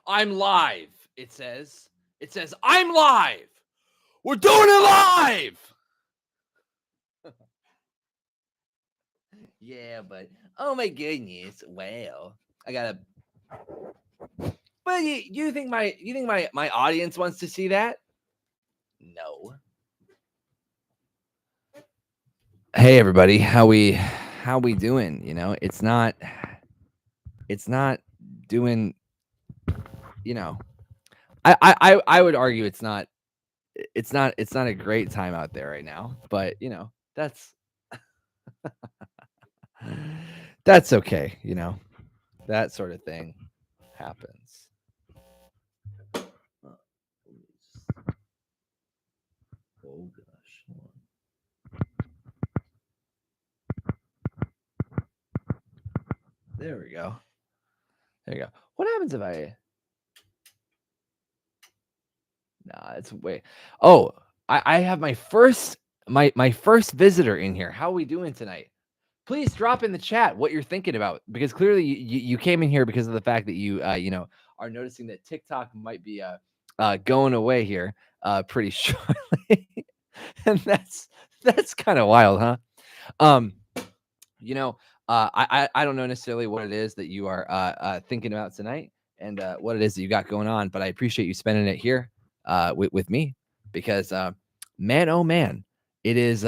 I'm live. It says. I'm live. We're doing it live. Yeah, but oh my goodness, wow. I gotta. But you think my audience wants to see that? No. Hey everybody, how we doing? You know, it's not doing. You know, I would argue it's not a great time out there right now. But you know, that's okay. You know, that sort of thing happens. Oh gosh. There we go. There you go. What happens if I? Nah, it's way. Oh, I have my first visitor in here. How are we doing tonight? Please drop in the chat what you're thinking about, because clearly you came in here because of the fact that you are noticing that TikTok might be going away here pretty shortly. And that's kind of wild, huh? You know, I don't know necessarily what it is that you are thinking about tonight and what it is that you got going on, but I appreciate you spending it here with me, because man, oh man, it is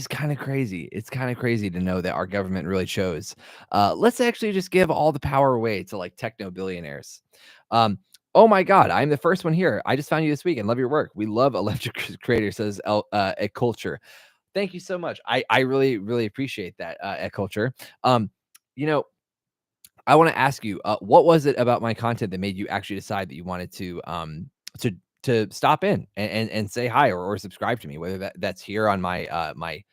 kind of crazy. It's kind of crazy to know that our government really chose. Let's actually just give all the power away to like techno billionaires. Oh my God, I'm the first one here. I just found you this week and love your work. We love electric creators, says a culture. Thank you so much. I really, really appreciate that, at culture. You know, I want to ask you, what was it about my content that made you actually decide that you wanted to stop in and say hi, or subscribe to me, whether that's here on my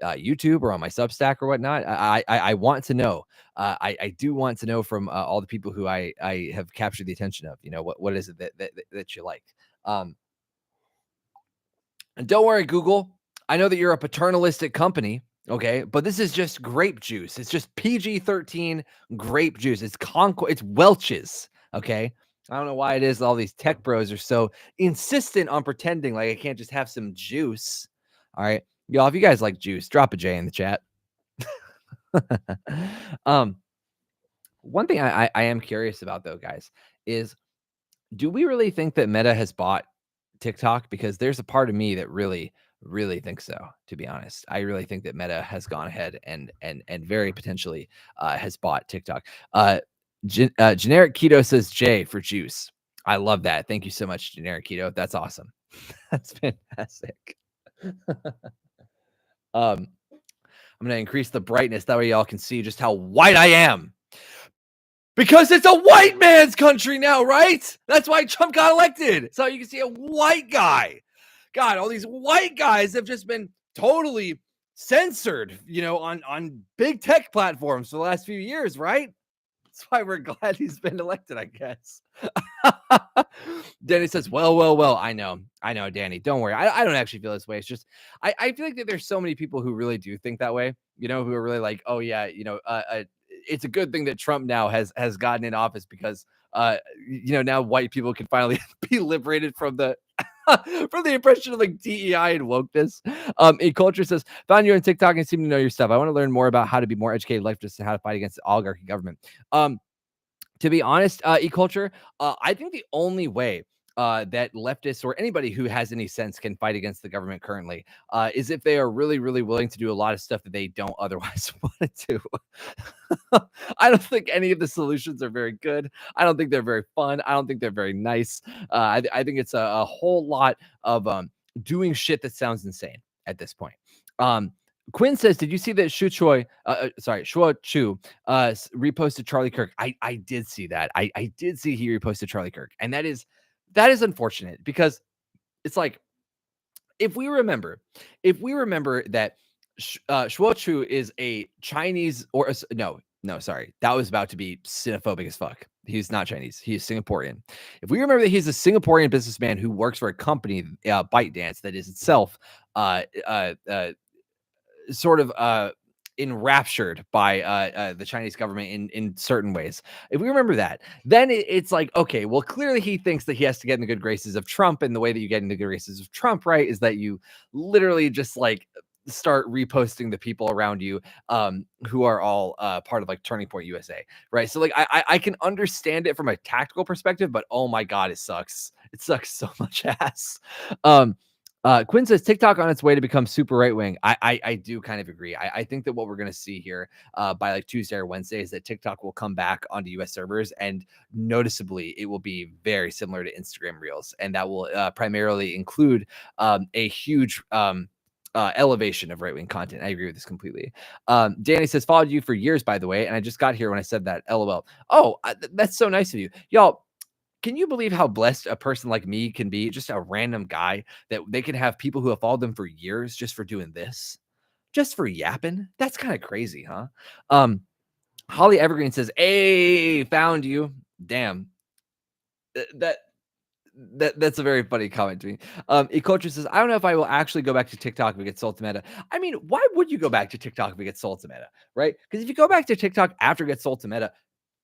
YouTube or on my Substack or whatnot. I want to know. I do want to know from all the people who I have captured the attention of. You know, what is it that you like? And don't worry, Google. I know that you're a paternalistic company, okay? But this is just grape juice. It's just PG-13 grape juice. It's Welch's, okay? I don't know why it is all these tech bros are so insistent on pretending like I can't just have some juice. All right. Y'all, if you guys like juice, drop a J in the chat. One thing I am curious about, though, guys, is do we really think that Meta has bought TikTok? Because there's a part of me that really thinks so, to be honest. I really think that Meta has gone ahead and very potentially has bought TikTok. Generic Keto says J for juice. I love that. Thank you so much, Generic Keto. That's awesome. That's fantastic. I'm gonna increase the brightness, that way y'all can see just how white I am. Because it's a white man's country now, right? That's why Trump got elected. So you can see a white guy. God, all these white guys have just been totally censored, you know, on big tech platforms for the last few years, right? That's why we're glad he's been elected, I guess. Danny says, well. I know, Danny. Don't worry. I don't actually feel this way. It's just, I feel like that there's so many people who really do think that way, you know, who are really like, oh yeah, you know, it's a good thing that Trump now has gotten in office, because you know, now white people can finally be liberated from the from the impression of like DEI and wokeness. A culture says, found you on TikTok and seem to know your stuff. I want to learn more about how to be more educated leftists and how to fight against the oligarchy government. To be honest, e-culture, I think the only way that leftists or anybody who has any sense can fight against the government currently is if they are really, really willing to do a lot of stuff that they don't otherwise want to do. I don't think any of the solutions are very good. I don't think they're very fun. I don't think they're very nice. I think it's a whole lot of doing shit that sounds insane at this point. Quinn says, did you see that Shuo Chu reposted Charlie Kirk? I did see that. I did see he reposted Charlie Kirk. And that is unfortunate, because it's like, if we remember that Shuo Chu is a Chinese, or no, sorry. That was about to be xenophobic as fuck. He's not Chinese. He's Singaporean. If we remember that he's a Singaporean businessman who works for a company, ByteDance, that is itself sort of enraptured by the Chinese government in certain ways. If we remember that, then it's like, okay, well, clearly he thinks that he has to get in the good graces of Trump, and the way that you get into the good graces of Trump, right, is that you literally just like start reposting the people around you who are all part of like Turning Point USA, right? So like I can understand it from a tactical perspective, but oh my god, it sucks. It sucks so much ass. Um, Quinn says TikTok on its way to become super right wing. I do kind of agree. I think that what we're gonna see here by like Tuesday or Wednesday is that TikTok will come back onto US servers, and noticeably it will be very similar to Instagram Reels, and that will primarily include a huge elevation of right wing content. I agree with this completely. Danny says, followed you for years, by the way, and I just got here when I said that. LOL. Oh, that's so nice of you, y'all. Can you believe how blessed a person like me can be? Just a random guy that they can have people who have followed them for years just for doing this, just for yapping. That's kind of crazy, huh? Holly Evergreen says, "Hey, found you." Damn, that that's a very funny comment to me. Ecotra says, "I don't know if I will actually go back to TikTok if it gets sold to Meta." I mean, why would you go back to TikTok if it gets sold to Meta, right? Because if you go back to TikTok after it gets sold to Meta,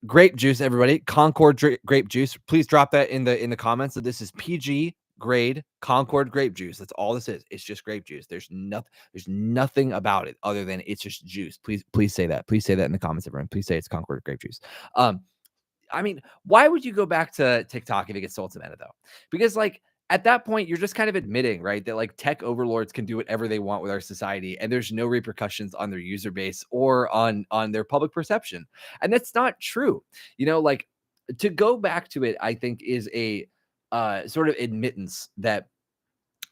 grape juice, everybody. Concord grape juice. Please drop that in the comments that this is PG grade Concord grape juice. That's all this is. It's just grape juice. There's nothing about it other than it's just juice. Please say that. Please say that in the comments, everyone. Please say it's Concord grape juice. I mean, why would you go back to TikTok if it gets sold to Meta though? Because like at that point, you're just kind of admitting, right, that like tech overlords can do whatever they want with our society, and there's no repercussions on their user base or on their public perception, and that's not true. You know, like to go back to it, I think is a sort of admittance that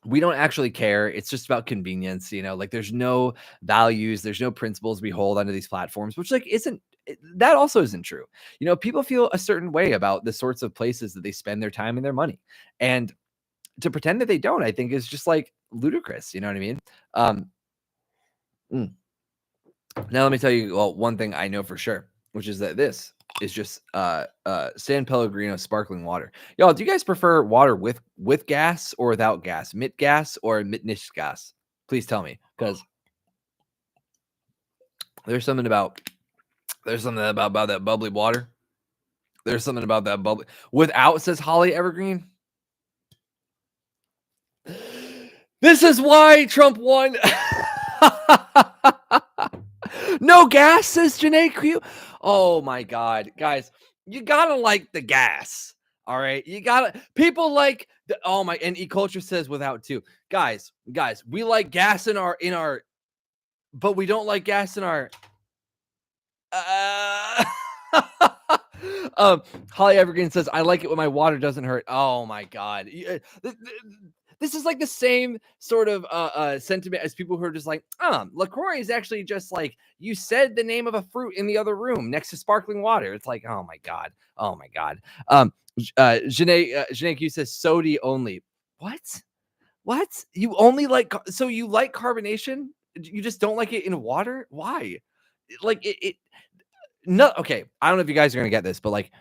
we don't actually care. It's just about convenience, you know, like there's no values, there's no principles we hold onto these platforms, which like that also isn't true. You know, people feel a certain way about the sorts of places that they spend their time and their money. And to pretend that they don't, I think is just like ludicrous. You know what I mean? Mm. Now let me tell you, well, one thing I know for sure, which is that this is just San Pellegrino sparkling water. Y'all, do you guys prefer water with gas or without gas? Mit gas or mitnish gas? Please tell me, because there's something about that bubbly water. There's something about that bubbly without, says Holly Evergreen. This is why Trump won. No gas, says Janae Q. Oh my God, guys, you gotta like the gas. All right, you gotta. People like the. Oh my, and E-Culture says without too. Guys, we like gas in our, but we don't like gas in our. Holly Evergreen says, "I like it when my water doesn't hurt." Oh my God. This is like the same sort of sentiment as people who are just like, LaCroix is actually just like you said the name of a fruit in the other room next to sparkling water. It's like, oh my God. Janae Q says sody only. What? You only like, so you like carbonation? You just don't like it in water? Why? Like no, okay. I don't know if you guys are gonna get this, but like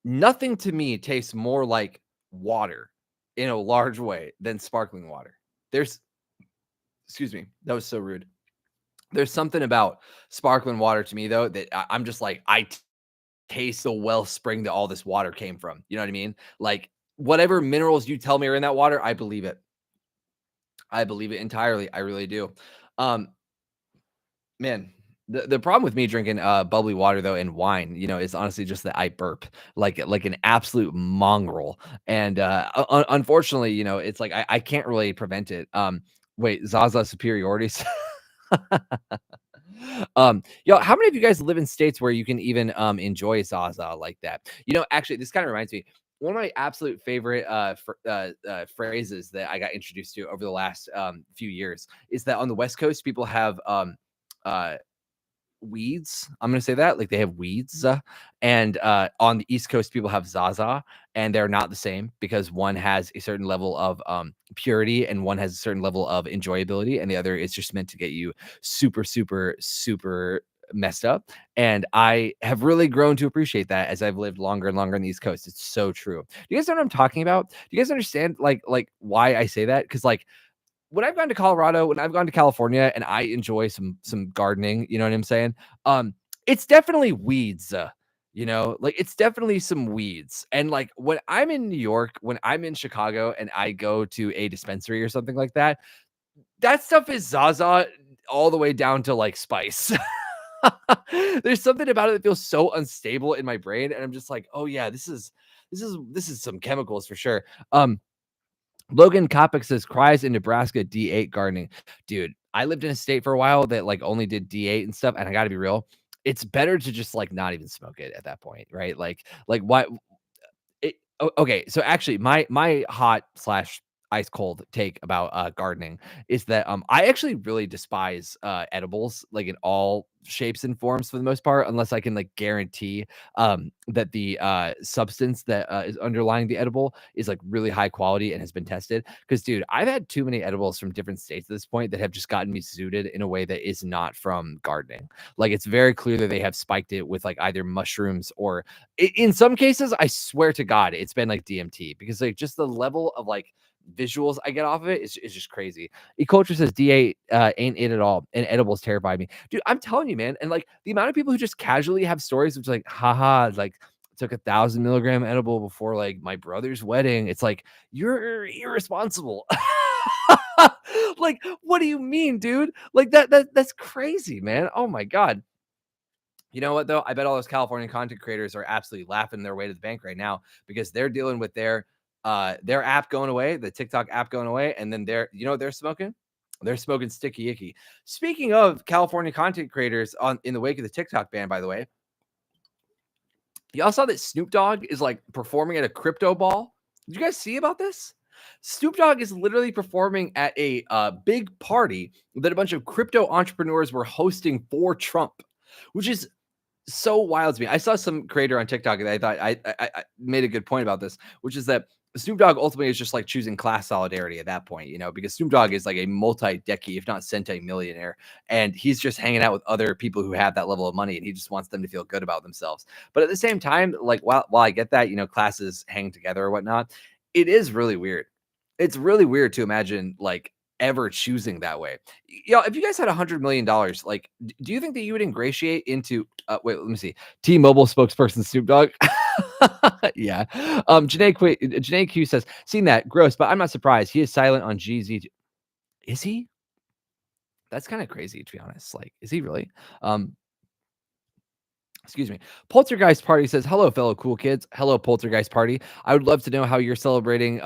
nothing to me tastes more like water in a large way than sparkling water. Excuse me, that was so rude. There's something about sparkling water to me though that I'm just like taste the wellspring that all this water came from. You know what I mean? Like whatever minerals you tell me are in that water, I believe it. I believe it entirely. I really do. Man, the problem with me drinking bubbly water though and wine, you know, is honestly just that I burp like an absolute mongrel. And unfortunately, you know, it's like I can't really prevent it. Wait, Zaza superiority. Yo, how many of you guys live in states where you can even enjoy Zaza like that? You know, actually, this kind of reminds me. One of my absolute favorite phrases that I got introduced to over the last few years is that on the West Coast, people have weeds. I'm gonna say that like they have weeds, and on the East Coast, people have Zaza, and they're not the same because one has a certain level of purity and one has a certain level of enjoyability, and the other is just meant to get you super, super, super messed up. And I have really grown to appreciate that as I've lived longer and longer on the East Coast. It's so true. Do you guys know what I'm talking about? Do you guys understand like why I say that? Because like when I've gone to Colorado, when I've gone to California, and I enjoy some gardening, you know what I'm saying? It's definitely weeds, like it's definitely some weeds. And like when I'm in New York, when I'm in Chicago, and I go to a dispensary or something like that, that stuff is Zaza all the way down to like spice. There's something about it that feels so unstable in my brain, and I'm just like, oh yeah, this is some chemicals for sure. Um, Logan Kopic says cries in Nebraska D8 gardening. Dude, I lived in a state for a while that like only did D8 and stuff. And I gotta be real, it's better to just like not even smoke it at that point, right? Like why okay, so actually my hot slash ice cold take about gardening is that I actually really despise edibles like in all shapes and forms for the most part, unless I can like guarantee that the substance that is underlying the edible is like really high quality and has been tested. Because dude, I've had too many edibles from different states at this point that have just gotten me zooted in a way that is not from gardening. Like it's very clear that they have spiked it with like either mushrooms or in some cases, I swear to God, it's been like DMT, because like just the level of like visuals I get off of it is just crazy. Eculture says D8 ain't it at all, and edibles terrify me. Dude, I'm telling you, man. And like the amount of people who just casually have stories of like, haha, like took 1,000 milligram edible before like my brother's wedding. It's like, you're irresponsible. Like, what do you mean, dude? Like that's crazy, man. Oh my God. You know what though? I bet all those California content creators are absolutely laughing their way to the bank right now, because they're dealing with their app going away, the TikTok app going away, and then they're smoking? They're smoking sticky icky. Speaking of California content creators on in the wake of the TikTok ban, by the way, y'all saw that Snoop Dogg is like performing at a crypto ball. Did you guys see about this? Snoop Dogg is literally performing at a big party that a bunch of crypto entrepreneurs were hosting for Trump, which is so wild to me. I saw some creator on TikTok that I thought I made a good point about this, which is that Snoop Dogg ultimately is just like choosing class solidarity at that point, because Snoop Dogg is like a multi-decade, if not centi-millionaire, and he's just hanging out with other people who have that level of money, and he just wants them to feel good about themselves. But at the same time, like while I get that, classes hang together or whatnot, it is really weird. It's really weird to imagine like ever choosing that way. If you guys had $100 million, like, do you think that you would ingratiate into? Wait, let me see. T-Mobile spokesperson Snoop Dogg. Yeah. Janae Q says, "Seen that? Gross, but I'm not surprised. He is silent on GZ. Is he? That's kind of crazy, to be honest. Like, is he really? Um, Excuse me. Poltergeist Party says, "Hello, fellow cool kids. Hello, Poltergeist Party. I would love to know how you're celebrating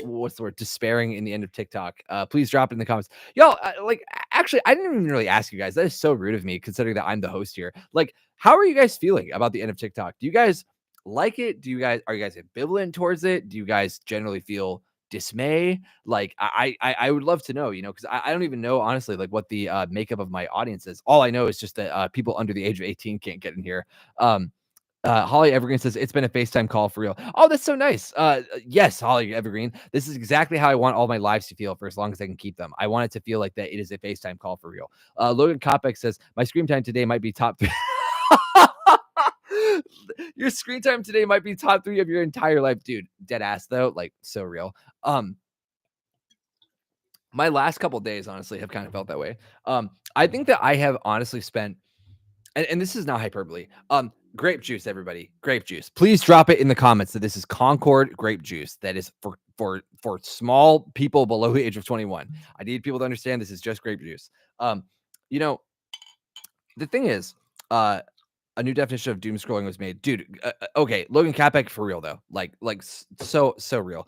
what's the word? Despairing in the end of TikTok. Please drop it in the comments. Y'all, actually, I didn't even really ask you guys. That is so rude of me, considering that I'm the host here. Like, how are you guys feeling about the end of TikTok? Do you guys like it? Are you guys ambivalent towards it? Do you guys generally feel dismay? Like I would love to know, because I don't even know honestly like what the makeup of my audience is. All I know is just that people under the age of 18 can't get in here. Holly Evergreen says it's been a FaceTime call for real. Oh, that's so nice. Yes, Holly Evergreen. This is exactly how I want all my lives to feel for as long as I can keep them. I want it to feel like that it is a FaceTime call for real. Logan Kopic says my screen time today might be top 3. Your screen time today might be top 3 of your entire life, dude. Dead ass though, like so real. My last couple days honestly have kind of felt that way. I think that I have honestly spent, and this is not hyperbole. Grape juice, everybody, grape juice. Please drop it in the comments that this is Concord grape juice. That is for small people below the age of 21. I need people to understand this is just grape juice. You know, the thing is, a new definition of doom scrolling was made, dude. Okay, Logan Kapek for real though, so real.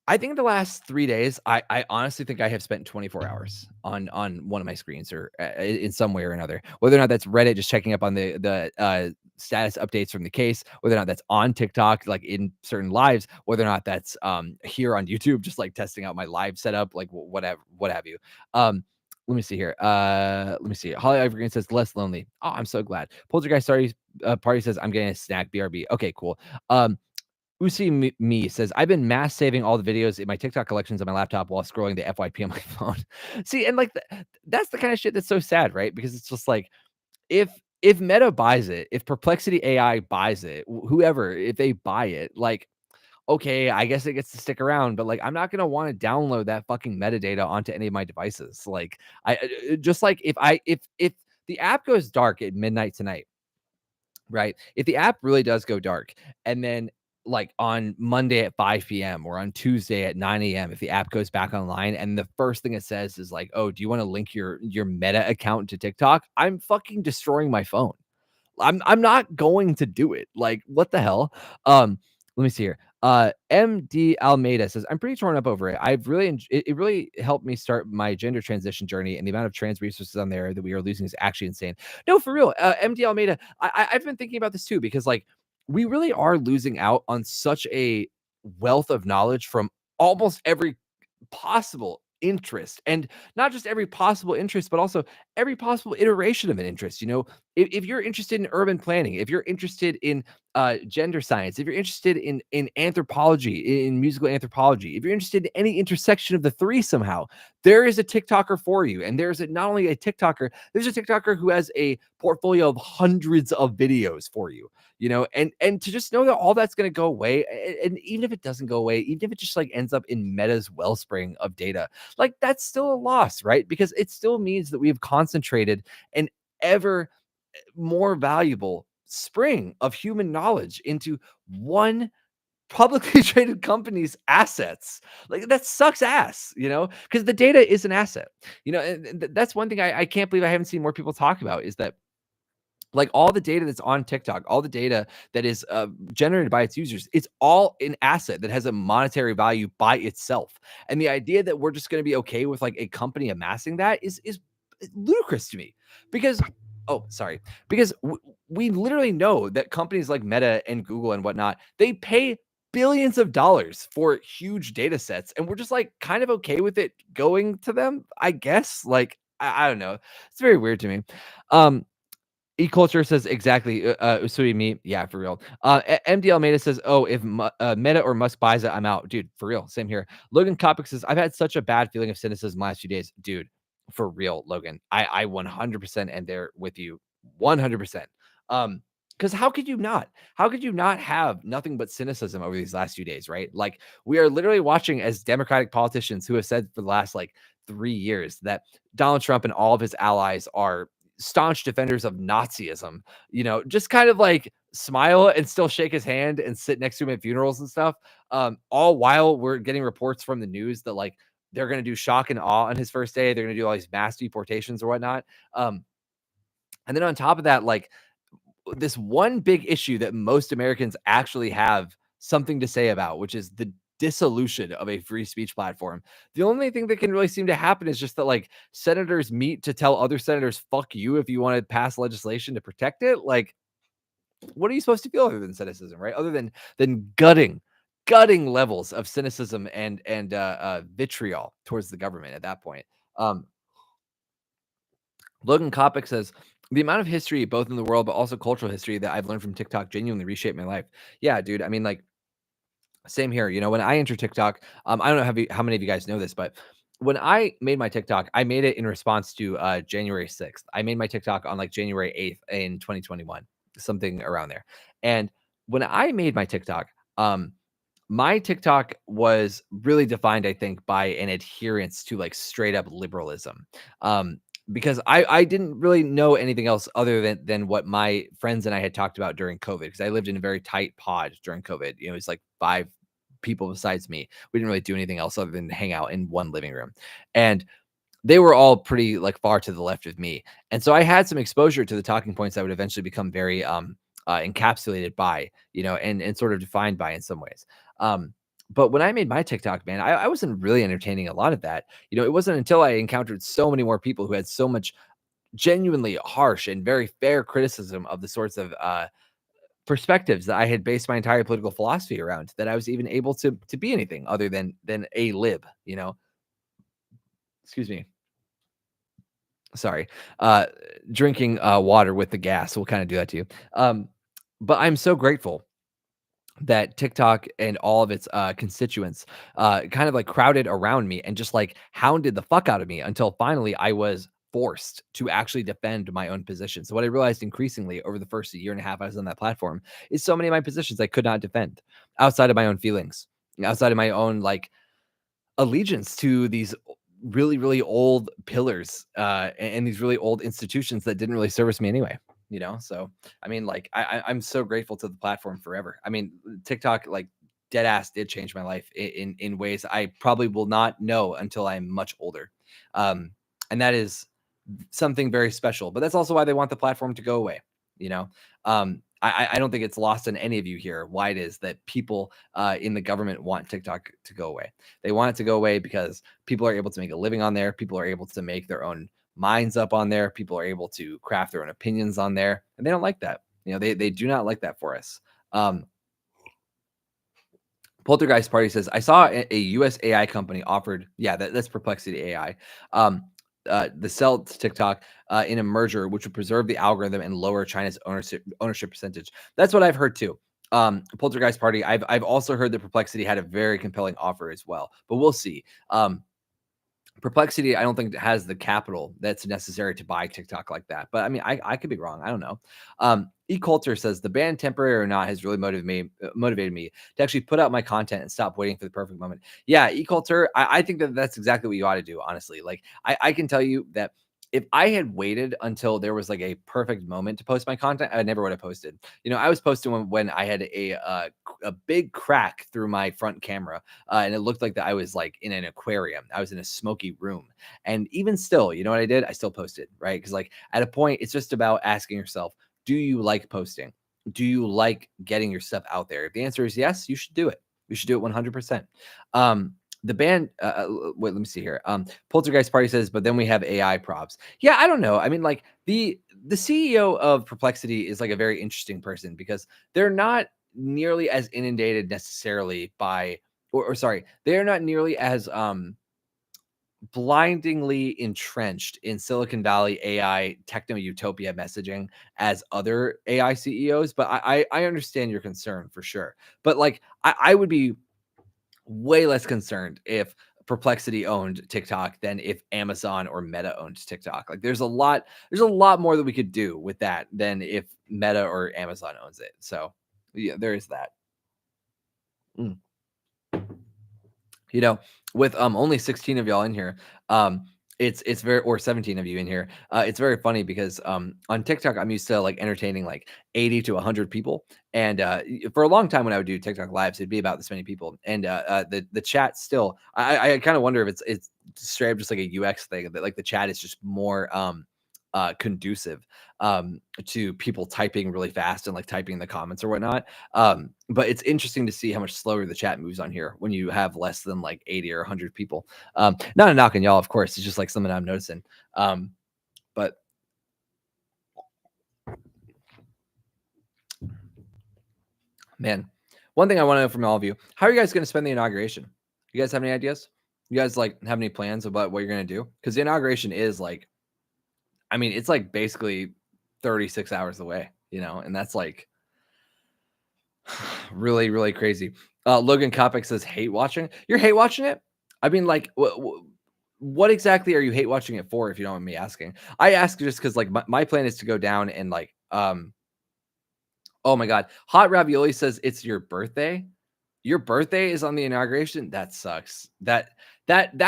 I think the last 3 days, I honestly think I have spent 24 hours on one of my screens or in some way or another. Whether or not that's Reddit, just checking up on the status updates from the case, whether or not that's on TikTok, like in certain lives, whether or not that's here on YouTube, just like testing out my live setup, like whatever, what have you. Let me see here. Let me see. Holly Evergreen says less lonely. Oh, I'm so glad. Poltergeist Party says I'm getting a snack. BRB. Okay, cool. Usi me says, I've been mass saving all the videos in my TikTok collections on my laptop while scrolling the FYP on my phone. See, and like that's the kind of shit that's so sad, right? Because it's just like if Meta buys it, if Perplexity AI buys it, whoever, if they buy it, like okay, I guess it gets to stick around, but, like, I'm not gonna wanna download that fucking metadata onto any of my devices. Like, just like if the app goes dark at midnight tonight, right? If the app really does go dark, and then, like, on Monday at 5 PM or on Tuesday at 9 AM, if the app goes back online and the first thing it says is like, "Oh, do you wanna link your Meta account to TikTok?" I'm fucking destroying my phone. I'm not going to do it. Like, what the hell? Let me see here. MD Almeida says, "I'm pretty torn up over it. I've really it really helped me start my gender transition journey, and the amount of trans resources on there that we are losing is actually insane." No, for real. MD Almeida, I've been thinking about this too because like we really are losing out on such a wealth of knowledge from almost every possible interest, and not just every possible interest but also every possible iteration of an interest. If you're interested in urban planning, if you're interested in gender science, if you're interested in anthropology, in musical anthropology, if you're interested in any intersection of the three somehow, there is a TikToker for you. And not only a TikToker, there's a TikToker who has a portfolio of hundreds of videos for you. And to just know that all that's going to go away, and even if it doesn't go away, even if it just like ends up in Meta's wellspring of data, like that's still a loss, right? Because it still means that we have concentrated an ever more valuable spring of human knowledge into one publicly traded company's assets. Like that sucks ass, because the data is an asset. And that's one thing I can't believe I haven't seen more people talk about is that like all the data that's on TikTok, all the data that is generated by its users, it's all an asset that has a monetary value by itself. And the idea that we're just going to be okay with like a company amassing that is ludicrous to me. Because oh, sorry, because we literally know that companies like Meta and Google and whatnot, they pay billions of dollars for huge data sets, and we're just like kind of okay with it going to them, I guess. Like I don't know, it's very weird to me. um E-Culture says exactly, Usui me. Yeah, for real. MD Almeida says, "Oh, if Meta or Musk buys it, I'm out." Dude, for real. Same here. Logan Kopic says, "I've had such a bad feeling of cynicism last few days." Dude, for real, Logan. I 100% am there with you. 100%. Because how could you not? How could you not have nothing but cynicism over these last few days, right? Like, we are literally watching as Democratic politicians who have said for the last like 3 years that Donald Trump and all of his allies are staunch defenders of Nazism, just kind of like smile and still shake his hand and sit next to him at funerals and stuff. All while we're getting reports from the news that like they're going to do shock and awe on his first day. They're going to do all these mass deportations or whatnot. And then on top of that, like this one big issue that most Americans actually have something to say about, which is the dissolution of a free speech platform. The only thing that can really seem to happen is just that like senators meet to tell other senators, fuck you, if you want to pass legislation to protect it. Like, what are you supposed to feel other than cynicism, right? Other than gutting levels of cynicism and vitriol towards the government at that point. Um, Logan Kopic says, "The amount of history, both in the world, but also cultural history that I've learned from TikTok genuinely reshaped my life." Yeah, dude. I mean, like, same here. When I enter TikTok, I don't know how many of you guys know this, but when I made my TikTok, I made it in response to January 6th. I made my TikTok on like January 8th in 2021, something around there. And when I made my TikTok was really defined, I think, by an adherence to like straight up liberalism. Because I didn't really know anything else other than what my friends and I had talked about during COVID. Because I lived in a very tight pod during COVID. It's like 5 people besides me. We didn't really do anything else other than hang out in one living room, and they were all pretty like far to the left of me. And so I had some exposure to the talking points that would eventually become very encapsulated by, and sort of defined by in some ways. Um, but when I made my TikTok, man, I wasn't really entertaining a lot of that. It wasn't until I encountered so many more people who had so much genuinely harsh and very fair criticism of the sorts of perspectives that I had based my entire political philosophy around that I was even able to be anything other than a lib. Excuse me. Sorry. Uh, Drinking water with the gas will kind of do that to you. But I'm so grateful that TikTok and all of its constituents kind of like crowded around me and just like hounded the fuck out of me until finally I was forced to actually defend my own position. So what I realized increasingly over the first year and a half I was on that platform is so many of my positions I could not defend outside of my own feelings, outside of my own like allegiance to these really, really old pillars and these really old institutions that didn't really service me anyway. So I mean, like I'm so grateful to the platform forever. I mean, TikTok, like dead ass, did change my life in ways I probably will not know until I'm much older, um, and that is something very special. But that's also why they want the platform to go away. You know, I don't think it's lost on any of you here why it is that people in the government want TikTok to go away. They want it to go away because people are able to make a living on there. People are able to make their own minds up on there. People are able to craft their own opinions on there, and they don't like that. They do not like that for us. Poltergeist Party says, I saw a US AI company offered, yeah, that's Perplexity AI, the sell to TikTok in a merger, which would preserve the algorithm and lower China's ownership percentage. That's what I've heard too. Poltergeist Party, I've also heard that Perplexity had a very compelling offer as well, but we'll see. Perplexity, I don't think has the capital that's necessary to buy TikTok like that. But I mean, I could be wrong. I don't know. E Coulter says the ban, temporary or not, has really motivated me to actually put out my content and stop waiting for the perfect moment. Yeah, E Coulter, I think that's exactly what you ought to do. Honestly, like I can tell you that if I had waited until there was like a perfect moment to post my content, I never would have posted. I was posting when I had a big crack through my front camera, and it looked like that I was like in an aquarium. I was in a smoky room, and even still, you know what I did? I still posted, right? Because like at a point, it's just about asking yourself, do you like posting? Do you like getting your stuff out there? If the answer is yes, you should do it. You should do it 100%. The band, wait, let me see here. Poltergeist Party says, but then we have AI props. Yeah, I don't know. I mean, like the CEO of Perplexity is like a very interesting person because they're not nearly as inundated necessarily by, or sorry, they're not nearly as blindingly entrenched in Silicon Valley AI techno utopia messaging as other AI CEOs. But I understand your concern for sure. But like I would be way less concerned if Perplexity owned TikTok than if Amazon or Meta owned TikTok. Like there's a lot more that we could do with that than if Meta or Amazon owns it. So yeah, there is that. Mm. You know, with only 16 of y'all in here, it's very, or 17 of you in here. It's very funny because on TikTok I'm used to like entertaining like 80 to 100 people, and for a long time when I would do TikTok lives, it'd be about this many people, and the chat still. I kind of wonder if it's straight up just like a UX thing that like the chat is just more conducive to people typing really fast and like typing the comments or whatnot. But it's interesting to see how much slower the chat moves on here when you have less than like 80 or 100 people. Not a knock on y'all, of course. It's just like something I'm noticing. But man, one thing I want to know from all of you: how are you guys going to spend the inauguration? You guys have any ideas? You guys like have any plans about what you're going to do? Because the inauguration is like, I mean, it's like basically 36 hours away, and that's like really, really crazy. Logan Kopic says, hate watching. You're hate watching it? I mean, like, what exactly are you hate watching it for, if you don't mind me asking? I ask just because, like, my plan is to go down and, like, oh my God. Hot Ravioli says, it's your birthday? Your birthday is on the inauguration? That sucks. That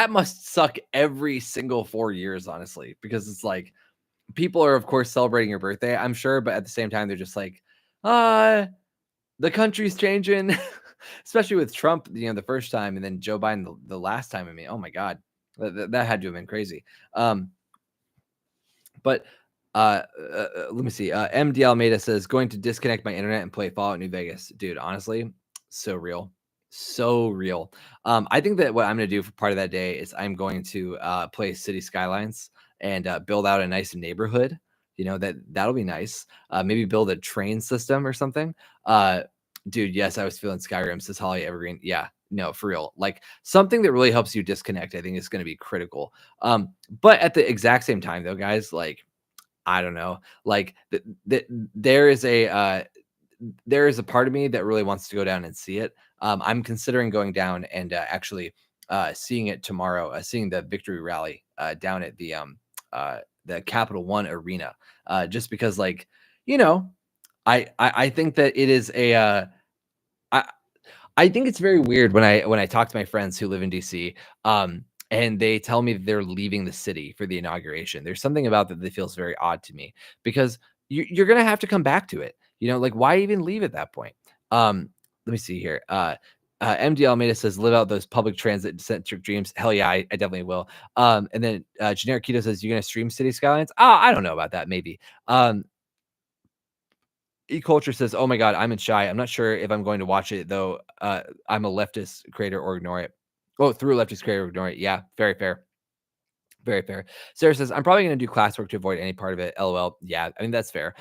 must suck every single 4 years, honestly, because it's like, people are, of course, celebrating your birthday, I'm sure, but at the same time, they're just like, the country's changing, especially with Trump, the first time, and then Joe Biden the last time. I mean, oh my God, that had to have been crazy. But let me see. MD Almeida says, going to disconnect my internet and play Fallout New Vegas. Dude, honestly, so real. So real. I think that what I'm going to do for part of that day is I'm going to play City Skylines and build out a nice neighborhood. That'll be nice. Maybe build a train system or something. Dude, yes, I was feeling Skyrim, says Holly Evergreen. Yeah, no, for real. Like something that really helps you disconnect, I think is going to be critical. But at the exact same time, though, guys, like, I don't know, like there is a part of me that really wants to go down and see it. I'm considering going down and actually seeing it tomorrow, seeing the victory rally down at the the Capital One Arena, just because, like, you know, I think that it is a I I think it's very weird when I talk to my friends who live in DC, and they tell me that they're leaving the city for the inauguration. There's something about that that feels very odd to me because you're gonna have to come back to it. Like, why even leave at that point? Let me see here. MD Almeida says, "Live out those public transit centric dreams." Hell yeah, I definitely will. And then Generic Keto says, "You're gonna stream City Skylines." I don't know about that. Maybe. E-Culture says, "Oh my god, I'm in Shy. I'm not sure if I'm going to watch it though. I'm a leftist creator or ignore it." Oh, through a leftist creator or ignore it. Yeah, very fair. Very fair. Sarah says, "I'm probably going to do classwork to avoid any part of it. LOL." Yeah, I mean, that's fair.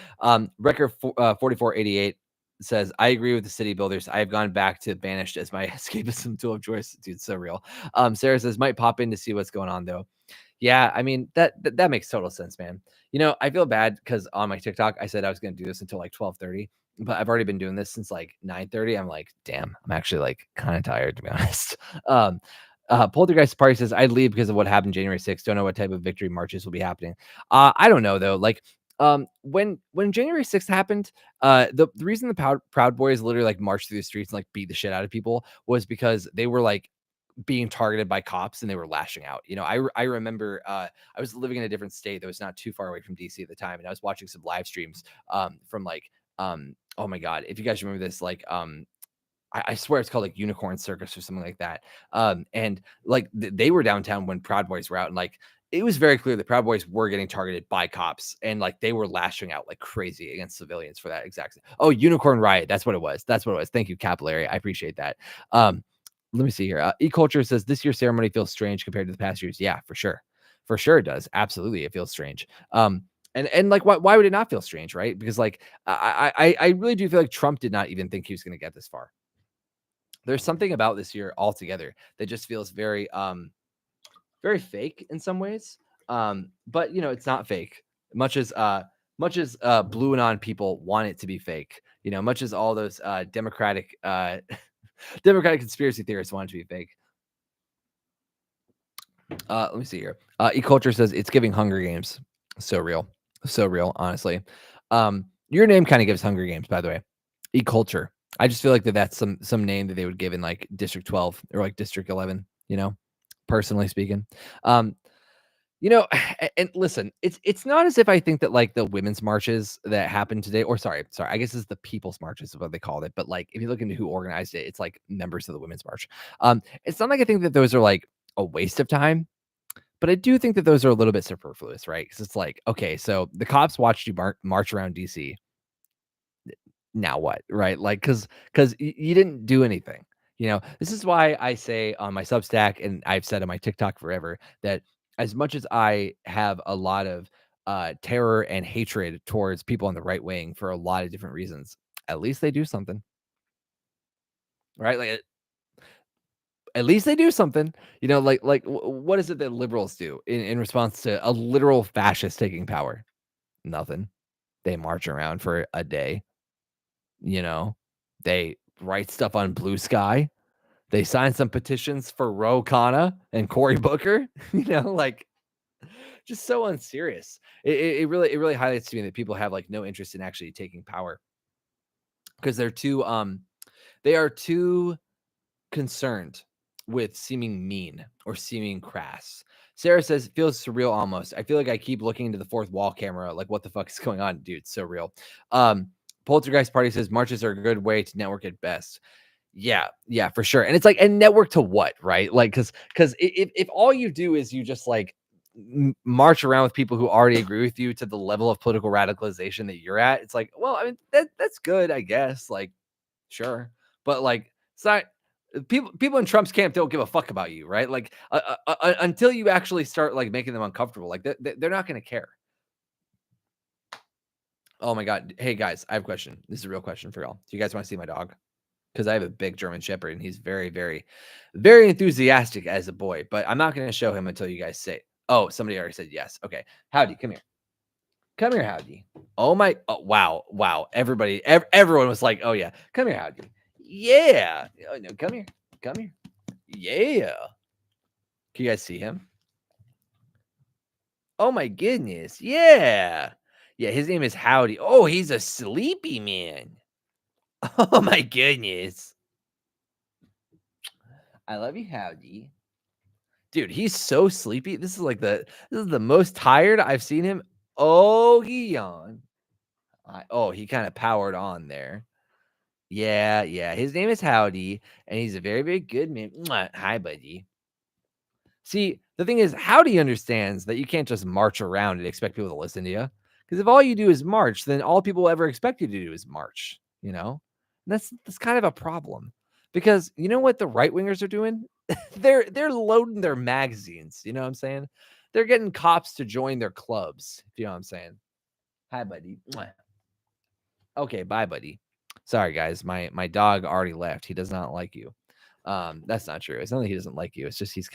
Record 4488 says, "I agree with the city builders. I have gone back to Banished as my escapism tool of choice." Dude, so real. Sarah says, "Might pop in to see what's going on though." Yeah, I mean, that makes total sense, man. I feel bad because on my TikTok, I said I was gonna do this until like 12:30, but I've already been doing this since like 9:30. I'm like, damn, I'm actually like kind of tired to be honest. Um, Poltergeist Party says, "I'd leave because of what happened January 6th. Don't know what type of victory marches will be happening." I don't know though. Like, when January 6th happened, the reason the Proud Boys literally like marched through the streets and like beat the shit out of people was because they were like being targeted by cops and they were lashing out. I remember I was living in a different state that was not too far away from DC at the time, and I was watching some live streams from like oh my god, if you guys remember this, like I swear it's called like Unicorn Circus or something like that. And like they were downtown when Proud Boys were out, and like it was very clear that Proud Boys were getting targeted by cops, and like they were lashing out like crazy against civilians for that exact. Oh, Unicorn Riot. That's what it was. That's what it was. Thank you, Capillary. I appreciate that. Let me see here. E-Culture says this year's ceremony feels strange compared to the past years. Yeah, for sure. For sure it does. Absolutely. It feels strange. And like why would it not feel strange, right? Because like I really do feel like Trump did not even think he was going to get this far. There's something about this year altogether that just feels very fake in some ways. But it's not fake. Much as Blue Anon people want it to be fake. Much as all those Democratic Democratic conspiracy theorists want it to be fake. Let me see here. E-Culture says it's giving Hunger Games. So real. So real, honestly. Your name kind of gives Hunger Games, by the way. E-Culture. I just feel like that's some name that they would give in like District 12 or like District 11, personally speaking. And listen, it's not as if I think that like the women's marches that happened today, or sorry, I guess it's the people's marches is what they called it. But like if you look into who organized it, it's like members of the women's march. It's not like I think that those are like a waste of time, but I do think that those are a little bit superfluous, right? Because it's like, okay, so the cops watched you march around DC. Now what, right? Like, because you didn't do anything. This is why I say on my Substack, and I've said on my TikTok forever, that as much as I have a lot of terror and hatred towards people on the right wing for a lot of different reasons, at least they do something, right? Like at least they do something. Like what is it that liberals do in response to a literal fascist taking power? Nothing. They march around for a day. They write stuff on Blue Sky. They sign some petitions for Ro Khanna and Cory Booker. Like just so unserious. It really highlights to me that people have like no interest in actually taking power because they are too concerned with seeming mean or seeming crass. Sarah says, it feels surreal almost. I feel like I keep looking into the fourth wall camera. Like, what the fuck is going on, dude? So real. Poltergeist Party says marches are a good way to network at best. Yeah, for sure. And it's like, and network to what, right? Like, because if all you do is you just like march around with people who already agree with you to the level of political radicalization that you're at, it's like, well, I mean, that's good, I guess. Like, sure, but like, it's not people in Trump's camp don't give a fuck about you, right? Like, until you actually start like making them uncomfortable, like they're not going to care. Oh my god! Hey guys, I have a question. This is a real question for y'all. Do you guys want to see my dog? Because I have a big German Shepherd and he's very, very, very enthusiastic as a boy. But I'm not going to show him until you guys say. Oh, somebody already said yes. Okay, Howdy, come here. Come here, Howdy. Oh my! Oh, wow! Everyone was like, "Oh yeah, come here, Howdy." Yeah. Oh, no, come here. Come here. Yeah. Can you guys see him? Oh my goodness. Yeah. Yeah, his name is Howdy. Oh, he's a sleepy man. Oh my goodness. I love you, Howdy. Dude, he's so sleepy. This is the most tired I've seen him. Oh, he yawned. He kind of powered on there. Yeah, yeah. His name is Howdy, and he's a very, very good man. Mwah. Hi, buddy. See, the thing is, Howdy understands that you can't just march around and expect people to listen to you. Because if all you do is march, then all people will ever expect you to do is march, you know? And that's kind of a problem. Because you know what the right wingers are doing? They're loading their magazines, you know what I'm saying? They're getting cops to join their clubs, if you know what I'm saying. Hi, buddy. Mwah. Okay, bye, buddy. Sorry, guys. My dog already left. He does not like you. That's not true. It's not that he doesn't like you. It's just he's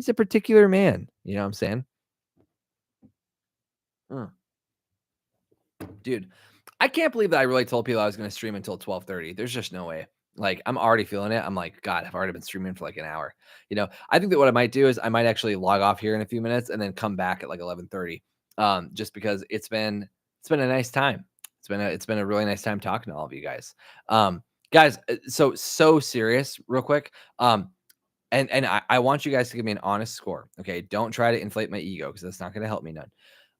a particular man. You know what I'm saying? Mm. Dude, I can't believe that I really told people I was going to stream until 12:30. There's just no way. Like, I'm already feeling it. I'm like, God, I've already been streaming for like an hour. I think that what I might do is I might actually log off here in a few minutes and then come back at like 11:30. Just because it's been a nice time. It's been a really nice time talking to all of you guys. Guys, so serious, real quick. And I want you guys to give me an honest score. Okay. Don't try to inflate my ego because that's not going to help me none.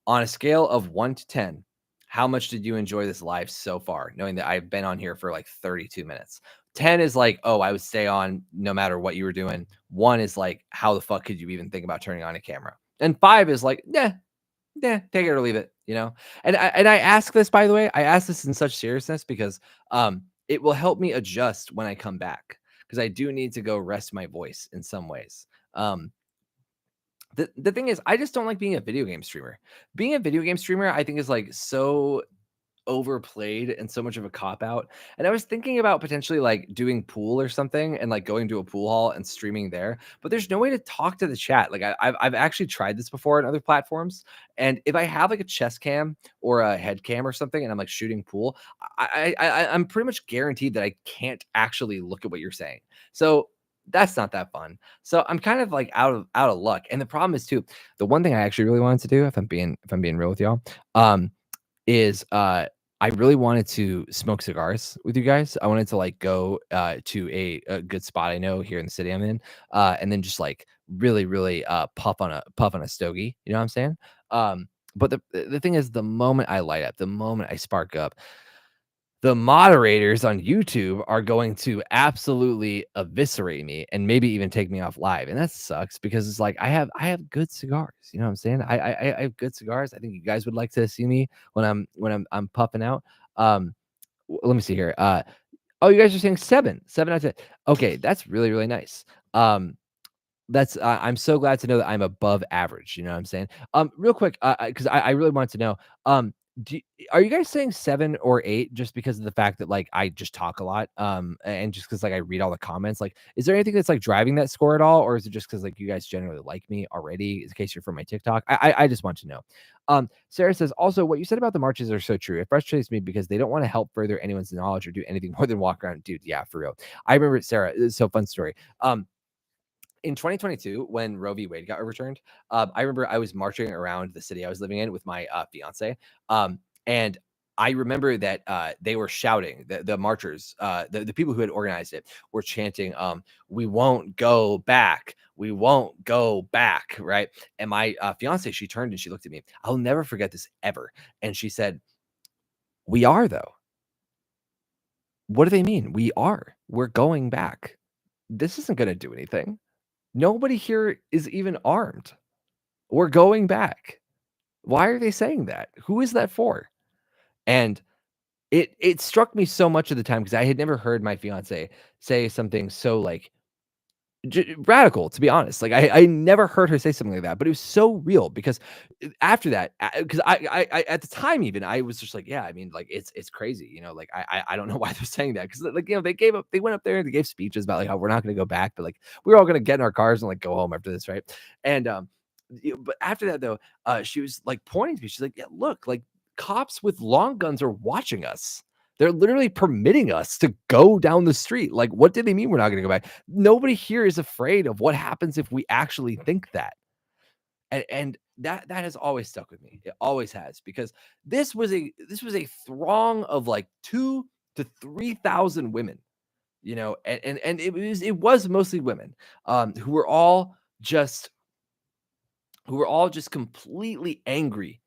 On a scale of 1 to 10, how much did you enjoy this live so far, knowing that I've been on here for like 32 minutes? 10 is like, oh, I would stay on no matter what you were doing. 1 is like, how the fuck could you even think about turning on a camera? And 5 is like, yeah, take it or leave it, you know? And I ask this, by the way, I ask this in such seriousness because it will help me adjust when I come back because I do need to go rest my voice in some ways. The thing is, I just don't like being a video game streamer. Being a video game streamer, I think is like so overplayed and so much of a cop out. And I was thinking about potentially like doing pool or something and like going to a pool hall and streaming there. But there's no way to talk to the chat. Like I've actually tried this before on other platforms. And if I have like a chest cam or a head cam or something, and I'm like shooting pool, I'm pretty much guaranteed that I can't actually look at what you're saying. So that's not that fun. So I'm kind of like out of luck. And the problem is too, the one thing I actually really wanted to do, if I'm being real with y'all, is I really wanted to smoke cigars with you guys. I wanted to like go to a good spot I know here in the city I'm in, and then just like really, really puff on a stogie. You know what I'm saying? But the thing is, the moment I light up, the moment I spark up, the moderators on YouTube are going to absolutely eviscerate me and maybe even take me off live. And that sucks because it's like I have good cigars. You know what I'm saying? I have good cigars. I think you guys would like to see me when I'm puffing out. Let me see here. Oh, you guys are saying 7 out of 10. Okay, that's really, really nice. That's I'm so glad to know that I'm above average, you know what I'm saying? Real quick, because I really want to know, do are you guys saying 7 or 8 just because of the fact that, like, I just talk a lot, and just because like, I read all the comments? Like, is there anything that's, like, driving that score at all, or is it just because like, you guys generally like me already, in case you're from my TikTok? I just want to know. Sarah says, "Also, what you said about the marches are so true. It frustrates me because they don't wanna help further anyone's knowledge or do anything more than walk around." Dude, yeah, for real. I remember Sarah, this is so fun story. In 2022, when Roe v. Wade got overturned, I remember I was marching around the city I was living in with my fiance, and I remember that they were shouting. The marchers, the people who had organized it, were chanting, "We won't go back. We won't go back." Right? And my fiance, she turned and she looked at me. I'll never forget this ever. And she said, "We are though. What do they mean? We are. We're going back. This isn't going to do anything." Nobody here is even armed. We're going back. Why are they saying that? Who is that for? And it struck me so much at the time because I had never heard my fiance say something so like radical, to be honest. Like I never heard her say something like that, but it was so real because after that, because I at the time even I was just like, yeah, I mean, like it's crazy, like I don't know why they're saying that because like they went up there and they gave speeches about like how we're not going to go back, but like we're all going to get in our cars and like go home after this, right? And but after that though, she was like pointing to me. She's like, yeah, look, like cops with long guns are watching us. They're literally permitting us to go down the street. Like, what do they mean we're not going to go back? Nobody here is afraid of what happens if we actually think that. And that has always stuck with me. It always has because this was a throng of like 2 to 3,000 women, and it was mostly women, who were all just completely angry,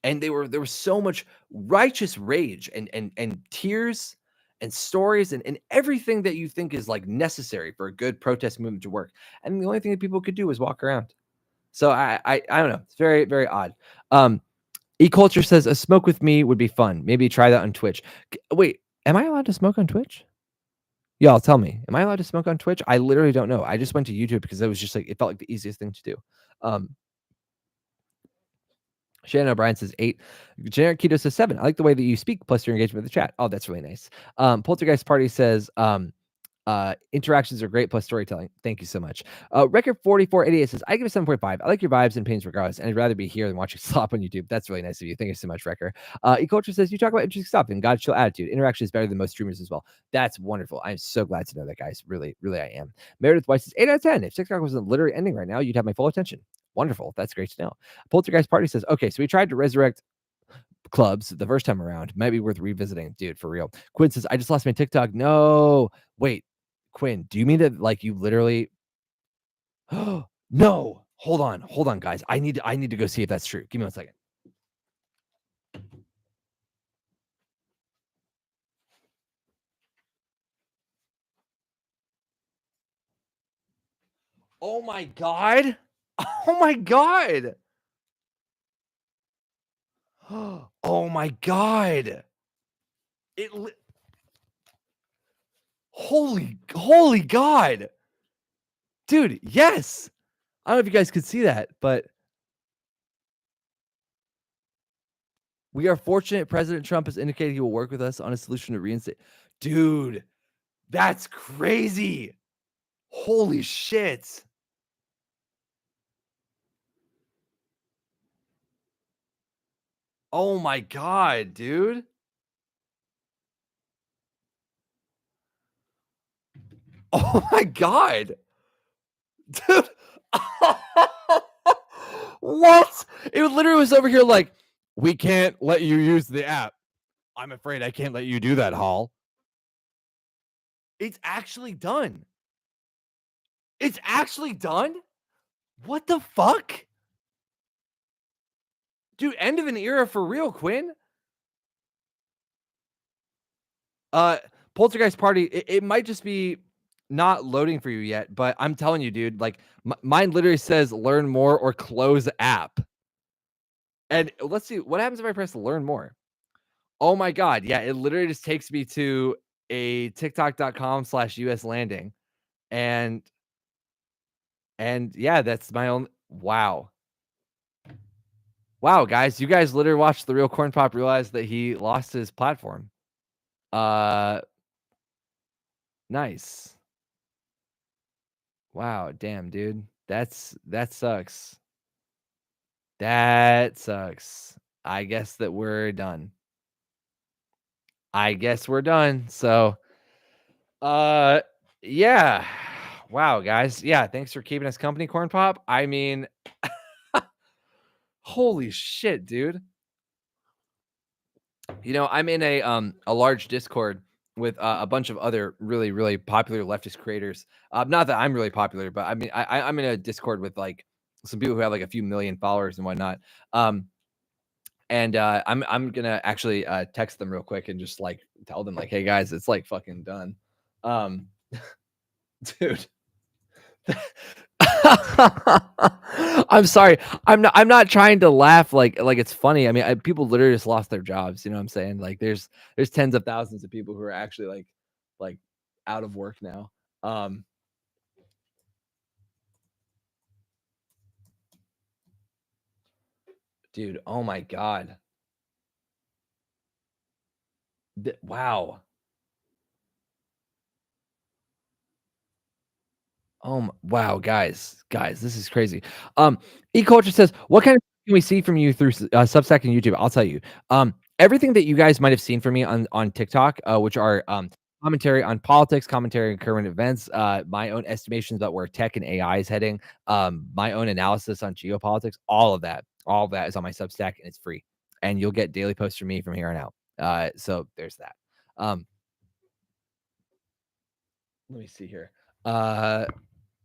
and there was so much righteous rage and tears and stories and everything that you think is like necessary for a good protest movement to work. And the only thing that people could do was walk around. So I don't know. It's very, very odd. Um, E-Culture says a smoke with me would be fun. Maybe try that on Twitch. Wait, am I allowed to smoke on Twitch? Y'all tell me. Am I allowed to smoke on Twitch? I literally don't know. I just went to YouTube because it was just like it felt like the easiest thing to do. Um, Shannon O'Brien says 8. Generic Keto says 7. I like the way that you speak, plus your engagement with the chat. Oh, that's really nice. Poltergeist Party says interactions are great, plus storytelling. Thank you so much. Record 4488 says, I give it 7.5. I like your vibes and opinions regardless, and I'd rather be here than watching slop on YouTube. That's really nice of you. Thank you so much, Wrecker. E-Culture says, you talk about interesting stuff and God's chill attitude. Interaction is better than most streamers as well. That's wonderful. I'm so glad to know that, guys. Really, really, I am. Meredith Weiss says, 8 out of 10. If TikTok wasn't literally ending right now, you'd have my full attention. Wonderful. That's great to know. Poltergeist Party says, okay, so we tried to resurrect clubs the first time around. Might be worth revisiting, dude, for real. Quinn says, I just lost my TikTok. No. Wait, Quinn, do you mean that like you literally no, hold on, guys. I need to go see if that's true. Give me 1 second. Oh my god. Oh my god. Oh my god. It li- holy god. Dude, yes. I don't know if you guys could see that, but we are fortunate President Trump has indicated he will work with us on a solution to reinstate. Dude, that's crazy. Holy shit. Oh my god, dude. Oh my god. Dude. What? It literally was over here like, we can't let you use the app. I'm afraid I can't let you do that, Hall. It's actually done. It's actually done? What the fuck? Dude, end of an era for real, Quinn. Uh, Poltergeist Party, it might just be not loading for you yet, but I'm telling you, dude, like mine literally says learn more or close app. And let's see what happens if I press learn more. Oh my god, yeah, it literally just takes me to a tiktok.com/US landing. And yeah, that's my own wow. Wow, guys, you guys literally watched the real Corn Pop realize that he lost his platform. Uh nice. Wow, damn, dude. That sucks. That sucks. I guess that we're done. I guess we're done. So, uh, yeah. Wow, guys. Yeah, thanks for keeping us company, Corn Pop. I mean, holy shit, dude. I'm in a large Discord with a bunch of other really, really popular leftist creators. Not that I'm really popular, but I mean, I'm in a Discord with like some people who have like a few million followers and whatnot. And I'm gonna actually text them real quick and just like tell them like, hey guys, it's like fucking done. Um, dude. I'm sorry. I'm not trying to laugh like it's funny. I mean, people literally just lost their jobs. You know what I'm saying? Like there's tens of thousands of people who are actually like out of work now. Um, dude, oh my god. Wow. Wow, guys, this is crazy. E-Culture says, "What kind of can we see from you through Substack and YouTube?" I'll tell you. Everything that you guys might have seen from me on TikTok, which are commentary on politics, commentary on current events, my own estimations about where tech and AI is heading, my own analysis on geopolitics, all of that. All of that is on my Substack, and it's free. And you'll get daily posts from me from here on out. So there's that. Um, let me see here. Uh,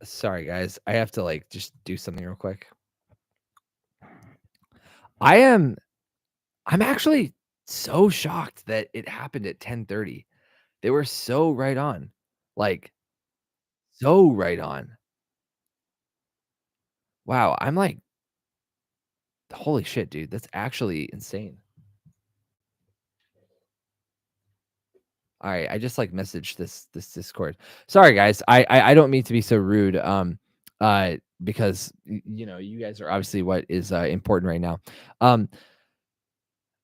sorry guys, I have to like just do something real quick. I am I'm actually so shocked that it happened at 10:30. They were so right on. Like, so right on. Wow, I'm like, holy shit, dude, that's actually insane. All right, I just like messaged this Discord. Sorry guys, I don't mean to be so rude. Because you know, you guys are obviously what is important right now. Um,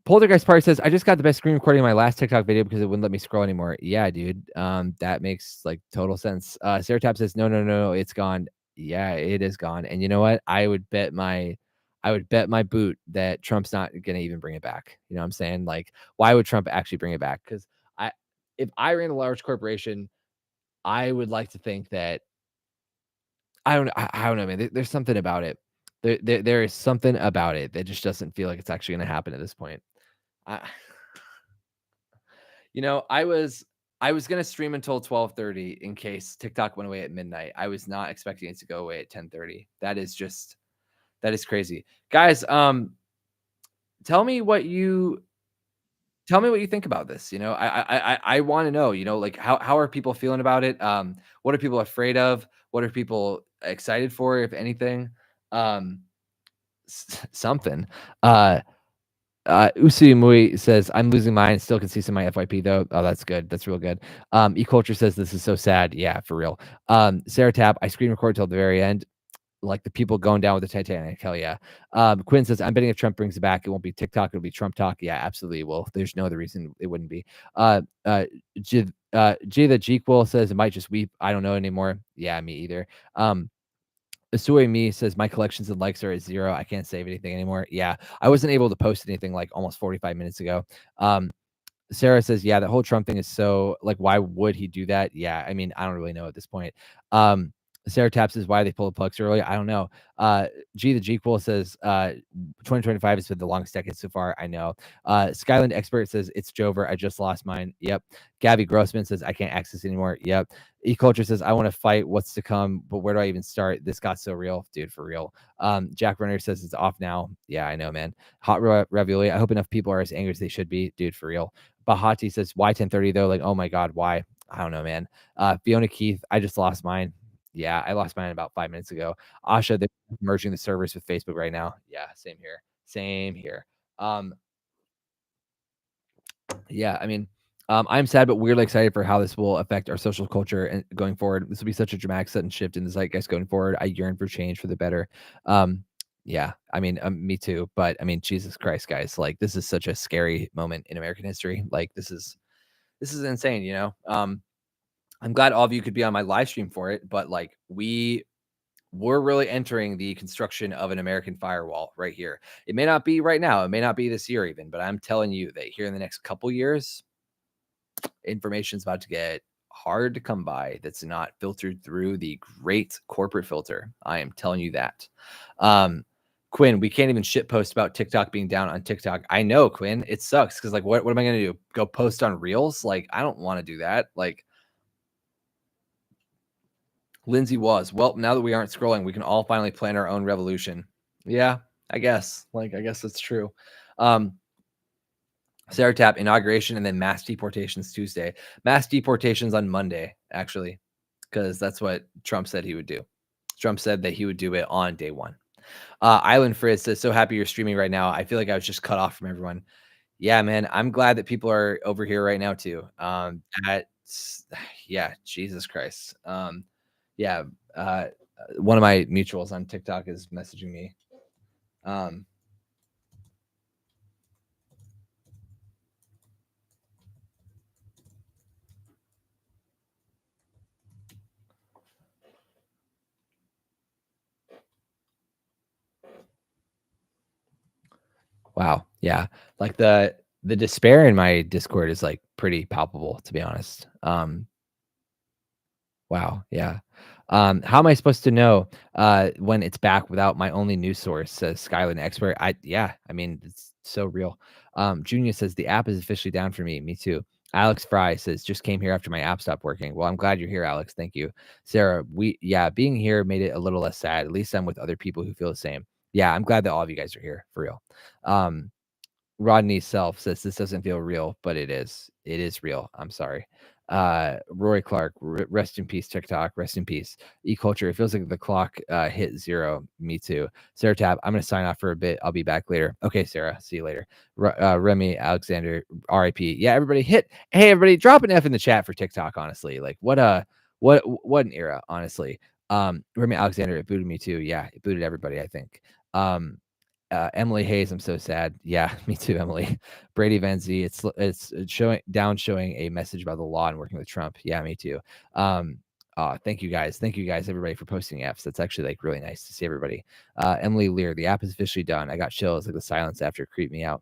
Poltergeist Party says, I just got the best screen recording of my last TikTok video because it wouldn't let me scroll anymore. Yeah, dude. That makes like total sense. Sarah Tap says, no, no, no, it's gone. Yeah, it is gone. And you know what? I would bet my boot that Trump's not gonna even bring it back. You know what I'm saying? Like, why would Trump actually bring it back? Because I if I ran a large corporation, I would like to think that I don't know, man. There's something about it. There is something about it that just doesn't feel like it's actually gonna happen at this point. I You know, I was gonna stream until 12:30 in case TikTok went away at midnight. I was not expecting it to go away at 10:30. That is crazy. Guys, tell me what you tell me what you think about this. You know, I want to know, you know, like how are people feeling about it? What are people afraid of? What are people excited for, if anything? Um, something. Uh Usi Mui says, I'm losing mine. Still can see some of my FYP though. Oh, that's good. That's real good. Eculture says, this is so sad. Yeah, for real. Sarah Tap, I screen record till the very end. Like the people going down with the Titanic. Hell yeah. Quinn says, I'm betting if Trump brings it back, it won't be TikTok. It'll be Trump talk. Yeah, absolutely. Well, there's no other reason it wouldn't be. G the Jequel says, it might just weep. I don't know anymore. Yeah, me either. Asui Me says, my collections and likes are at 0. I can't save anything anymore. Yeah, I wasn't able to post anything like almost 45 minutes ago. Um, Sarah says, yeah, that whole Trump thing is so like, why would he do that? Yeah, I mean, I don't really know at this point. Sarah Tap says, why they pull the plugs early? I don't know. G the G-Cool says, 2025 has been the longest decade so far. I know. Skyland Expert says, it's Jover. I just lost mine. Yep. Gabby Grossman says, I can't access anymore. Yep. E-Culture says, I want to fight what's to come, but where do I even start? This got so real. Dude, for real. Jack Runner says, it's off now. Yeah, I know, man. Hot Ravioli. I hope enough people are as angry as they should be. Dude, for real. Bahati says, why 10:30 though? Like, oh my God, why? I don't know, man. Fiona Keith, I just lost mine. Yeah, I lost mine about 5 minutes ago. Asha, they're merging the servers with Facebook right now. Yeah, same here. Same here. Um, yeah, I mean, I'm sad but weirdly excited for how this will affect our social culture and going forward. This will be such a dramatic sudden shift in the zeitgeist going forward. I yearn for change for the better. Um, yeah, I mean, me too. But I mean, Jesus Christ, guys, like this is such a scary moment in American history. Like this is insane, you know. I'm glad all of you could be on my live stream for it, but like we're really entering the construction of an American firewall right here. It may not be right now, it may not be this year even, but I'm telling you that here in the next couple years, information's about to get hard to come by that's not filtered through the great corporate filter. I am telling you that. Quinn, we can't even shit post about TikTok being down on TikTok. I know, Quinn. It sucks because like what am I gonna do? Go post on reels? Like, I don't want to do that. Like Lindsay was. Well, now that we aren't scrolling, we can all finally plan our own revolution. Yeah, I guess. Like, I guess that's true. Sarah Tap, inauguration and then mass deportations Tuesday. Mass deportations on Monday, actually, because that's what Trump said he would do. Trump said that he would do it on day 1. Island Frizz says, so happy you're streaming right now. I feel like I was just cut off from everyone. Yeah, man. I'm glad that people are over here right now too. That's yeah, Jesus Christ. Yeah, one of my mutuals on TikTok is messaging me. Wow. Yeah. Like the despair in my Discord is like pretty palpable, to be honest. Wow. Yeah. How am I supposed to know when it's back without my only news source? Says Skyline Expert. Yeah, I mean it's so real. Junior says the app is officially down for me. Me too. Alex Fry says just came here after my app stopped working. Well, I'm glad you're here, Alex. Thank you. Sarah, being here made it a little less sad. At least I'm with other people who feel the same. Yeah, I'm glad that all of you guys are here for real. Rodney Self says this doesn't feel real, but it is. It is real. I'm sorry. Roy Clark, rest in peace, TikTok. Rest in peace. E-culture. It feels like the clock hit 0. Me too. Sarah Tab, I'm going to sign off for a bit. I'll be back later. Okay, Sarah. See you later. Remy Alexander, RIP. Yeah, everybody hit. Hey, everybody, drop an F in the chat for TikTok, honestly. Like, what an era, honestly. Remy Alexander, it booted me too. Yeah, it booted everybody, I think. Emily Hayes, I'm so sad. Yeah, me too, Emily. Brady Van Z, it's showing a message about the law and working with Trump. Yeah, me too. Thank you guys, everybody, for posting Fs. That's actually like really nice to see everybody. Emily Lear, the app is officially done. I got chills, like the silence after creeped me out.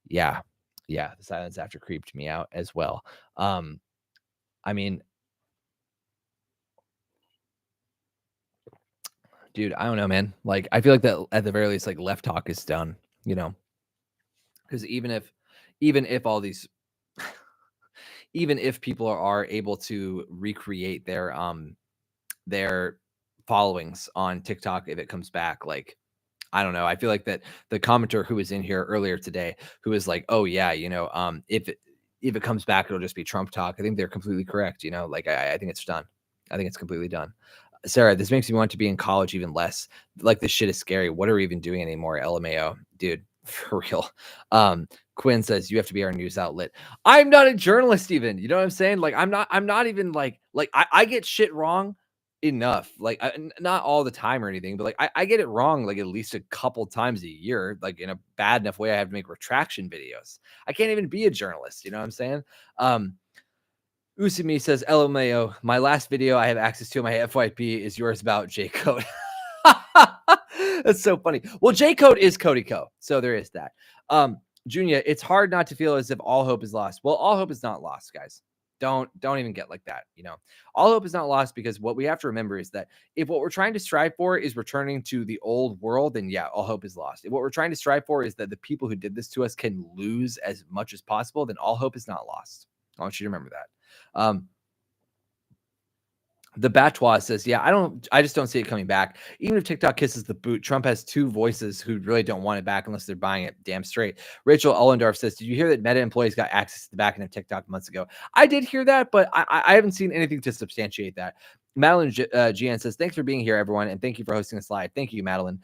Yeah, the silence after creeped me out as well. I mean, dude, I don't know, man. Like, I feel like that at the very least, like left talk is done. You know, because even if all these even if people are able to recreate their followings on TikTok, if it comes back, like I don't know. I feel like that the commenter who was in here earlier today, who was like, "Oh yeah, if it comes back, it'll just be Trump talk." I think they're completely correct. Like I think it's done. I think it's completely done. Sarah, this makes me want to be in college even less. Like this shit is scary. What are we even doing anymore? LMAO, dude, for real. Quinn says you have to be our news outlet. I'm not a journalist even. You know what I'm saying? Like I'm not even like I get shit wrong enough. Like not all the time or anything, but like I get it wrong like at least a couple times a year, like in a bad enough way I have to make retraction videos. I can't even be a journalist, you know what I'm saying? Usumi says, LMAO, my last video I have access to on my FYP is yours about J Code. That's so funny. Well, J Code is Cody Co. So there is that. Junior, it's hard not to feel as if all hope is lost. Well, all hope is not lost, guys. Don't even get like that. All hope is not lost, because what we have to remember is that if what we're trying to strive for is returning to the old world, then yeah, all hope is lost. If what we're trying to strive for is that the people who did this to us can lose as much as possible, then all hope is not lost. I want you to remember that. The Batois says, yeah, I just don't see it coming back. Even if TikTok kisses the boot, Trump has two voices who really don't want it back unless they're buying it damn straight. Rachel Ullendorf says, did you hear that Meta employees got access to the back end of TikTok months ago? I did hear that, but I haven't seen anything to substantiate that. Madeline GN says, thanks for being here, everyone, and thank you for hosting this live. Thank you, Madeline.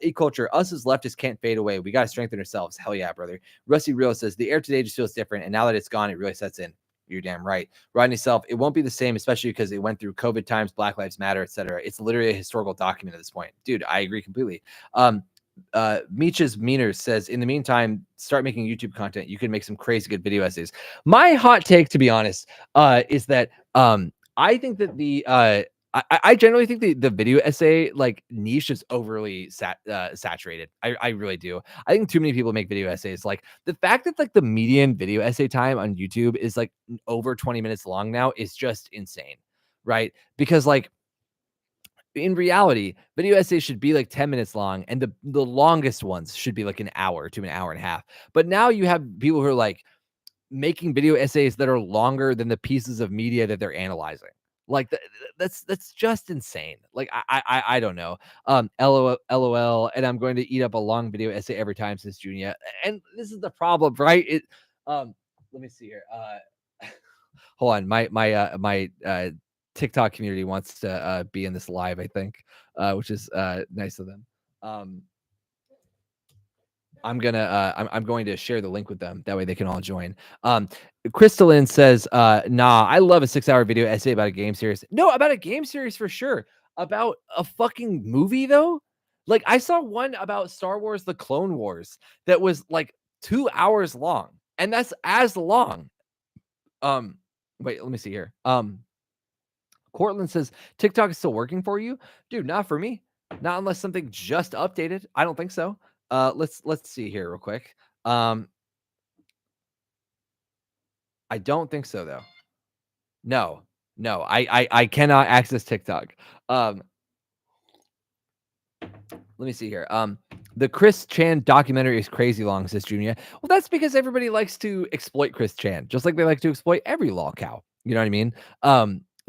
E-culture, us as leftists can't fade away. We got to strengthen ourselves. Hell yeah, brother. Rusty Real says, the air today just feels different, and now that it's gone, it really sets in. You're damn right. Rodney Self, it won't be the same, especially because it went through COVID times, Black Lives Matter, etc. It's literally a historical document at this point. Dude, I agree completely. Meech's Meaners says, in the meantime, start making YouTube content. You can make some crazy good video essays. My hot take, to be honest, is that I think that I generally think the video essay like niche is overly saturated. I really do. I think too many people make video essays. Like the fact that like the median video essay time on YouTube is like over 20 minutes long now is just insane, right? Because like in reality, video essays should be like 10 minutes long, and the longest ones should be like an hour to an hour and a half. But now you have people who are like making video essays that are longer than the pieces of media that they're analyzing. Like that's just insane. Like I don't know. LOL, and I'm going to eat up a long video essay every time, since Junior. And this is the problem, right? Let me see here. Hold on. My TikTok community wants to be in this live, I think, which is nice of them. I'm going to share the link with them. That way they can all join. Crystalline says, nah, I love a 6-hour video essay about a game series. No, about a game series for sure. About a fucking movie though. Like I saw one about Star Wars, The Clone Wars, that was like 2 hours long. And that's as long. Wait, let me see here. Cortland says, TikTok is still working for you? Dude, not for me. Not unless something just updated. I don't think so. Let's see here real quick. I don't think so though. No. No, I cannot access TikTok. Um, Let me see here. The Chris Chan documentary is crazy long, says Junior. Well, that's because everybody likes to exploit Chris Chan, just like they like to exploit every lol cow. You know what I mean?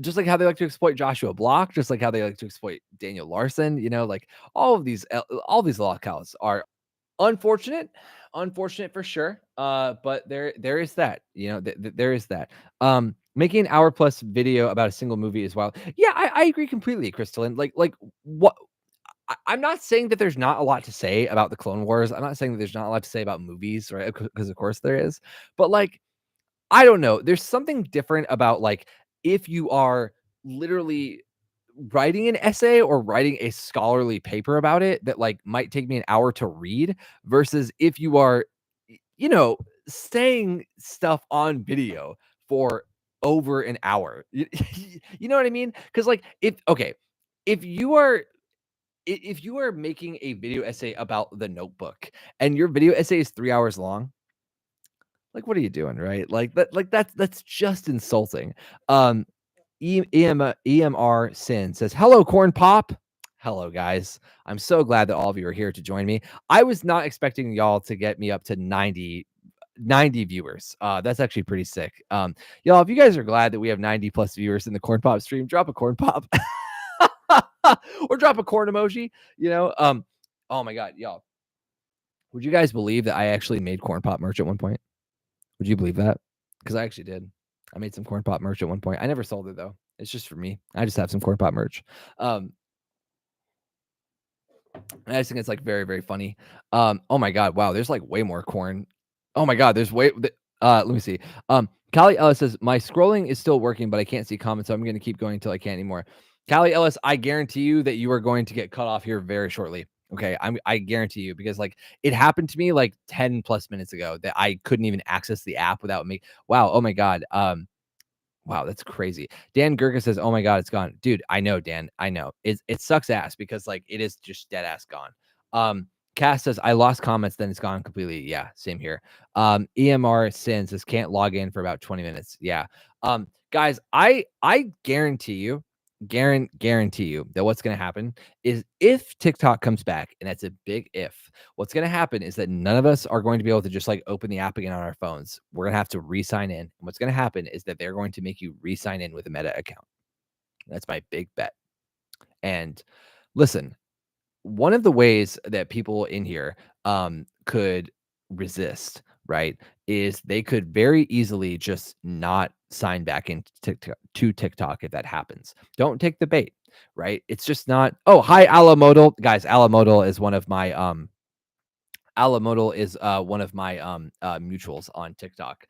Just like how they like to exploit Joshua Block, just like how they like to exploit Daniel Larson. Like all these lol cows are unfortunate, unfortunate for sure. But there is that. There is that. Making an hour plus video about a single movie as well. Yeah, I agree completely, Crystalline. Like what I'm not saying that there's not a lot to say about the Clone Wars. I'm not saying that there's not a lot to say about movies, right? Because of course there is. But like, I don't know. There's something different about like if you are literally writing an essay or writing a scholarly paper about it that like might take me an hour to read versus if you are, you know, saying stuff on video for over an hour. You know what I mean? Because like if okay, if you are if you are making a video essay about The Notebook and your video essay is 3 hours long, like, what are you doing, right? That's just insulting. Um, EMR Sin says, "Hello, Corn Pop." Hello, guys. I'm so glad that all of you are here to join me. I was not expecting y'all to get me up to 90 viewers. That's actually pretty sick. Y'all, if you guys are glad that we have 90 plus viewers in the Corn Pop stream, drop a Corn Pop. Or drop a corn emoji, oh my god, y'all. Would you guys believe that I actually made corn pop merch at one point? Would you believe that? Because I actually did. I made some corn pop merch at one point. I never sold it though. It's just for me. I just have some corn pop merch. Um, and I just think it's like very, very funny. Oh my god, wow, there's like way more corn. Oh my god, there's let me see. Callie Ellis says, my scrolling is still working, but I can't see comments, so I'm gonna keep going until I can't anymore. Callie Ellis, I guarantee you that you are going to get cut off here very shortly. Okay. I guarantee you because like it happened to me like 10 plus minutes ago that I couldn't even access the app without me. Wow. Oh my God. Wow, that's crazy. Dan Gurka says, "Oh my god, it's gone." Dude, I know, Dan. I know. It sucks ass because like it is just dead ass gone. Cass says, "I lost comments, then it's gone completely." Yeah, same here. EMR Sin says, "Can't log in for about 20 minutes." Yeah. Guys, I guarantee you, guarantee you that what's gonna happen is if TikTok comes back, and that's a big if, what's going to happen is that none of us are going to be able to just like open the app again on our phones. We're going to have to re-sign in. And what's going to happen is that they're going to make you re-sign in with a Meta account. That's my big bet. And listen, one of the ways that people in here could resist, right, is they could very easily just not sign back into TikTok if that happens. Don't take the bait, right? It's just not. Oh, hi, Alamodal. Guys, Alamodal is one of my Alamodal is one of my mutuals on TikTok.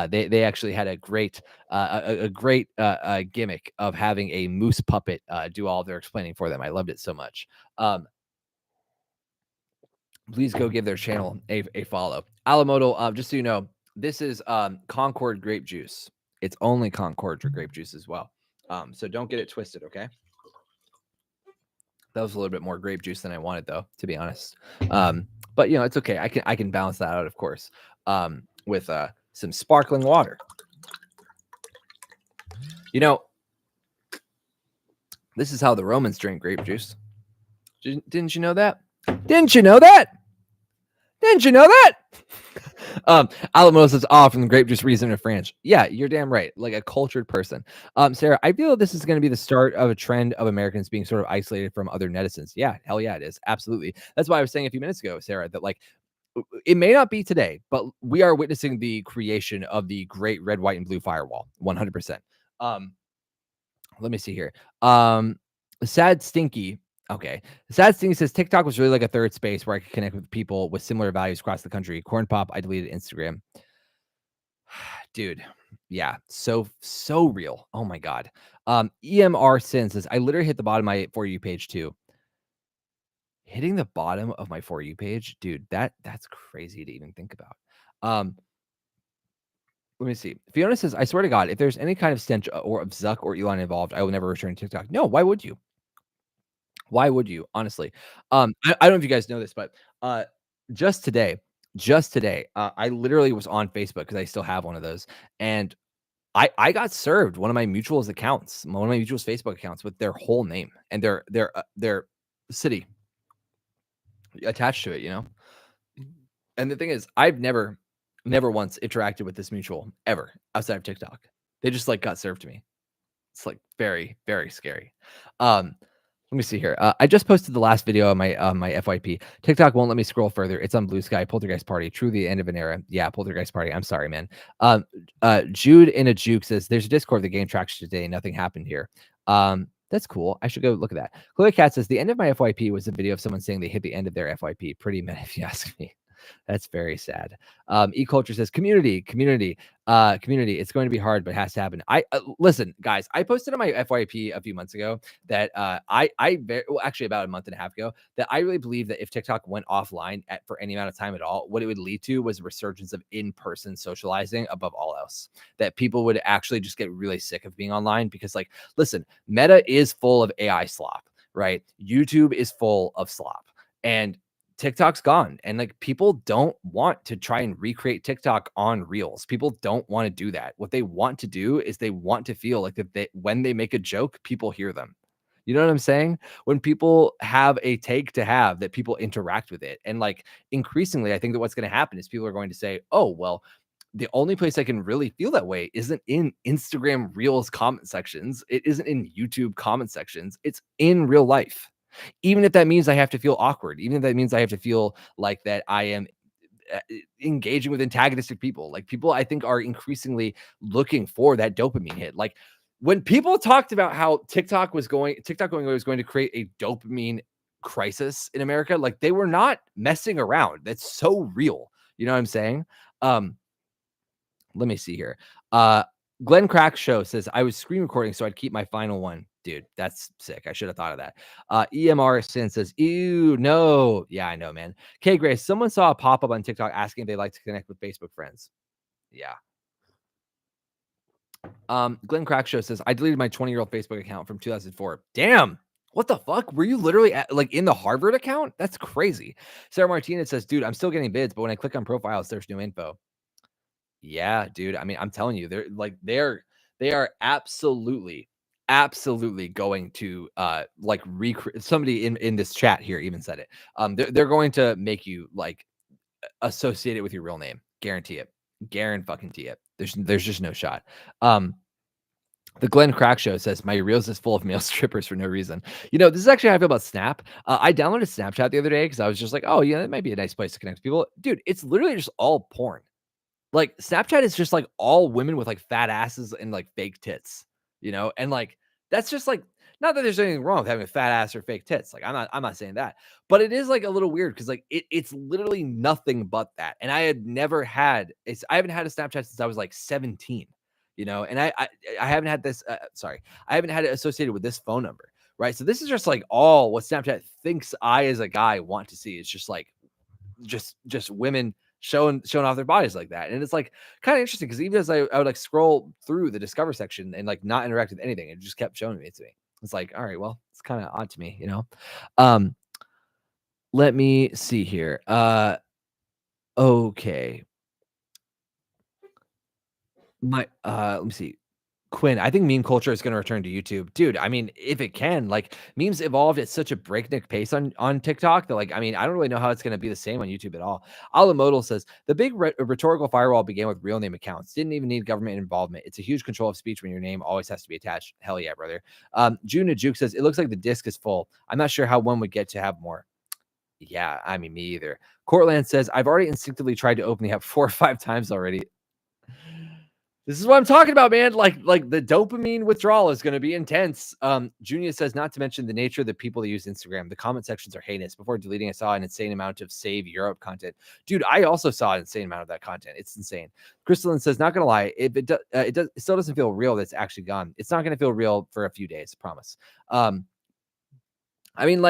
They actually had a great great gimmick of having a moose puppet do all their explaining for them. I loved it so much. Please go give their channel a follow. Alamodal, just so you know, this is Concord grape juice. It's only Concord for grape juice as well. So don't get it twisted, okay? That was a little bit more grape juice than I wanted, though, to be honest. But it's okay. I can balance that out, of course, with some sparkling water. This is how the Romans drink grape juice. Didn't you know that? Didn't you know that? Didn't you know that? Alamo says, from the grape juice reason of France. Yeah, you're damn right. Like a cultured person. Sarah, I feel this is going to be the start of a trend of Americans being sort of isolated from other netizens. Yeah, hell yeah, it is. Absolutely. That's why I was saying a few minutes ago, Sarah, that like it may not be today, but we are witnessing the creation of the great red, white, and blue firewall. 100%. Let me see here. Sad Stinky. Okay. Sad Stinky says TikTok was really like a third space where I could connect with people with similar values across the country. Corn Pop, I deleted Instagram. Dude. Yeah. So real. Oh my God. EMR Sin says, I literally hit the bottom of my For You page too. Hitting the bottom of my For You page, dude, that's crazy to even think about. Let me see. Fiona says, I swear to God, if there's any kind of stench or of Zuck or Elon involved, I will never return to TikTok. No, why would you? Why would you? Honestly. I don't know if you guys know this, but just today, I literally was on Facebook because I still have one of those. And I got served one of my mutuals accounts, one of my mutuals Facebook accounts with their whole name and their city attached to it, you know? And the thing is, I've never once interacted with this mutual ever outside of TikTok. They just like got served to me. It's like very, very scary. Um, Let me see here. I just posted the last video on my FYP. TikTok won't let me scroll further. It's on Blue Sky. Poltergeist Party. Truly the end of an era. Yeah, Poltergeist Party. I'm sorry, man. Jude in a juke says there's a Discord of the game tracks today. Nothing happened here. That's cool. I should go look at that. Chloe Cat says the end of my FYP was a video of someone saying they hit the end of their FYP. Pretty mad if you ask me. That's very sad. E-Culture says community. Community. It's going to be hard, but it has to happen. I listen, guys. I posted on my FYP a few months ago that actually about a month and a half ago, that I really believe that if TikTok went offline for any amount of time at all, what it would lead to was a resurgence of in-person socializing above all else. That people would actually just get really sick of being online because, like, listen, Meta is full of AI slop, right? YouTube is full of slop, and TikTok's gone, and like people don't want to try and recreate TikTok on Reels. People don't want to do that. What they want to do is they want to feel like that when they make a joke, people hear them. You know what I'm saying? When people have a take to have, that people interact with it. And like increasingly, I think that what's going to happen is people are going to say, "Oh, well, the only place I can really feel that way isn't in Instagram Reels comment sections. It isn't in YouTube comment sections. It's in real life." Even if that means I have to feel awkward, even if that means I have to feel like that I am engaging with antagonistic people. Like people, I think, are increasingly looking for that dopamine hit. Like when people talked about how TikTok going away was going to create a dopamine crisis in America, like they were not messing around. That's so real. You know what I'm saying? Um, Let me see here. Glenn Crack Show says, I was screen recording, so I'd keep my final one. Dude, that's sick. I should have thought of that. EMR Sin says, ew, no. Yeah, I know, man. K Grace, someone saw a pop-up on TikTok asking if they'd like to connect with Facebook friends. Yeah. Glenn Crack Show says, I deleted my 20-year-old Facebook account from 2004. Damn. What the fuck? Were you literally like in the Harvard account? That's crazy. Sarah Martinez says, dude, I'm still getting bids, but when I click on profiles, there's no info. Yeah, dude. I mean, I'm telling you, they are absolutely going to like recreate. Somebody in this chat here even said it. They're going to make you like associate it with your real name. Guarantee it. Guarantee it. There's just no shot. The Glenn Crack Show says, my Reels is full of male strippers for no reason. You know, this is actually how I feel about Snap. I downloaded Snapchat the other day because I was just like, oh, yeah, that might be a nice place to connect with people. Dude, it's literally just all porn. Like, Snapchat is just, like, all women with, like, fat asses and, like, fake tits, you know? And, like, that's just, like not that there's anything wrong with having a fat ass or fake tits, like, I'm not saying that, but it is, like, a little weird because like, it's literally nothing but that, and I haven't had a Snapchat since I was, like, 17, you know? And I haven't had this, sorry, I haven't had it associated with this phone number, right? So this is just, like, all what Snapchat thinks I, as a guy, want to see. It's just, like, just women showing off their bodies like that. And it's like kind of interesting because even as I would like scroll through the discover section and like not interact with anything, it just kept showing it to me. It's like, all right, well, it's kind of odd to me, you know. um Let me see here. Okay, let me see. Quinn, I think meme culture is going to return to YouTube. Dude, I mean, if it can, like memes evolved at such a breakneck pace on TikTok that like, I mean, I don't really know how it's going to be the same on YouTube at all. Alamodal says the big rhetorical firewall began with real name accounts. Didn't even need government involvement. It's a huge control of speech when your name always has to be attached. Hell yeah, brother. June Juke says it looks like the disc is full. I'm not sure how one would get to have more. Yeah, I mean, me either. Cortland says I've already instinctively tried to open the app 4 or 5 times already. This is what I'm talking about, man. Like the dopamine withdrawal is going to be intense. Junior says, not to mention the nature of the people that use Instagram. The comment sections are heinous. Before deleting, I saw an insane amount of save Europe content. Dude, I also saw an insane amount of that content. It's insane. Crystalline says, not gonna lie, if it still doesn't feel real. That's actually gone. It's not gonna feel real for a few days. I promise. I mean,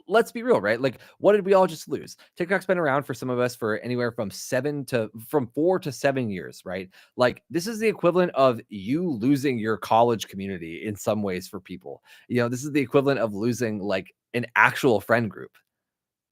let's be real, right? Like, what did we all just lose? TikTok's been around for some of us for anywhere from 4 to 7 years, right? Like, this is the equivalent of you losing your college community in some ways for people. You know, this is the equivalent of losing like an actual friend group.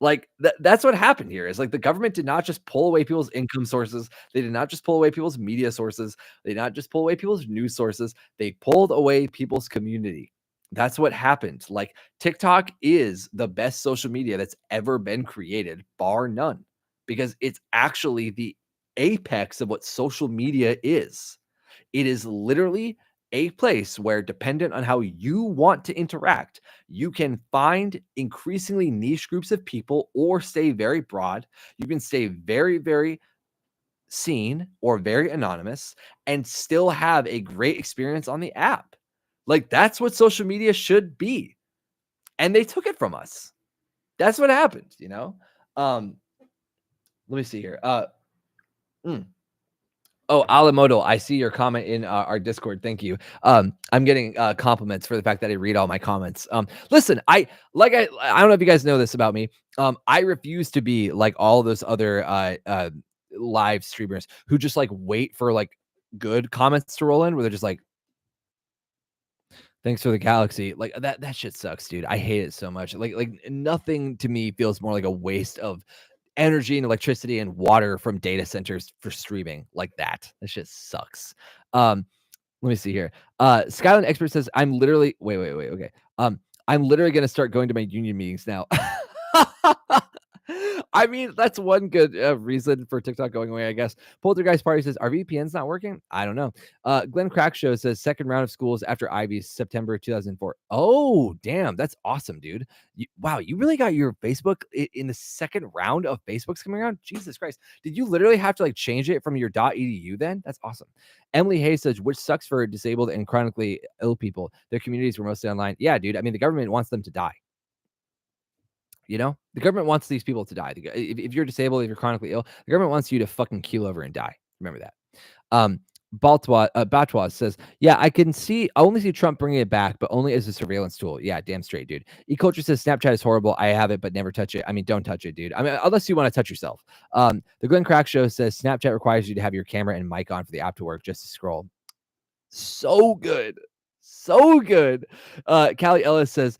Like, that's what happened here is, like, the government did not just pull away people's income sources. They did not just pull away people's media sources. They did not just pull away people's news sources. They pulled away people's community. That's what happened. Like, TikTok is the best social media that's ever been created, bar none, because it's actually the apex of what social media is. It is literally a place where, dependent on how you want to interact, you can find increasingly niche groups of people or stay very broad. You can stay very, very seen or very anonymous and still have a great experience on the app. Like, that's what social media should be. And they took it from us. That's what happened, you know? Um, let me see here. Mm. Oh, Alamoto, I see your comment in our Discord. Thank you. I'm getting compliments for the fact that I read all my comments. Listen, I don't know if you guys know this about me. I refuse to be like all those other live streamers who just like wait for like good comments to roll in, where they're just like, "Thanks for the galaxy." Like that shit sucks, dude. I hate it so much. Like nothing to me feels more like a waste of energy and electricity and water from data centers for streaming like that. That shit sucks. Um, Let me see here. Skyline Expert says, I'm literally wait. Okay. I'm literally gonna start going to my union meetings now. I mean, that's one good reason for TikTok going away, I guess. Poltergeist Party says, are VPNs not working? I don't know. Glenn Crack Show says, second round of schools after Ivy's September 2004. Oh, damn. That's awesome, dude. Wow, you really got your Facebook in the second round of Facebook's coming around? Jesus Christ. Did you literally have to like change it from your .edu then? That's awesome. Emily Hayes says, which sucks for disabled and chronically ill people. Their communities were mostly online. Yeah, dude. I mean, the government wants them to die. You know, the government wants these people to die. If you're disabled, if you're chronically ill, the government wants you to fucking keel over and die. Remember that. Batwa says, yeah, I only see Trump bringing it back, but only as a surveillance tool. Yeah, damn straight, dude. E-Culture says, Snapchat is horrible. I have it, but never touch it. I mean, don't touch it, dude. I mean, unless you want to touch yourself. The Glenn Crack Show says, Snapchat requires you to have your camera and mic on for the app to work, just to scroll. So good. So good. Callie Ellis says,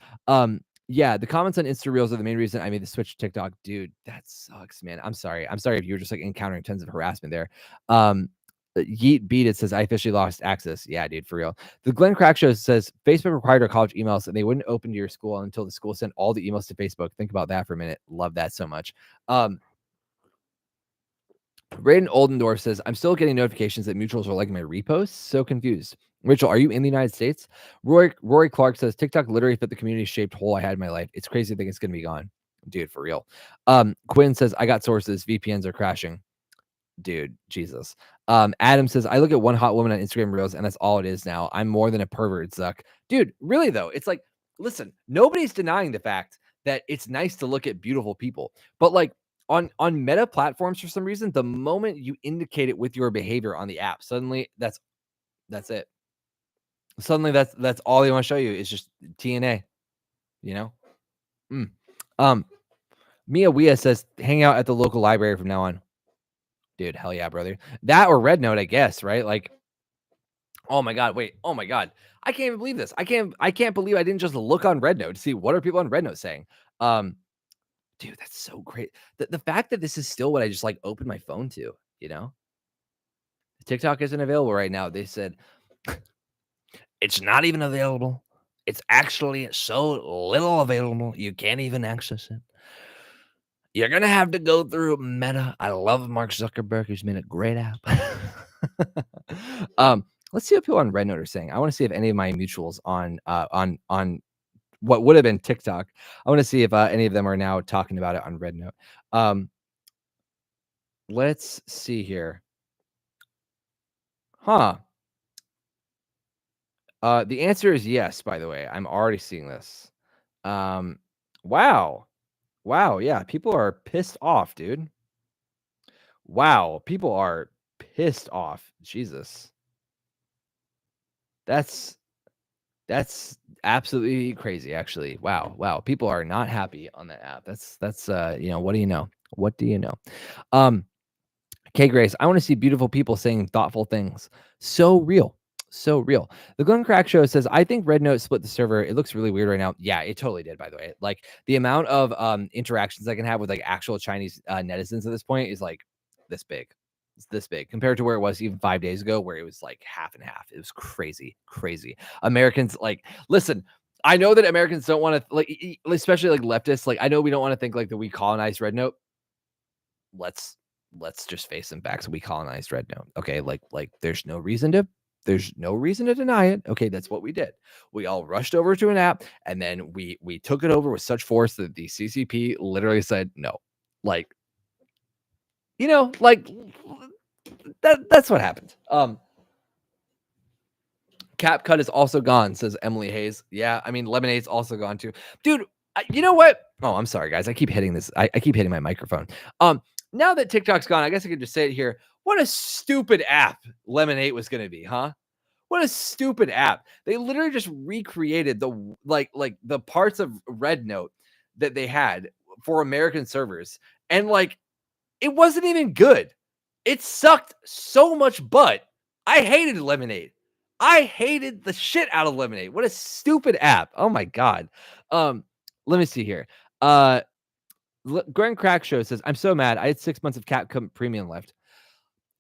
yeah, the comments on Insta Reels are the main reason I made the switch to TikTok. Dude, that sucks, man. I'm sorry. I'm sorry if you were just like encountering tons of harassment there. Yeet Beat It says, I officially lost access. Yeah, dude, for real. The Glenn Crack Show says, Facebook required our college emails and they wouldn't open to your school until the school sent all the emails to Facebook. Think about that for a minute. Love that so much. Braden Oldendorf says, I'm still getting notifications that mutuals are liking my reposts. So confused. Rachel, are you in the United States? Rory Clark says, TikTok literally fit the community-shaped hole I had in my life. It's crazy to think it's going to be gone. Dude, for real. Quinn says, I got sources. VPNs are crashing. Dude, Jesus. Adam says, I look at one hot woman on Instagram Reels, and that's all it is now. I'm more than a pervert, Zuck. Dude, really, though, it's like, listen, nobody's denying the fact that it's nice to look at beautiful people. But, like, on meta platforms, for some reason, the moment you indicate it with your behavior on the app, suddenly that's it. Suddenly that's all they want to show you is just TNA, you know? Mia Wea says, hang out at the local library from now on. Dude, hell yeah, brother. That or Red Note, I guess, right? Like, oh my God, wait. Oh my God. I can't even believe this. I can't believe I didn't just look on Red Note to see what are people on Red Note saying. Dude, that's so great. The fact that this is still what I just like open my phone to, you know? TikTok isn't available right now. They said it's not even available. It's actually so little available, you can't even access it. You're gonna have to go through Meta. I love Mark Zuckerberg. He's made a great app. Let's see what people on Red Note are saying. I want to see if any of my mutuals on what would have been TikTok. I want to see if any of them are now talking about it on Red Note. Let's see here. Huh. The answer is yes, by the way. I'm already seeing this. Wow. Wow, yeah, people are pissed off, dude. Wow, people are pissed off. Jesus. That's absolutely crazy, actually. Wow. People are not happy on that app. That's you know, what do you know? What do you know? K Grace, I want to see beautiful people saying thoughtful things. So real. So real. The Glenn Crack Show says, I think Red Note split the server. It looks really weird right now. Yeah, it totally did, by the way. Like the amount of interactions I can have with like actual Chinese netizens at this point is like this big. It's this big compared to where it was even 5 days ago, where it was like half and half. It was crazy, crazy. Americans like listen. I know that Americans don't want to like, especially like leftists. Like I know we don't want to think like that we colonized Red Note. let's let's just face some facts. We colonized Red Note. Okay, like there's no reason to deny it. Okay, that's what we did. We all rushed over to an app, and then we took it over with such force that the CCP literally said no. Like, like that's what happened. Cap cut is also gone, says Emily Hayes. Yeah, I mean lemonade's also gone too, dude. You know what? Oh, I'm sorry, guys. I keep hitting this. I keep hitting my microphone. Now that TikTok's gone, I guess I could just say it here. What a stupid app Lemonade was going to be, huh? What a stupid app. They literally just recreated the like the parts of Red Note that they had for American servers, and like it wasn't even good. It sucked so much butt. I hated Lemonade. I hated the shit out of Lemonade. What a stupid app. Oh my god. Let me see here. Grand Crack Show says, I'm so mad. I had 6 months of Capcom Premium left.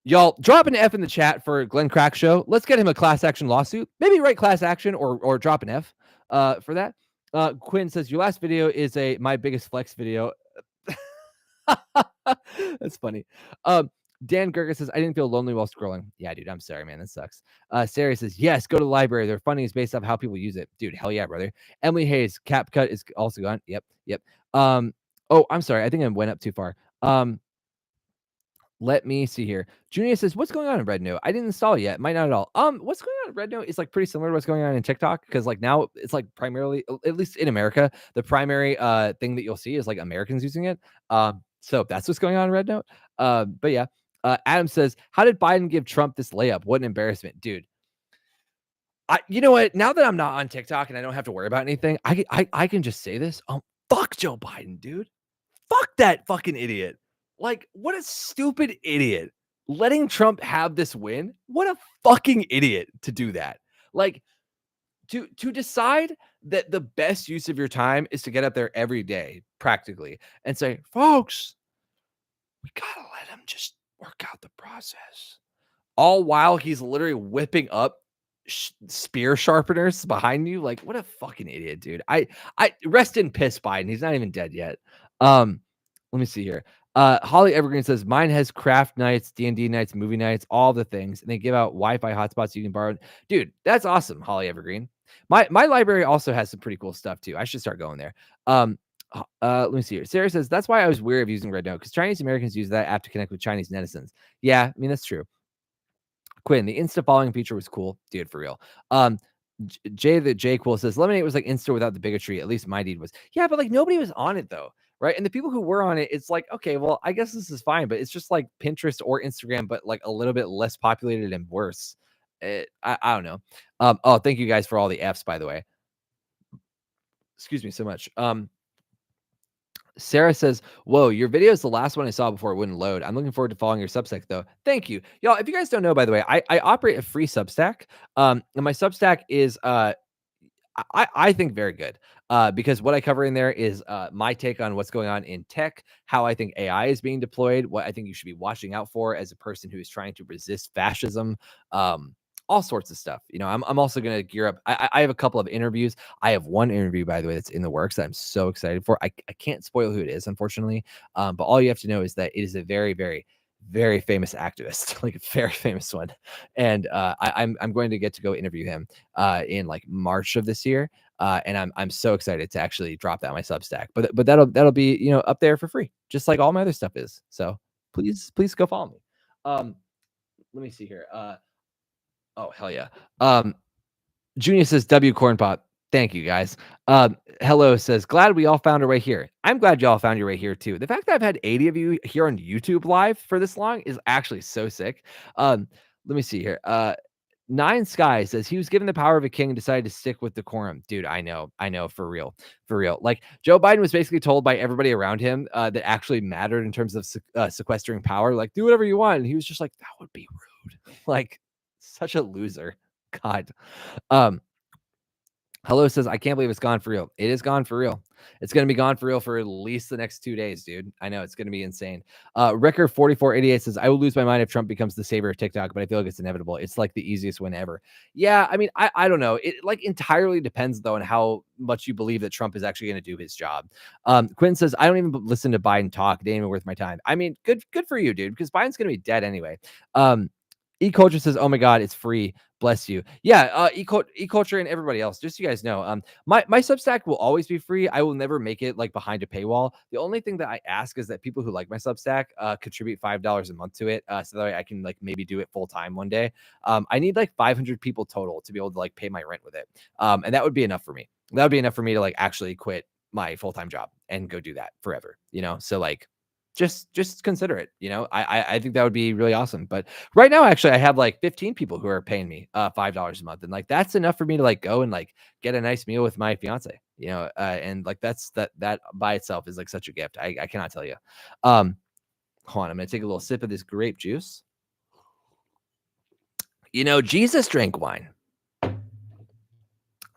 Y'all, drop an F in the chat for Glenn Crack Show. Let's get him a class action lawsuit. Maybe write class action or drop an F for that. Quinn says, your last video is a my biggest flex video. That's funny. Dan Gerger says, I didn't feel lonely while scrolling. Yeah, dude, I'm sorry, man. That sucks. Sarah says, yes, go to the library. Their funding is based off how people use it. Dude, hell yeah, brother. Emily Hayes, CapCut is also gone. Yep. Oh, I'm sorry. I think I went up too far. Let me see here. Junia says, what's going on in Red Note? I didn't install it yet. Might not at all. What's going on in Red Note is like pretty similar to what's going on in TikTok, because like now it's like primarily, at least in America, the primary thing that you'll see is like Americans using it. So that's what's going on in Red Note. But yeah. Adam says, how did Biden give Trump this layup? What an embarrassment, dude. You know what? Now that I'm not on TikTok and I don't have to worry about anything, I can just say this. Fuck Joe Biden, dude. Fuck that fucking idiot. Like, what a stupid idiot. Letting Trump have this win. What a fucking idiot to do that. Like, to decide that the best use of your time is to get up there every day, practically, and say, folks, we gotta let him just work out the process. All while he's literally whipping up spear sharpeners behind you. Like, what a fucking idiot, dude. I rest in piss, Biden. He's not even dead yet. Let me see here. Holly Evergreen says, mine has craft nights, D&D nights, movie nights, all the things. And they give out Wi-Fi hotspots you can borrow. Dude, that's awesome, Holly Evergreen. My library also has some pretty cool stuff too. I should start going there. Let me see here. Sarah says, that's why I was weary of using Red Note, because Chinese Americans use that app to connect with Chinese netizens. Yeah, I mean, that's true. Quinn, the Insta following feature was cool, dude, for real. Jay the J Cool says, Lemonade was like Insta without the bigotry. At least my deed was. Yeah, but like nobody was on it though, right? And the people who were on it, it's like, okay, well, I guess this is fine, but it's just like Pinterest or Instagram, but like a little bit less populated and worse. I don't know. Oh, thank you guys for all the Fs, by the way. Excuse me so much. Sarah says, whoa, your video is the last one I saw before it wouldn't load. I'm looking forward to following your Substack, though. Thank you. Y'all, if you guys don't know, by the way, I operate a free Substack. And my Substack is, I think, very good, because what I cover in there is my take on what's going on in tech, how I think AI is being deployed, what I think you should be watching out for as a person who is trying to resist fascism, all sorts of stuff. I'm also going to gear up. I have a couple of interviews. I have one interview, by the way, that's in the works that I'm so excited for. I can't spoil who it is, unfortunately, but all you have to know is that it is a very, very, very famous activist, like a very famous one. And I'm going to get to go interview him in like March of this year. And I'm so excited to actually drop that on my Substack. But that'll be up there for free, just like all my other stuff is. So please go follow me. Let me see here. Oh, hell yeah. Junior says, W Corn Pop. Thank you, guys. Hello says, glad we all found our way here. I'm glad y'all found your way here, too. The fact that I've had 80 of you here on YouTube live for this long is actually so sick. Let me see here. Nine Sky says, he was given the power of a king and decided to stick with decorum. Dude, I know, for real. Like, Joe Biden was basically told by everybody around him that actually mattered in terms of sequestering power. Like, do whatever you want. And he was just like, that would be rude. Like, such a loser. God. Um, Hello says, I can't believe it's gone for real. It is gone for real. It's going to be gone for real for at least the next 2 days, dude. I know it's going to be insane. Ricker 4488 says, I will lose my mind if Trump becomes the savior of TikTok, but I feel like it's inevitable. It's like the easiest win ever. Yeah, I mean, I don't know. It like entirely depends though on how much you believe that Trump is actually going to do his job. Quinn says, I don't even listen to Biden talk. It ain't even worth my time. I mean, good for you, dude, because Biden's going to be dead anyway. E-Culture says, oh my God, it's free. Bless you. Yeah, E-Culture and everybody else, just so you guys know, my Substack will always be free. I will never make it like behind a paywall. The only thing that I ask is that people who like my Substack contribute $5 a month to it, so that way I can like maybe do it full time one day. I need like 500 people total to be able to like pay my rent with it, and that would be enough for me. That would be enough for me to like actually quit my full time job and go do that forever. So like just consider it. I think that would be really awesome. But right now, actually, I have like 15 people who are paying me $5 a month, and like that's enough for me to like go and like get a nice meal with my fiance. And like that by itself is like such a gift. I cannot tell you. Hold on, I'm gonna take a little sip of this grape juice. Jesus drank wine.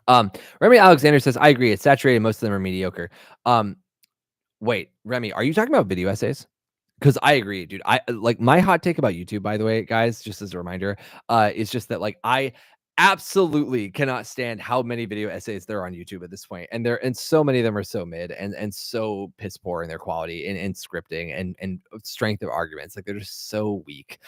Remy Alexander says, I agree. It's saturated. Most of them are mediocre. Wait, Remy, are you talking about video essays? Because I agree, dude. I like my hot take about YouTube, by the way, guys, just as a reminder, is just that like I absolutely cannot stand how many video essays there are on YouTube at this point. And so many of them are so mid and so piss poor in their quality and scripting and strength of arguments. Like they're just so weak.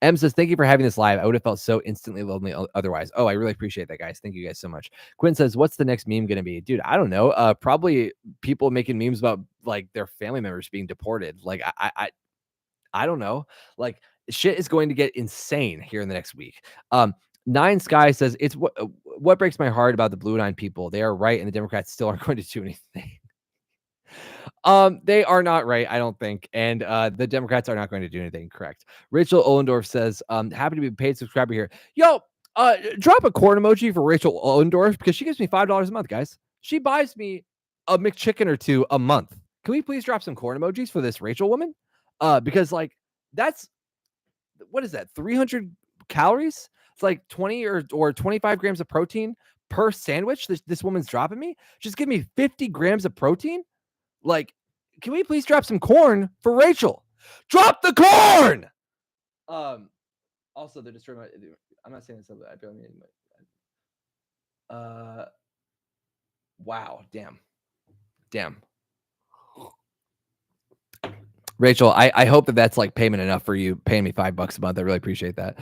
M says, thank you for having this live. I would have felt so instantly lonely otherwise. Oh, I really appreciate that, guys. Thank you guys so much. Quinn says, what's the next meme going to be? Dude, I don't know. Probably people making memes about like their family members being deported. Like I don't know. Like shit is going to get insane here in the next week. Nine Sky says, it's what breaks my heart about the Blue Nine people. They are right, and the Democrats still aren't going to do anything. They are not right, I don't think, and the Democrats are not going to do anything. Correct. Rachel Ollendorf says, happy to be a paid subscriber here. Yo, drop a corn emoji for Rachel Ollendorf because she gives me $5 a month, guys. She buys me a McChicken or two a month. Can we please drop some corn emojis for this Rachel woman? Because like that's what is that? 300 calories? It's like 20 or 25 grams of protein per sandwich. This woman's dropping me. Just give me 50 grams of protein. Like, can we please drop some corn for Rachel? Drop the corn. Also, they're destroying my. I'm not saying this. I barely need my. Wow. Damn. Rachel, I hope that's like payment enough for you paying me $5 a month. I really appreciate that.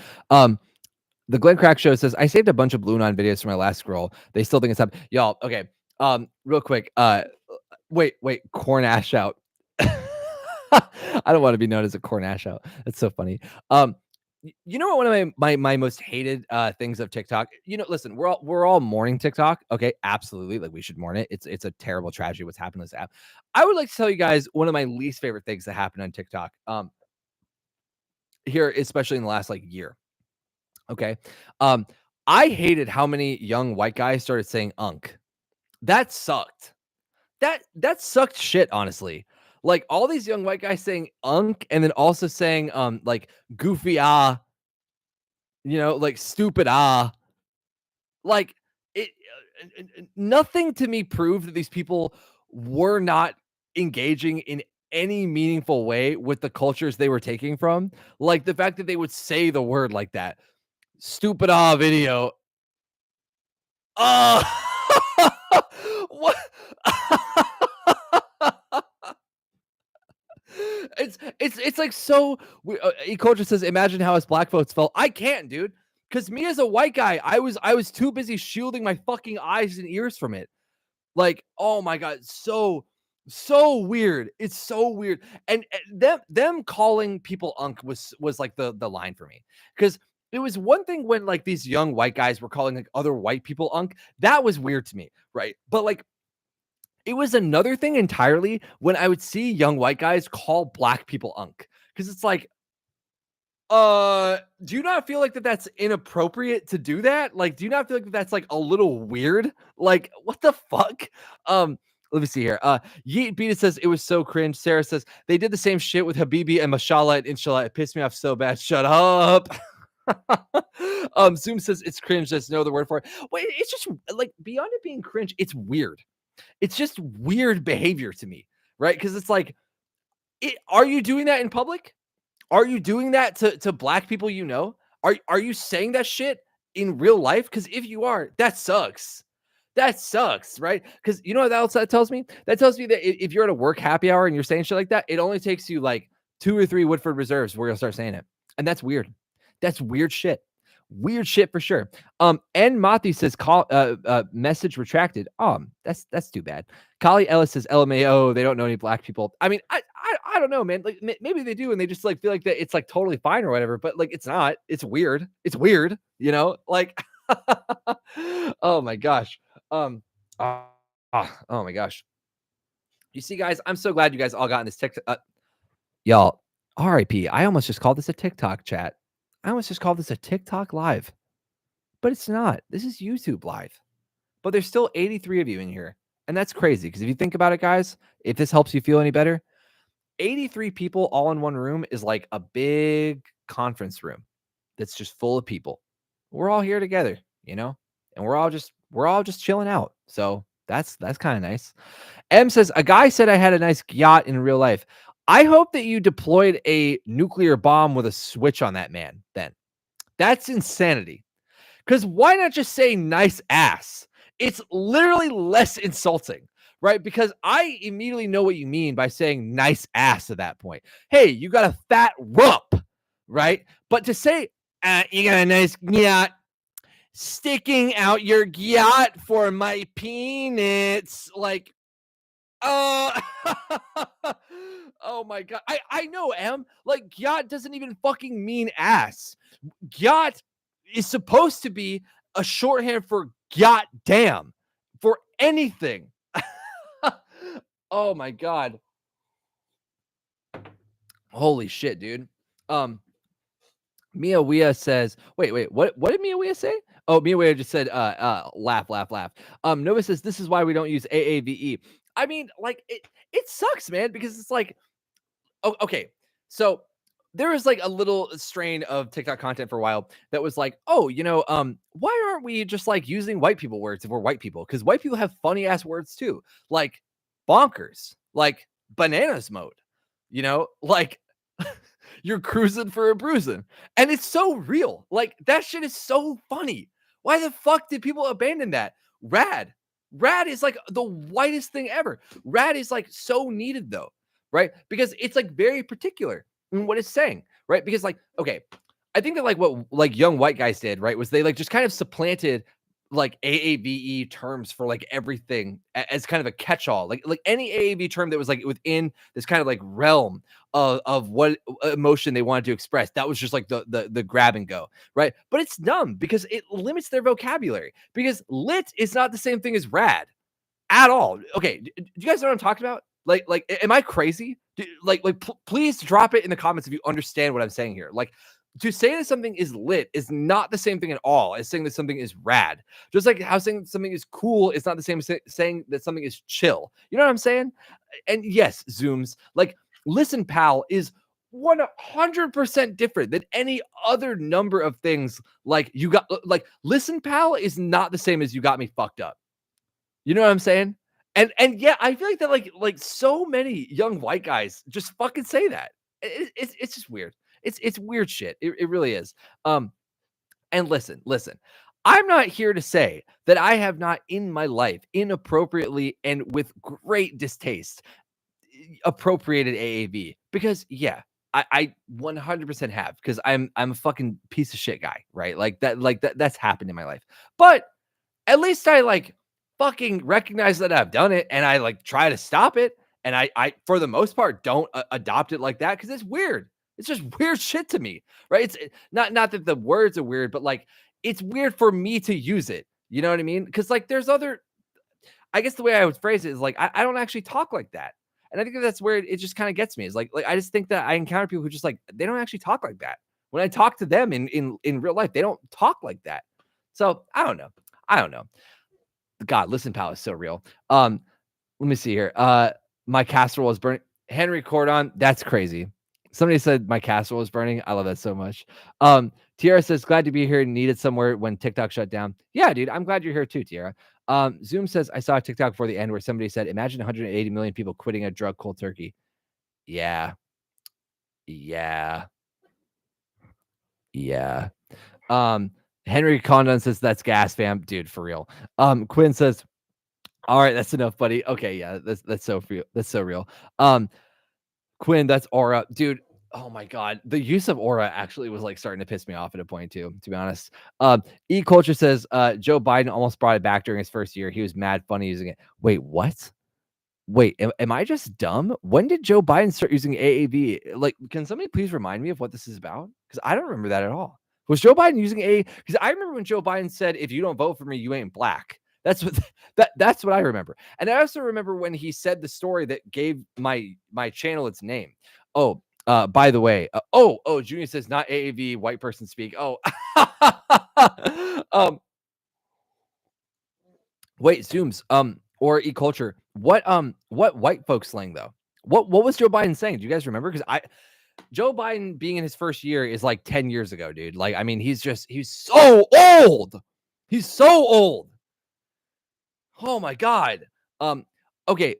The Glenn Crack Show says, I saved a bunch of Blue Nine videos for my last scroll. They still think it's up. Y'all, okay. Real quick. Wait, corn ash out. I don't want to be known as a corn ash out. That's so funny. You know what? One of my most hated things of TikTok. Listen, we're all mourning TikTok. Okay, absolutely. Like we should mourn it. It's a terrible tragedy what's happened to this app. I would like to tell you guys one of my least favorite things that happened on TikTok. Here, especially in the last like year. Okay. I hated how many young white guys started saying "unk." That sucked. That sucked shit, honestly. Like all these young white guys saying "unk" and then also saying like "goofy like "stupid like it. Nothing to me proved that these people were not engaging in any meaningful way with the cultures they were taking from. Like the fact that they would say the word like that, "stupid video." Uh, what? It's like so. E-Culture says, imagine how us black folks felt. I can't, dude, because me as a white guy, I was too busy shielding my fucking eyes and ears from it. Like, oh my god, so weird. It's so weird. And them calling people unk was like the line for me, because it was one thing when like these young white guys were calling like other white people unk. That was weird to me, right? But like it was another thing entirely when I would see young white guys call black people unk, because it's like, do you not feel like that's inappropriate to do that? Like, do you not feel like that's like a little weird? Like, what the fuck? Let me see here. Yeet Beta says it was so cringe. Sarah says they did the same shit with Habibi and Mashallah and Inshallah. It pissed me off so bad. Shut up. Zoom says it's cringe. Just know the word for it. Wait, it's just like beyond it being cringe, it's weird. It's just weird behavior to me, right? Because it's like, are you doing that in public? Are you doing that to black people you know? Are you saying that shit in real life? Because if you are, that sucks. That sucks, right? Because you know what else that tells me? That tells me that if you're at a work happy hour and you're saying shit like that, it only takes you like 2 or 3 Woodford Reserves where you'll start saying it. And that's weird. That's weird shit. Weird shit for sure. N Mati says call message retracted. That's too bad. Kali Ellis says LMAO, they don't know any black people. I mean, I don't know, man. Like maybe they do and they just like feel like that it's like totally fine or whatever, but like it's not. It's weird. It's weird, you know? Like oh my gosh. Ah, oh my gosh. You see, guys, I'm so glad you guys all got in this TikTok. Y'all, RIP. I almost just called this a TikTok chat. I almost just called this a TikTok live, but it's not. This is YouTube live. But there's still 83 of you in here. And that's crazy because if you think about it, guys, if this helps you feel any better, 83 people all in one room is like a big conference room that's just full of people. We're all here together, you know, and we're all just chilling out. So that's kind of nice. M says a guy said I had a nice yacht in real life. I hope that you deployed a nuclear bomb with a switch on that man. Then that's insanity. Because why not just say nice ass? It's literally less insulting, right? Because I immediately know what you mean by saying nice ass at that point. Hey, you got a fat rump, right? But to say, you got a nice yacht sticking out your yacht for my peanuts, like, oh, oh my God. I know, Em. Like, yacht doesn't even fucking mean ass. Yacht is supposed to be a shorthand for goddamn for anything. Oh my God. Holy shit, dude. Mia Wea says, wait, what did Mia Wea say? Oh, Mia Wea just said, laugh, laugh, laugh. Nova says, this is why we don't use AAVE. I mean, like, it sucks, man, because it's like, oh, okay. So there was like a little strain of TikTok content for a while that was like, oh, why aren't we just like using white people words if we're white people? Because white people have funny ass words too, like bonkers, like bananas mode, like you're cruising for a bruising. And it's so real. Like that shit is so funny. Why the fuck did people abandon that? Rad. Rad is like the whitest thing ever. Rad is like so needed though, right? Because it's like very particular in what it's saying, right? Because like, okay, I think that like what like young white guys did, right, was they like just kind of supplanted like AAVE terms for like everything as kind of a catch-all, like any AAV term that was like within this kind of like realm of what emotion they wanted to express. That was just like the grab and go, right? But it's dumb because it limits their vocabulary. Because lit is not the same thing as rad at all. Okay, do you guys know what I'm talking about? Like, am I crazy? Please drop it in the comments if you understand what I'm saying here. Like, to say that something is lit is not the same thing at all as saying that something is rad. Just like how saying something is cool is not the same as saying that something is chill. You know what I'm saying? And yes, Zooms, like, listen, pal, is 100% different than any other number of things. Like, you got, like, listen, pal is not the same as you got me fucked up. You know what I'm saying? And yeah, I feel like that like so many young white guys just fucking say that. It's just weird. It's weird shit. It really is. And listen. I'm not here to say that I have not in my life inappropriately and with great distaste appropriated AAV because yeah, I 100% have because I'm a fucking piece of shit guy, right? Like that's happened in my life. But at least I like fucking recognize that I've done it and I like try to stop it. And I for the most part, don't adopt it like that because it's weird. It's just weird shit to me, right? It's not that the words are weird, but like it's weird for me to use it. You know what I mean? Because like there's other, I guess the way I would phrase it is like I don't actually talk like that, and I think that's where it just kind of gets me. Is like I just think that I encounter people who just like they don't actually talk like that. When I talk to them in real life, they don't talk like that. So I don't know. God, listen, pal is so real. Let me see here. My casserole is burning. Henry Cordon, that's crazy. Somebody said my castle was burning. I love that so much. Tiara says, glad to be here. Needed somewhere when TikTok shut down. Yeah, dude, I'm glad you're here too, Tiara. Zoom says, I saw a TikTok before the end where somebody said, imagine 180 million people quitting a drug cold turkey. Yeah. Yeah. Yeah. Henry Condon says, that's gas, fam. Dude, for real. Quinn says, all right, that's enough, buddy. Okay, yeah, that's so real. That's so real. Quinn, that's aura. Dude, oh my god. The use of aura actually was like starting to piss me off at a point too, to be honest. E Culture says Joe Biden almost brought it back during his first year. He was mad funny using it. Wait, what? Wait, am I just dumb? When did Joe Biden start using AAV? Like, can somebody please remind me of what this is about? Because I don't remember that at all. Was Joe Biden using A? Because I remember when Joe Biden said, "If you don't vote for me, you ain't black." That's what that's what I remember. And I also remember when he said the story that gave my channel its name. Oh, by the way, Junior says not AAV, white person speak. Oh, um, wait, Zooms, or E-Culture. What white folks slang though? What was Joe Biden saying? Do you guys remember? Because Joe Biden being in his first year is like 10 years ago, dude. Like, I mean, he's so old. He's so old. Oh my God. Okay.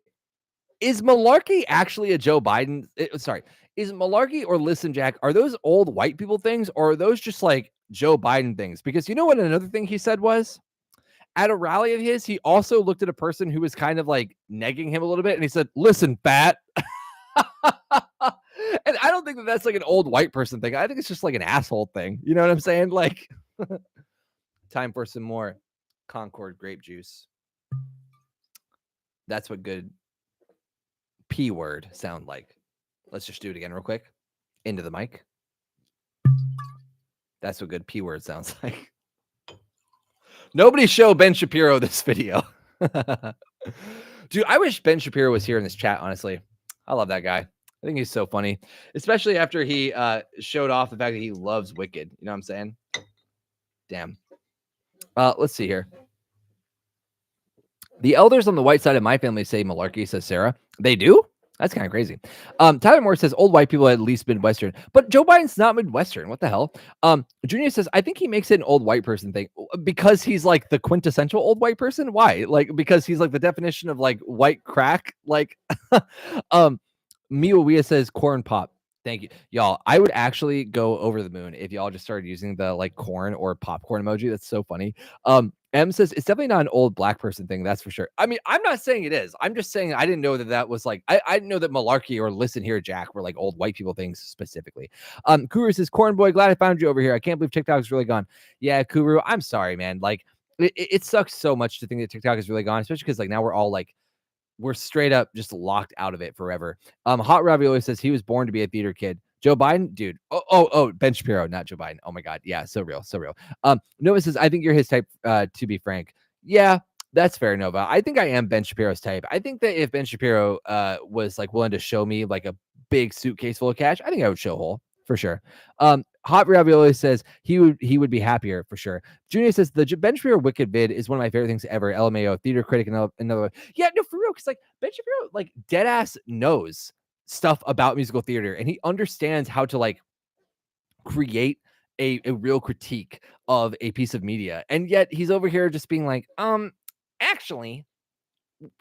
Is malarkey actually a Joe Biden? Sorry. Is malarkey or listen, Jack? Are those old white people things or are those just like Joe Biden things? Because you know what another thing he said was? At a rally of his, he also looked at a person who was kind of like negging him a little bit and he said, listen, fat. And I don't think that that's like an old white person thing. I think it's just like an asshole thing. You know what I'm saying? Like, time for some more Concord grape juice. That's what good P word sound like. Let's just do it again real quick. Into the mic. That's what good P word sounds like. Nobody show Ben Shapiro this video. Dude, I wish Ben Shapiro was here in this chat, honestly. I love that guy. I think he's so funny, especially after he showed off the fact that he loves Wicked. You know what I'm saying? Damn. Let's see here. The elders on the white side of my family say malarkey, says Sarah. They do? That's kind of crazy. Tyler Moore says old white people at least Midwestern, but Joe Biden's not Midwestern. What the hell? Junior says I think he makes it an old white person thing because he's like the quintessential old white person. Why? Like because he's like the definition of like white crack. Like, Miwawia says corn pop. Thank you, y'all. I would actually go over the moon if y'all just started using the like corn or popcorn emoji. That's so funny. M says it's definitely not an old black person thing. That's for sure. I mean, I'm not saying it is. I'm just saying I didn't know that that was like I didn't know that malarkey or listen here, Jack, were like old white people things specifically. Kuru says corn boy, glad I found you over here. I can't believe TikTok's really gone. Yeah, Kuru, I'm sorry, man. Like it sucks so much to think that TikTok is really gone, especially because like now we're all like we're straight up just locked out of it forever. Hot Ravioli says he was born to be a theater kid. Joe Biden, dude. Oh, Ben Shapiro, not Joe Biden. Oh my God. Yeah, so real, so real. Nova says, I think you're his type, to be frank. Yeah, that's fair, Nova. I think I am Ben Shapiro's type. I think that if Ben Shapiro was like willing to show me like a big suitcase full of cash, I think I would show whole for sure. Hot Ravioli says he would be happier for sure. Junior says the Ben Shapiro Wicked vid is one of my favorite things ever. LMAO, theater critic, another one. Yeah, no, for real, because like Ben Shapiro, like dead ass knows stuff about musical theater, and he understands how to like create a real critique of a piece of media, and yet he's over here just being like, actually,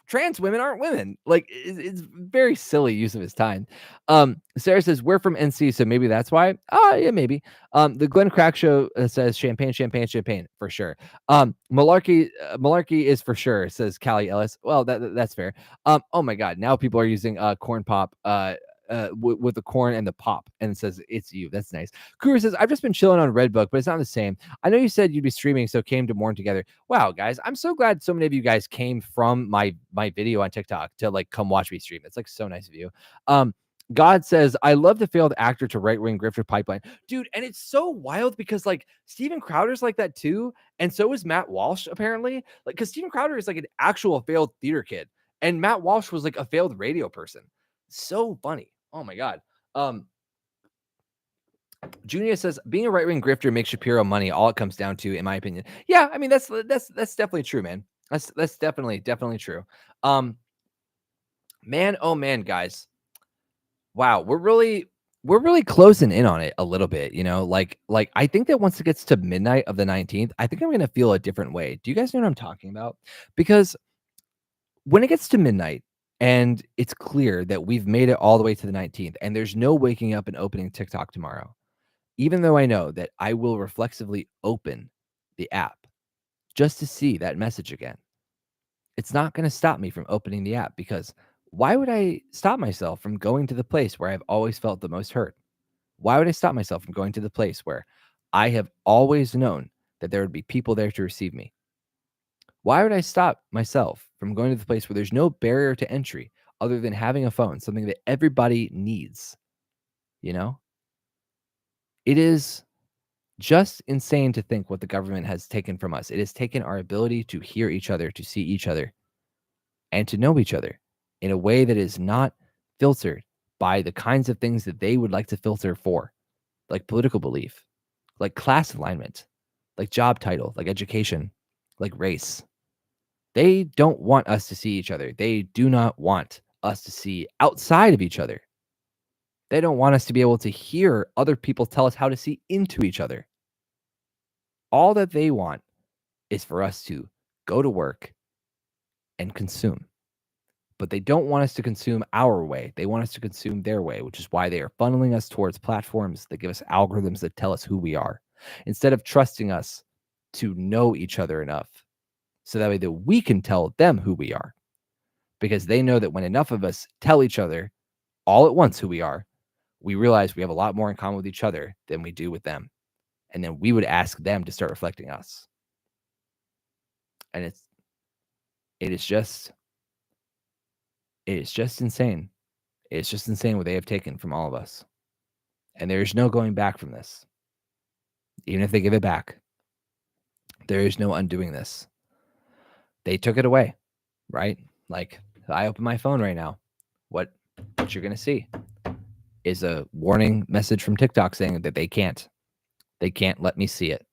trans women aren't women. Like it's very silly use of his time. Sarah says we're from NC, so maybe that's why. Yeah, maybe. The Glenn Crack Show says champagne, champagne, champagne for sure. Malarkey is for sure, says Callie Ellis. Well, that's fair. Oh my God, now people are using corn pop. With the corn and the pop, and it says it's you. That's nice. Kuru says I've just been chilling on Redbook, but it's not the same. I know you said you'd be streaming, so came to mourn together. Wow, guys, I'm so glad so many of you guys came from my video on TikTok to like come watch me stream. It's like so nice of you. God says I love the failed actor to right-wing grifter pipeline, dude, and it's so wild because like Steven Crowder's like that too, and so is Matt Walsh apparently. Like, because Steven Crowder is like an actual failed theater kid, and Matt Walsh was like a failed radio person. So funny. Oh my God. Junior says being a right-wing grifter makes Shapiro money. All it comes down to, in my opinion. Yeah, I mean that's definitely true, man. That's definitely true. Man, oh man, guys. Wow, we're we're really closing in on it a little bit, you know, like I think that once it gets to midnight of the 19th, I think I'm gonna feel a different way. Do you guys know what I'm talking about? Because when it gets to midnight and it's clear that we've made it all the way to the 19th and there's no waking up and opening TikTok tomorrow, even though I know that I will reflexively open the app just to see that message again, it's not going to stop me from opening the app because why would I stop myself from going to the place where I've always felt the most hurt? Why would I stop myself from going to the place where I have always known that there would be people there to receive me? Why would I stop myself from going to the place where there's no barrier to entry other than having a phone, something that everybody needs? You know, it is just insane to think what the government has taken from us. It has taken our ability to hear each other, to see each other, and to know each other in a way that is not filtered by the kinds of things that they would like to filter for, like political belief, like class alignment, like job title, like education, like race. They don't want us to see each other. They do not want us to see outside of each other. They don't want us to be able to hear other people tell us how to see into each other. All that they want is for us to go to work and consume. But they don't want us to consume our way. They want us to consume their way, which is why they are funneling us towards platforms that give us algorithms that tell us who we are, instead of trusting us to know each other enough so that way that we can tell them who we are. Because they know that when enough of us tell each other all at once who we realize we have a lot more in common with each other than we do with them. And then we would ask them to start reflecting us. And it is just insane. It's just insane what they have taken from all of us. And there is no going back from this. Even if they give it back, there is no undoing this. They took it away, right? Like, I open my phone right now. What you're going to see is a warning message from TikTok saying that they can't let me see it.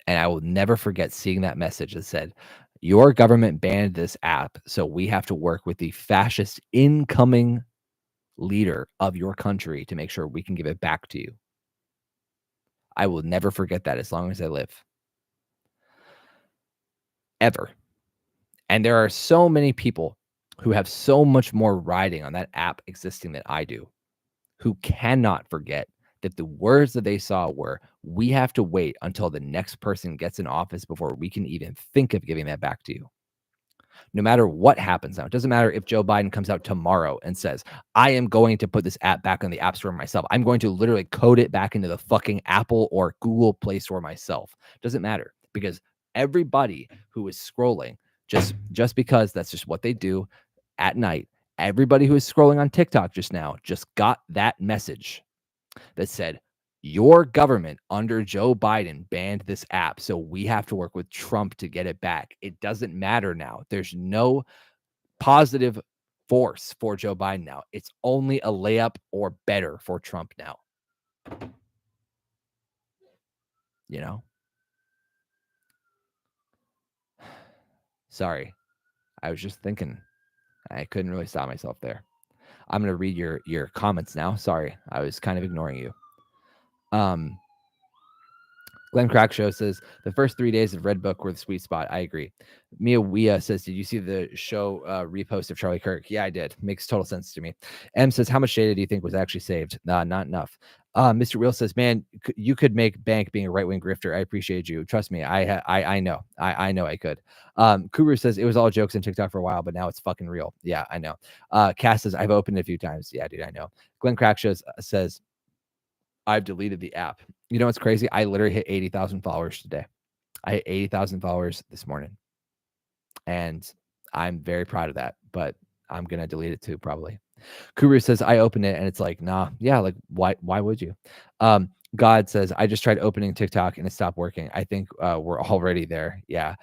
And I will never forget seeing that message that said, your government banned this app, so we have to work with the fascist incoming leader of your country to make sure we can give it back to you. I will never forget that as long as I live. Ever. And there are so many people who have so much more riding on that app existing than I do, who cannot forget that the words that they saw were, we have to wait until the next person gets in office before we can even think of giving that back to you. No matter what happens now, it doesn't matter if Joe Biden comes out tomorrow and says, I am going to put this app back on the App Store myself. I'm going to literally code it back into the fucking Apple or Google Play Store myself. Doesn't matter, because everybody who is scrolling, just because that's just what they do at night, everybody who is scrolling on TikTok just now just got that message that said, your government under Joe Biden banned this app, so we have to work with Trump to get it back. It doesn't matter now. There's no positive force for Joe Biden now. It's only a layup or better for Trump now. You know? Sorry. I was just thinking. I couldn't really stop myself there. I'm going to read your comments now. Sorry. I was kind of ignoring you. Glenn Crackshow says, the first 3 days of Red Book were the sweet spot. I agree. Mia Wea says, did you see the show repost of Charlie Kirk? Yeah, I did. Makes total sense to me. M says, how much data do you think was actually saved? Not enough. Mr. Real says, man, you could make bank being a right-wing grifter. I appreciate you. Trust me. I know. I know I could. Kuru says, it was all jokes on TikTok for a while, but now it's fucking real. Yeah, I know. Cass says, I've opened it a few times. Yeah, dude, I know. Glenn Crackshow says, I've deleted the app. You know what's crazy? I literally hit 80,000 followers today. I hit 80,000 followers this morning. And I'm very proud of that, but I'm going to delete it too, probably. Kuru says, I opened it and it's like, nah, yeah, like, why would you? God says, I just tried opening TikTok and it stopped working. I think we're already there. Yeah.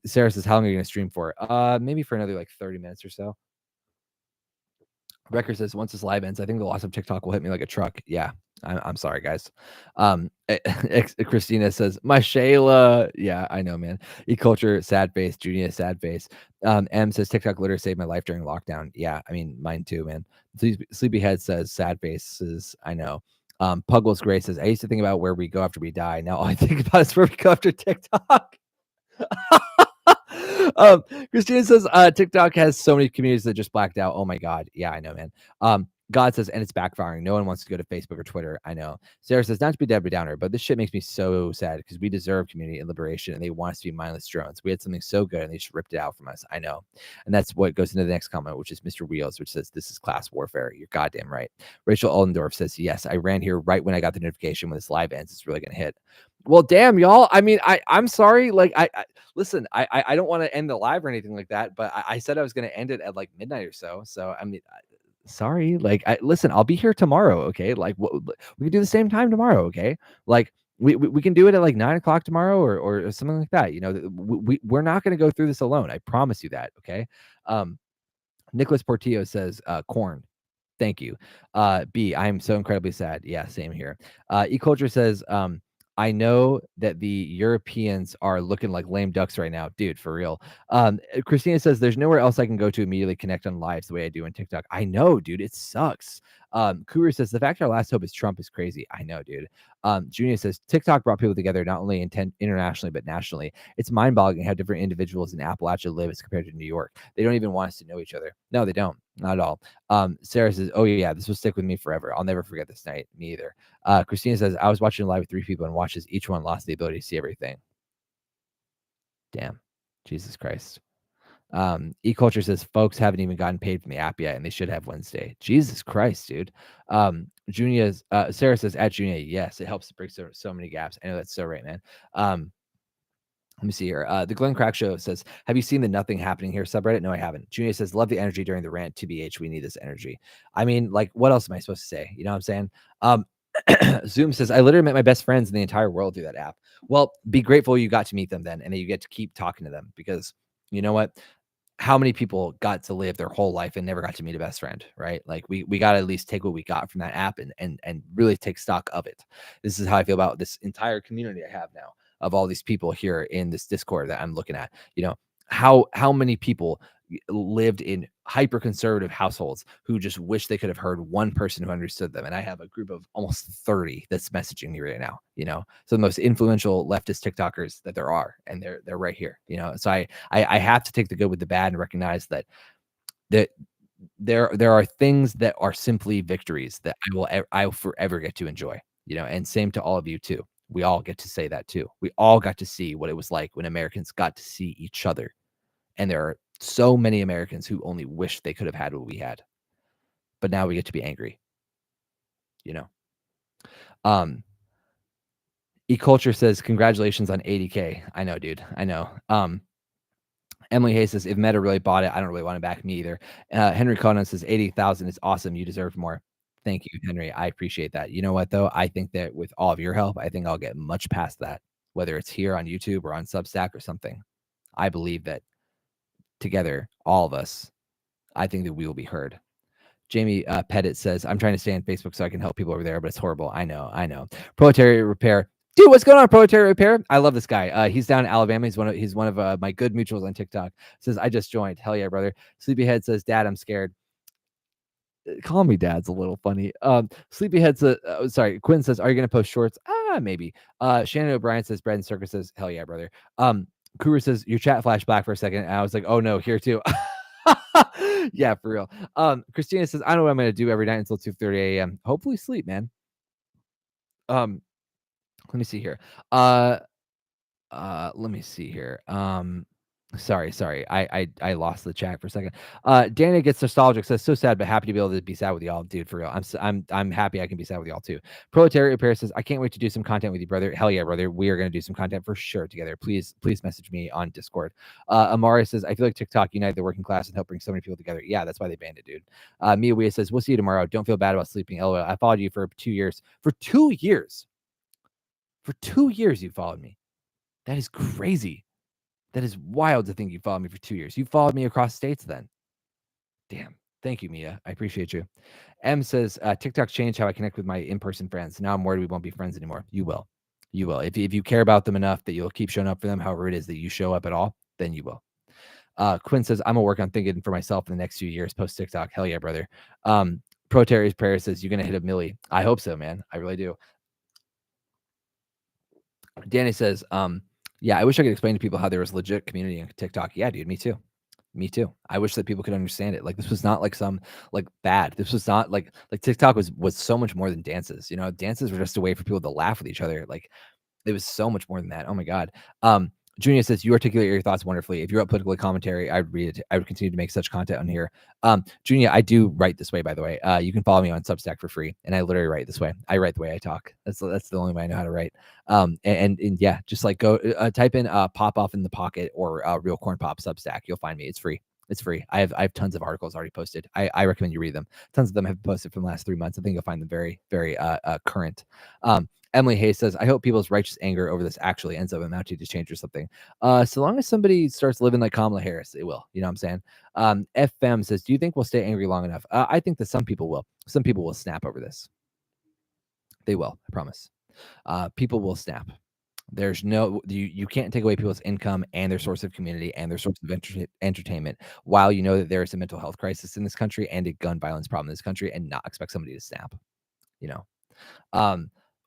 Sarah says, how long are you going to stream for? Maybe for another like 30 minutes or so. Wrecker says, once this live ends, I think the loss of TikTok will hit me like a truck. Yeah, I'm sorry, guys. Christina says, my Shayla. Yeah, I know, man. E-culture, sad face. Junior, sad face. M says, TikTok literally saved my life during lockdown. Yeah, I mean, mine too, man. Sleepyhead says, sad faces. I know. Puggles Gray says, I used to think about where we go after we die. Now all I think about is where we go after TikTok. um, Christina says, TikTok has so many communities that just blacked out. Oh my God. Yeah, I know, man. God says, and it's backfiring. No one wants to go to Facebook or Twitter. I know. Sarah says, not to be Debbie Downer, but this shit makes me so sad because we deserve community and liberation and they want us to be mindless drones. We had something so good and they just ripped it out from us. I know. And that's what goes into the next comment, which is Mr. Wheels, which says, this is class warfare. You're goddamn right. Rachel Oldendorf says, yes, I ran here right when I got the notification when this live ends. It's really going to hit. Well, damn, y'all. I mean, I'm sorry. Like, listen, I don't want to end the live or anything like that, but I said I was going to end it at like midnight or so. So, I mean, sorry. Like, listen, I'll be here tomorrow. Okay. Like, we can do the same time tomorrow. Okay. Like, we can do it at like 9 o'clock tomorrow or something like that. You know, we're not going to go through this alone. I promise you that. Okay. Nicholas Portillo says, corn. Thank you. B, I'm so incredibly sad. Yeah, same here. E-culture says, I know that the Europeans are looking like lame ducks right now. Dude, for real. Christina says, there's nowhere else I can go to immediately connect on lives the way I do on TikTok. I know, dude. It sucks. Kuru says, the fact our last hope is Trump is crazy. I know, dude. Junior says, TikTok brought people together not only internationally, but nationally. It's mind-boggling how different individuals in Appalachia live as compared to New York. They don't even want us to know each other. No, they don't. Not at all. Sarah says, oh yeah, this will stick with me forever. I'll never forget this night. Me either. Christina says, I was watching live with 3 people and watched as each one lost the ability to see everything. Damn. Jesus Christ. E-culture says, folks haven't even gotten paid from the app yet, and they should have Wednesday. Jesus Christ, dude. Sarah says, at Junia, yes, it helps to break so many gaps. I know that's so right, man. Let me see here. The Glenn Crack Show says, have you seen the Nothing Happening Here subreddit? No, I haven't. Junia says, love the energy during the rant. TBH, we need this energy. I mean, like, what else am I supposed to say? You know what I'm saying? Zoom says, I literally met my best friends in the entire world through that app. Well, be grateful you got to meet them then, and that you get to keep talking to them because you know what? How many people got to live their whole life and never got to meet a best friend, right? Like we got to at least take what we got from that app and really take stock of it. This is how I feel about this entire community I have now of all these people here in this Discord that I'm looking at. You know, how many people lived in hyper conservative households who just wish they could have heard one person who understood them. And I have a group of almost 30 that's messaging me right now, you know, so the most influential leftist TikTokers that there are, and they're right here, you know. So I have to take the good with the bad and recognize that there are things that are simply victories that I will forever get to enjoy, you know, and same to all of you too. We all get to say that too. We all got to see what it was like when Americans got to see each other. And there are so many Americans who only wish they could have had what we had. But now we get to be angry, you know. E-culture says, congratulations on 80K. I know, dude. I know. Emily Hayes says, if Meta really bought it, I don't really want to back me either. Henry Conan says, 80,000 is awesome. You deserve more. Thank you, Henry. I appreciate that. You know what, though? I think that with all of your help, I think I'll get much past that, whether it's here on YouTube or on Substack or something. I believe that together, all of us, I think that we will be heard. Jamie Pettit says, I'm trying to stay on Facebook so I can help people over there, but it's horrible. I know. Proletariat Repair. Dude, what's going on, Proletariat Repair? I love this guy. He's down in Alabama. He's one of my good mutuals on TikTok. Says, I just joined. Hell yeah, brother. Sleepyhead says, Dad, I'm scared. Call me Dad's a little funny. Sleepyhead says, sorry, Quinn says, are you going to post shorts? Maybe. Shannon O'Brien says, Bread and Circus says, hell yeah, brother. Kuru says, your chat flashed black for a second. And I was like, oh no, here too. Yeah, for real. Christina says, I know what I'm gonna do every night until 2:30 a.m. Hopefully sleep, man. Let me see here. Let me see here. Sorry. I lost the chat for a second. Dana gets nostalgic, says, so sad, but happy to be able to be sad with y'all, dude, for real. I'm happy I can be sad with y'all too. Proletariat Repair says, I can't wait to do some content with you, brother. Hell yeah, brother. We are gonna do some content for sure together. Please message me on Discord. Amari says, I feel like TikTok united the working class and helped bring so many people together. Yeah, that's why they banned it, dude. Mia Wea says, we'll see you tomorrow. Don't feel bad about sleeping. LOL. I followed you for 2 years. For 2 years. For 2 years you followed me. That is crazy. That is wild to think you followed me for 2 years. You followed me across states then. Damn. Thank you, Mia. I appreciate you. M says, TikTok changed how I connect with my in-person friends. Now I'm worried we won't be friends anymore. You will. You will. If you care about them enough that you'll keep showing up for them, however it is that you show up at all, then you will. Quinn says, I'm gonna work on thinking for myself in the next few years post TikTok. Hell yeah, brother. Pro Terry's prayer says, you're gonna hit a milli. I hope so, man. I really do. Danny says, yeah, I wish I could explain to people how there was legit community in TikTok. Yeah, dude, me too. Me too. I wish that people could understand it. Like this was not like some like bad. This was not like TikTok was so much more than dances. You know, dances were just a way for people to laugh with each other. Like it was so much more than that. Oh my god. Junior says you articulate your thoughts wonderfully. If you're up political commentary, I would read it. I would continue to make such content on here. Junior, I do write this way, by the way. You can follow me on Substack for free, and I literally write this way. I write the way I talk. That's the only way I know how to write. And yeah, just like go type in pop off in the pocket or real corn pop Substack. You'll find me. It's free. It's free. I have tons of articles already posted. I recommend you read them. Tons of them have been posted from the last 3 months. I think you'll find them very, very current. Emily Hayes says, I hope people's righteous anger over this actually ends up amounting to change or something. So long as somebody starts living like Kamala Harris, it will. You know what I'm saying? FM says, do you think we'll stay angry long enough? I think that some people will. Some people will snap over this. They will, I promise. People will snap. There's no, you can't take away people's income and their source of community and their source of entertainment while you know that there is a mental health crisis in this country and a gun violence problem in this country and not expect somebody to snap, you know?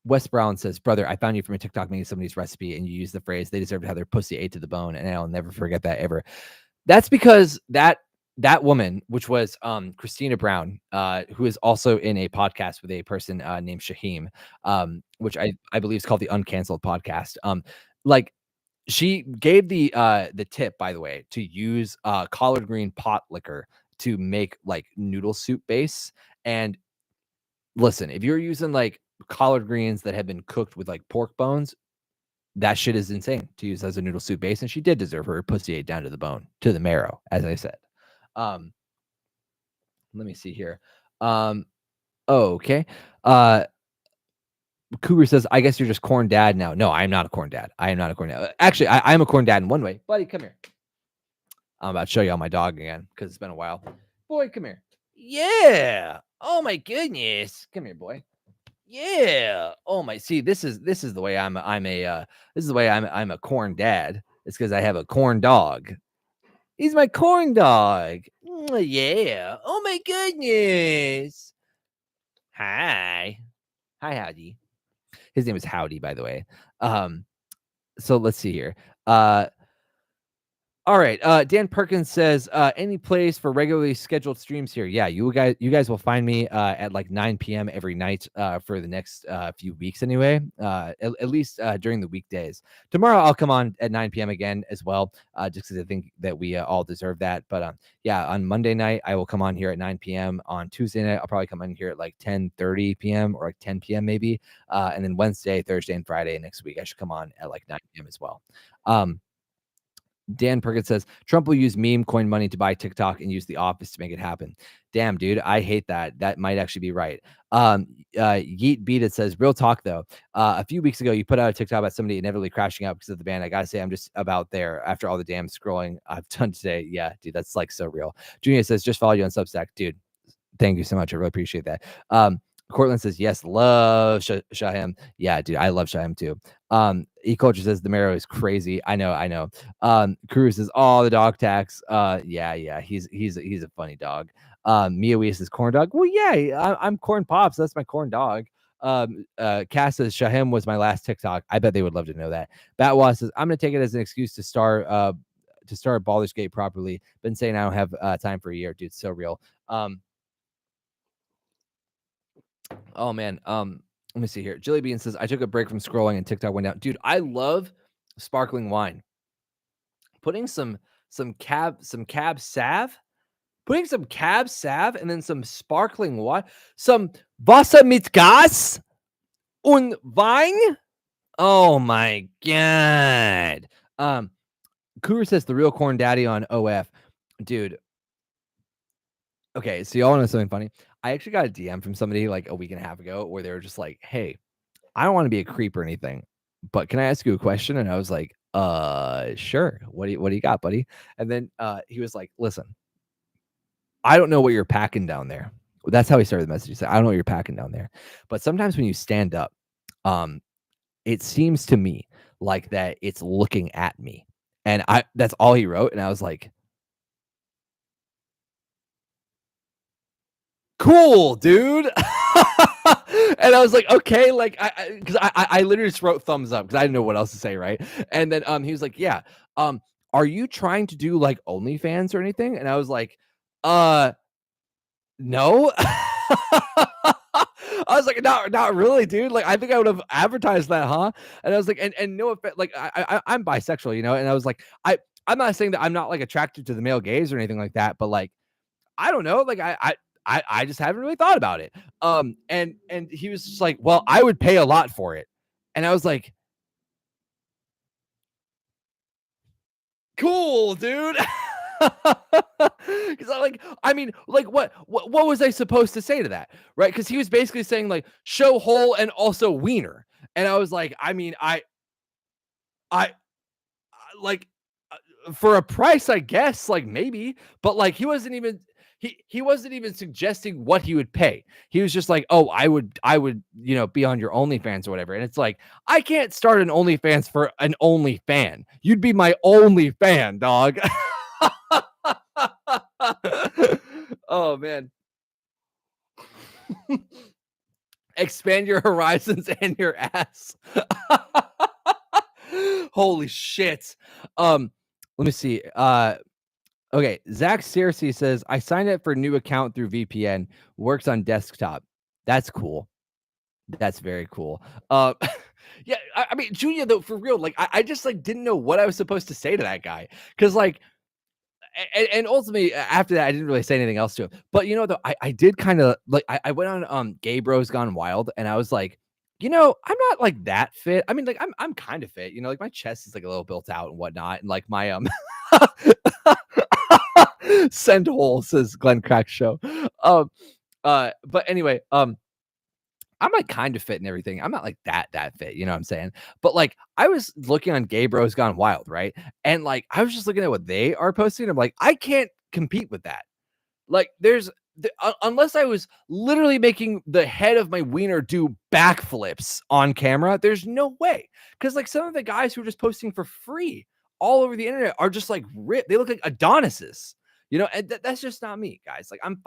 Wes Brown says, brother, I found you from a TikTok making somebody's recipe and you use the phrase, they deserve to have their pussy ate to the bone. And I'll never forget that ever. That's because that woman, which was Christina Brown, who is also in a podcast with a person named Shaheem, which I believe is called the Uncanceled Podcast. Like she gave the tip, by the way, to use collard green pot liquor to make like noodle soup base. And listen, if you're using like collard greens that have been cooked with like pork bones, that shit is insane to use as a noodle soup base. And she did deserve her pussy ate down to the bone, to the marrow, as I said. Let me see here. Okay. Cougar says, I guess you're just corn dad now. No, I'm not a corn dad. I am not a corn dad. Actually, I'm a corn dad in one way. Buddy, come here. I'm about to show y'all my dog again because it's been a while. Boy, come here. Yeah. Oh my goodness. Come here, boy. Yeah. Oh my. See, this is the way I'm a corn dad. It's because I have a corn dog. He's my corn dog. Yeah. Oh my goodness. Hi. Hi, Howdy. His name is Howdy, by the way. So let's see here. All right. Dan Perkins says, any place for regularly scheduled streams here? Yeah, you guys will find me at like 9 p.m. every night for the next few weeks anyway. At least during the weekdays. Tomorrow I'll come on at 9 p.m. again as well, just because I think that we all deserve that. But yeah, on Monday night I will come on here at 9 p.m. On Tuesday night I'll probably come on here at like 10:30 p.m. or like 10 p.m. maybe. And then Wednesday, Thursday, and Friday next week I should come on at like 9 p.m. as well. Dan Perkins says Trump will use meme coin money to buy TikTok and use the office to make it happen. Damn, dude, I hate that. That might actually be right. Yeet Beat It says, real talk though. A few weeks ago, you put out a TikTok about somebody inevitably crashing out because of the ban. I gotta say, I'm just about there after all the damn scrolling I've done today. Yeah, dude, that's like so real. Junior says, just follow you on Substack, dude. Thank you so much. I really appreciate that. Cortland says, yes, love Shahem. Yeah, dude, I love Shahem too. E-Culture says the marrow is crazy. I know. Cruz says, oh, the dog tax. Yeah, he's a funny dog. Mia Weiss says corn dog. Well, yeah, I'm corn pops. That's my corn dog. Cass says Shahem was my last TikTok. I bet they would love to know that. Batwa says, I'm gonna take it as an excuse to start Baldur's Gate properly. Been saying I don't have time for a year, dude. It's so real. Oh man. Let me see here. Jilly Bean says, I took a break from scrolling and TikTok went down. Dude, I love sparkling wine. Putting some cab sav, putting some cab sav and then some sparkling wine, some Wasser mit Gas und Wein. Oh my god. Cougar says the real corn daddy on OF. Dude. Okay, so y'all know something funny? I actually got a DM from somebody like a week and a half ago where they were just like, hey, I don't want to be a creep or anything, but can I ask you a question? And I was like, sure. What do you got, buddy? And then he was like, listen, I don't know what you're packing down there. That's how he started the message. He said, I don't know what you're packing down there. But sometimes when you stand up, um, it seems to me like that it's looking at me. And that's all he wrote. And I was like, cool, dude. And I was like, okay, like because I literally just wrote thumbs up because I didn't know what else to say, right? And then he was like, yeah, are you trying to do like OnlyFans or anything? And I was like, uh no. I was like, not really, dude. Like, I think I would have advertised that, huh? And I was like, and no offense, like I'm bisexual, you know. And I was like, I'm not saying that I'm not like attracted to the male gaze or anything like that, but like I don't know, like I just haven't really thought about it. And he was just like, well, I would pay a lot for it, and I was like, cool, dude. Because I mean, like, what was I supposed to say to that, right? Because he was basically saying like show hole and also wiener, and I was like, I mean, I like for a price, I guess, like maybe, but like he wasn't even suggesting what he would pay. He was just like, "Oh, I would, be on your OnlyFans or whatever." And it's like, I can't start an OnlyFans for an only fan. You'd be my only fan, dog. Oh man. Expand your horizons and your ass. Holy shit. Let me see. Okay, Zach Searcy says, I signed up for a new account through VPN, works on desktop. That's cool. That's very cool. Yeah, I mean, Julia, though, for real, like, I just like didn't know what I was supposed to say to that guy. Cause like, and ultimately after that, I didn't really say anything else to him. But though, I did kind of like I went on Gay Bros Gone Wild, and I was like, I'm not like that fit. I mean, like I'm kind of fit, like my chest is like a little built out and whatnot, and like my send hole, says Glenn Crack Show. But anyway, I'm like kind of fit and everything. I'm not like that fit, you know what I'm saying? But like I was looking on Gay Bros Gone Wild, right? And like I was just looking at what they are posting. I'm like, I can't compete with that. Like unless I was literally making the head of my wiener do backflips on camera, there's no way. Because like some of the guys who are just posting for free all over the internet are just like ripped. They look like Adonises. And that's just not me, guys. Like I'm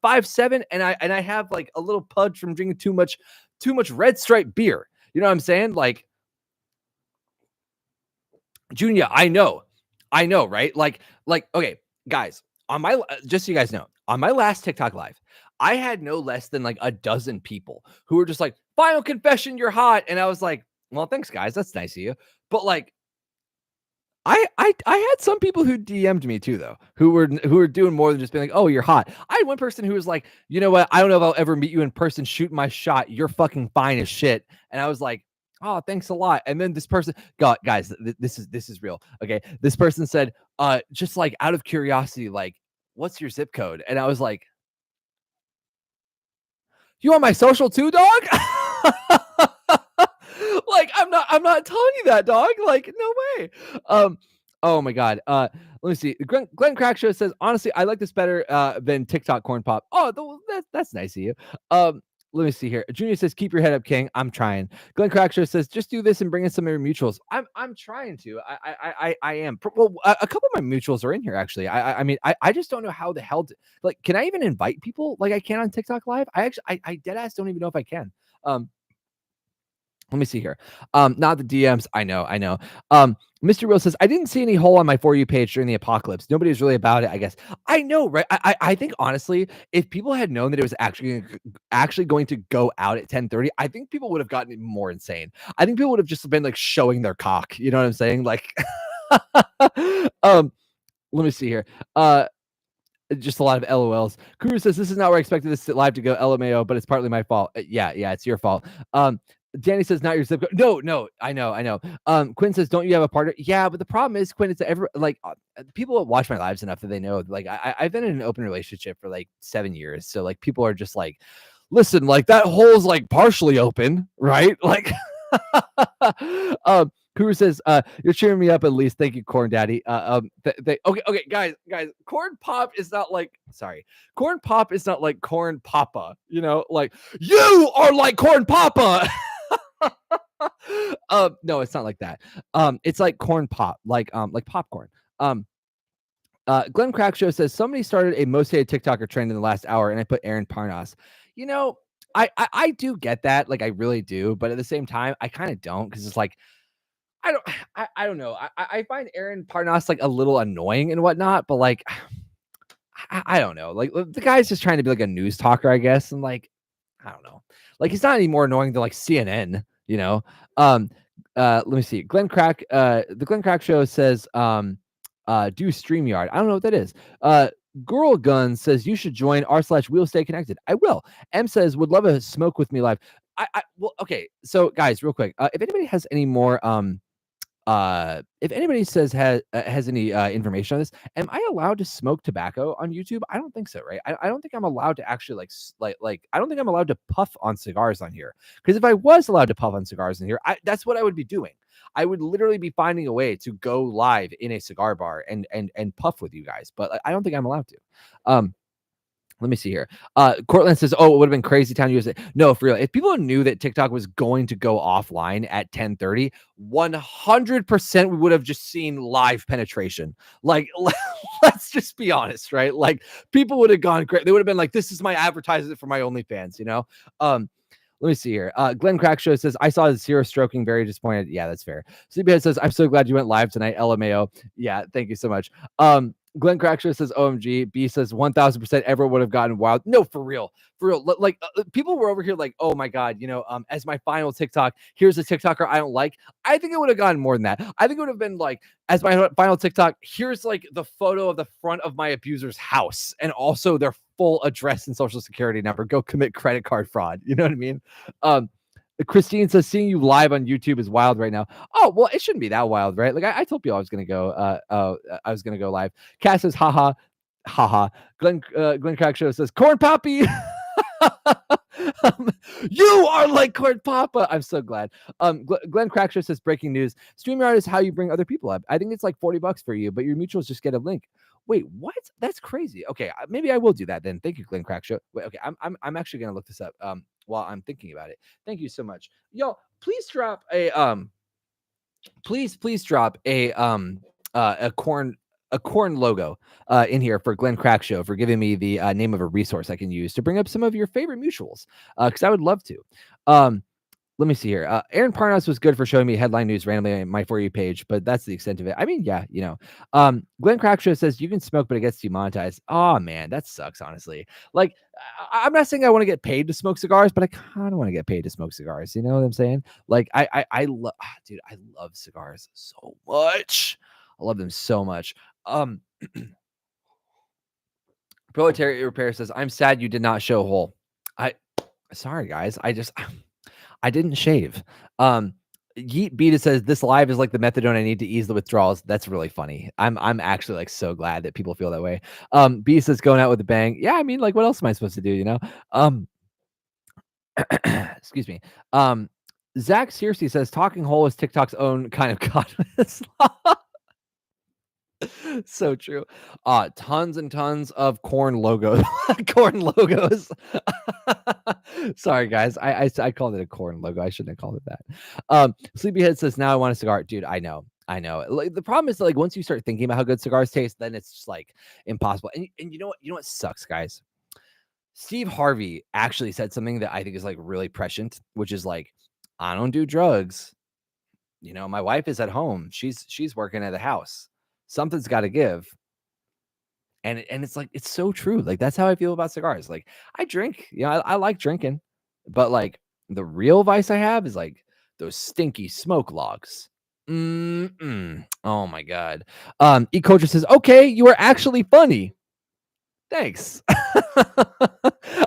5'7", and I have like a little pudge from drinking too much Red Stripe beer. You know what I'm saying? Like, Junior, I know, right? Like, okay, guys, on my just so you guys know, on my last TikTok live, I had no less than like a dozen people who were just like, "Final confession, you're hot," and I was like, "Well, thanks, guys, that's nice of you," but like, I had some people who DM'd me too, though, who were doing more than just being like, "Oh, you're hot." I had one person who was like, "You know what? I don't know if I'll ever meet you in person. Shoot my shot. You're fucking fine as shit." And I was like, "Oh, thanks a lot." And then this person, God, guys, this is real. Okay, this person said, just like out of curiosity, like, "What's your zip code?" And I was like, "You want my social too, dog?" Like, I'm not telling you that, dog. Like, no way. Oh my god. Let me see. Glenn Crack Show says, honestly, I like this better than TikTok corn pop. Oh, that's nice of you. Let me see here. Junior says, keep your head up, King. I'm trying. Glenn Crack Show says, just do this and bring in some of your mutuals. I'm trying to. I am. Well, a couple of my mutuals are in here actually. I mean, I just don't know how the hell like, can I even invite people like I can on TikTok Live? I dead ass don't even know if I can. Let me see here. Not the DMs. I know. Mr. Real says, I didn't see any hole on my For You page during the apocalypse. Nobody's really about it, I guess. I know, right? I think honestly, if people had known that it was actually going to go out at 10:30, I think people would have gotten more insane. I think people would have just been like showing their cock. You know what I'm saying? Like, let me see here. Just a lot of LOLs. Kuru says, this is not where I expected this live to go, LMAO, but it's partly my fault. Yeah, it's your fault. Danny says, not your zip code. No, I know. Quinn says, don't you have a partner? Yeah, but the problem is, Quinn, it's people watch my lives enough that they know, like, I've been in an open relationship for like 7 years. So like people are just like, listen, like that hole's like partially open, right? Like, Kuru says, "You're cheering me up at least. Thank you, Corn Daddy." Okay, guys. Corn Pop is not like Corn Pop is not like Corn Papa. Like you are like Corn Papa. No, it's not like that. It's like corn pop, like popcorn. Glenn Crackshow says somebody started a most hated TikToker trend in the last hour, and I put Aaron Parnas. You know, I do get that, like I really do, but at the same time, I kind of don't because it's like I don't know. I find Aaron Parnas like a little annoying and whatnot, but like I don't know. Like the guy's just trying to be like a news talker, I guess, and like I don't know. Like he's not any more annoying than like CNN, you know. Um Let me see. The Glenn Crack show says do StreamYard. I don't know what that is. Girl Gun says you should join r/We'll Stay Connected. I will. M says would love a smoke with me live. Well, okay. So guys, real quick, if anybody has any more if anybody has any information on this, am I allowed to smoke tobacco on YouTube? I don't think so, right? I don't think I'm allowed to actually like I don't think I'm allowed to puff on cigars on here, because if I was allowed to puff on cigars in here, that's what I would be doing. I would literally be finding a way to go live in a cigar bar and puff with you guys, but I don't think I'm allowed to. Let me see here. Cortland says, "Oh, it would have been crazy town USA." No, for real. If people knew that TikTok was going to go offline at 10:30, 100% we would have just seen live penetration. Like, let's just be honest, right? Like, people would have gone great. They would have been like, "This is my advertisement for my OnlyFans," you know? Let me see here. Glenn Crackshow says, "I saw zero stroking, very disappointed." Yeah, that's fair. Sleepyhead says, "I'm so glad you went live tonight. LMAO." Yeah, thank you so much. Glenn Crackshow says, "OMG." B says, 1000% everyone would have gotten wild. No, for real. For real. Like, people were over here like, "Oh my God, as my final TikTok, here's a TikToker I don't like." I think it would have gotten more than that. I think it would have been like, as my final TikTok, here's like the photo of the front of my abuser's house and also their full address and social security number. Go commit credit card fraud. You know what I mean? Christine says, "Seeing you live on YouTube is wild right now." Oh, well, it shouldn't be that wild, right? Like I told you I was gonna go. I was gonna go live. Cass says, "Haha, haha." Glenn Crackshow says, "Corn Poppy." You are like Corn Papa. I'm so glad. Glenn Crackshow says, "Breaking news: StreamYard is how you bring other people up. I think it's like $40 for you, but your mutuals just get a link." Wait, what? That's crazy. Okay, maybe I will do that then. Thank you, Glenn Crackshow. Wait, okay, I'm actually gonna look this up. While I'm thinking about it. Thank you so much. Y'all, please drop a corn logo in here for Glenn Crackshow for giving me the name of a resource I can use to bring up some of your favorite mutuals, because I would love to. Let me see here. Aaron Parnas was good for showing me headline news randomly on my For You page, but that's the extent of it. I mean, yeah, Glenn Crackshow says you can smoke, but it gets demonetized. Oh man, that sucks, honestly. Like, I'm not saying I want to get paid to smoke cigars, but I kind of want to get paid to smoke cigars. You know what I'm saying? Like, I love, dude, I love cigars so much. I love them so much. Proletariat Repair says, "I'm sad you did not show hole." Sorry guys, I didn't shave. Yeet Beta says, "This live is like the methadone I need to ease the withdrawals." That's really funny. I'm actually like so glad that people feel that way. B says, "Going out with a bang." Yeah, I mean, like, what else am I supposed to do? Excuse me. Zach Searcy says, "Talking hole is TikTok's own kind of godless." So true. Tons and tons of corn logos. Corn logos. Sorry, guys. I called it a corn logo. I shouldn't have called it that. Sleepyhead says, "Now I want a cigar." Dude, I know. Like, the problem is that, like, once you start thinking about how good cigars taste, then it's just like impossible. And you know what? You know what sucks, guys? Steve Harvey actually said something that I think is like really prescient, which is like, "I don't do drugs. My wife is at home. She's working at the house. Something's got to give." And it's like, it's so true. Like, that's how I feel about cigars. Like, I drink, I like drinking, but like the real vice I have is like those stinky smoke logs. Oh my God. E Culture says, "Okay, you are actually funny." Thanks.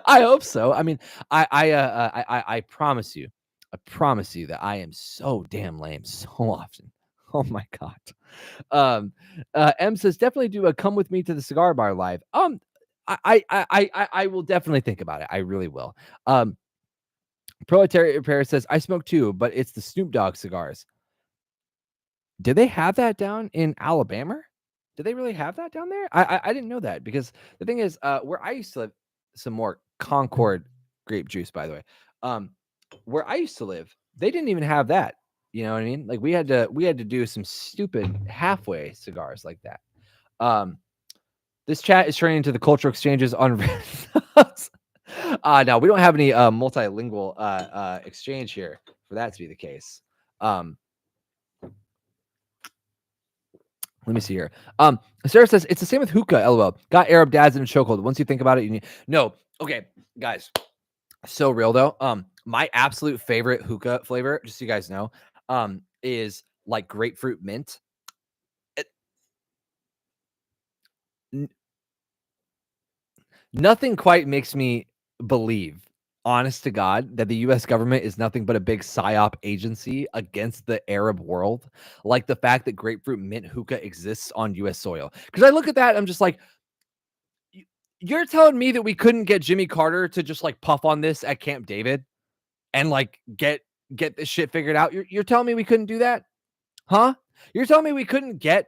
I hope so. I mean, I promise you, that I am so damn lame so often. Oh my God. M says, "Definitely do a come with me to the cigar bar live." I will definitely think about it. I really will. Proletariat Repair says, "I smoke too, but it's the Snoop Dogg cigars." Did they have that down in Alabama? Did they really have that down there? I didn't know that because the thing is, where I used to live, some more Concord grape juice, by the way. Um, where I used to live, they didn't even have that. You know what I mean? Like we had to do some stupid halfway cigars like that. Um, this chat is turning into the cultural exchanges on. No, we don't have any multilingual exchange here for that to be the case. Um, Let me see here. Sarah says it's the same with hookah. LOL. Got Arab dads in a chokehold. Once you think about it, you need no. Okay, guys. So real though. My absolute favorite hookah flavor, just so you guys know, is like grapefruit mint. It- n- Nothing quite makes me believe, honest to God, that the US government is nothing but a big psyop agency against the Arab world. Like the fact that grapefruit mint hookah exists on US soil. Because I look at that, I'm just like, "Y- you're telling me that we couldn't get Jimmy Carter to just like puff on this at Camp David and like get this shit figured out? You're telling me we couldn't do that? Huh? You're telling me we couldn't get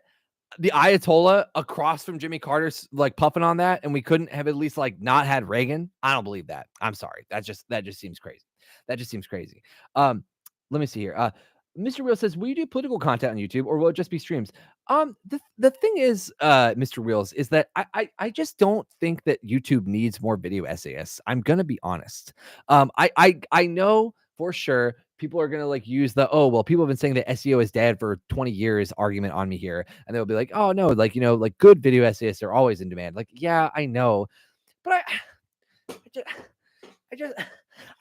the Ayatollah across from Jimmy Carter's like puffing on that, and we couldn't have at least like not had Reagan? I don't believe that. I'm sorry. That just seems crazy. That just seems crazy. Let me see here. Mr. Wheels says, will you do political content on YouTube or will it just be streams? The thing is, Mr. Wheels, is that I just don't think that YouTube needs more video essayists. I'm gonna be honest. I know for sure people are gonna like use the, oh well, people have been saying that SEO is dead for 20 years argument on me here, and they'll be like, oh no, like like good video essayists are always in demand. Like, yeah, I know, but I just I just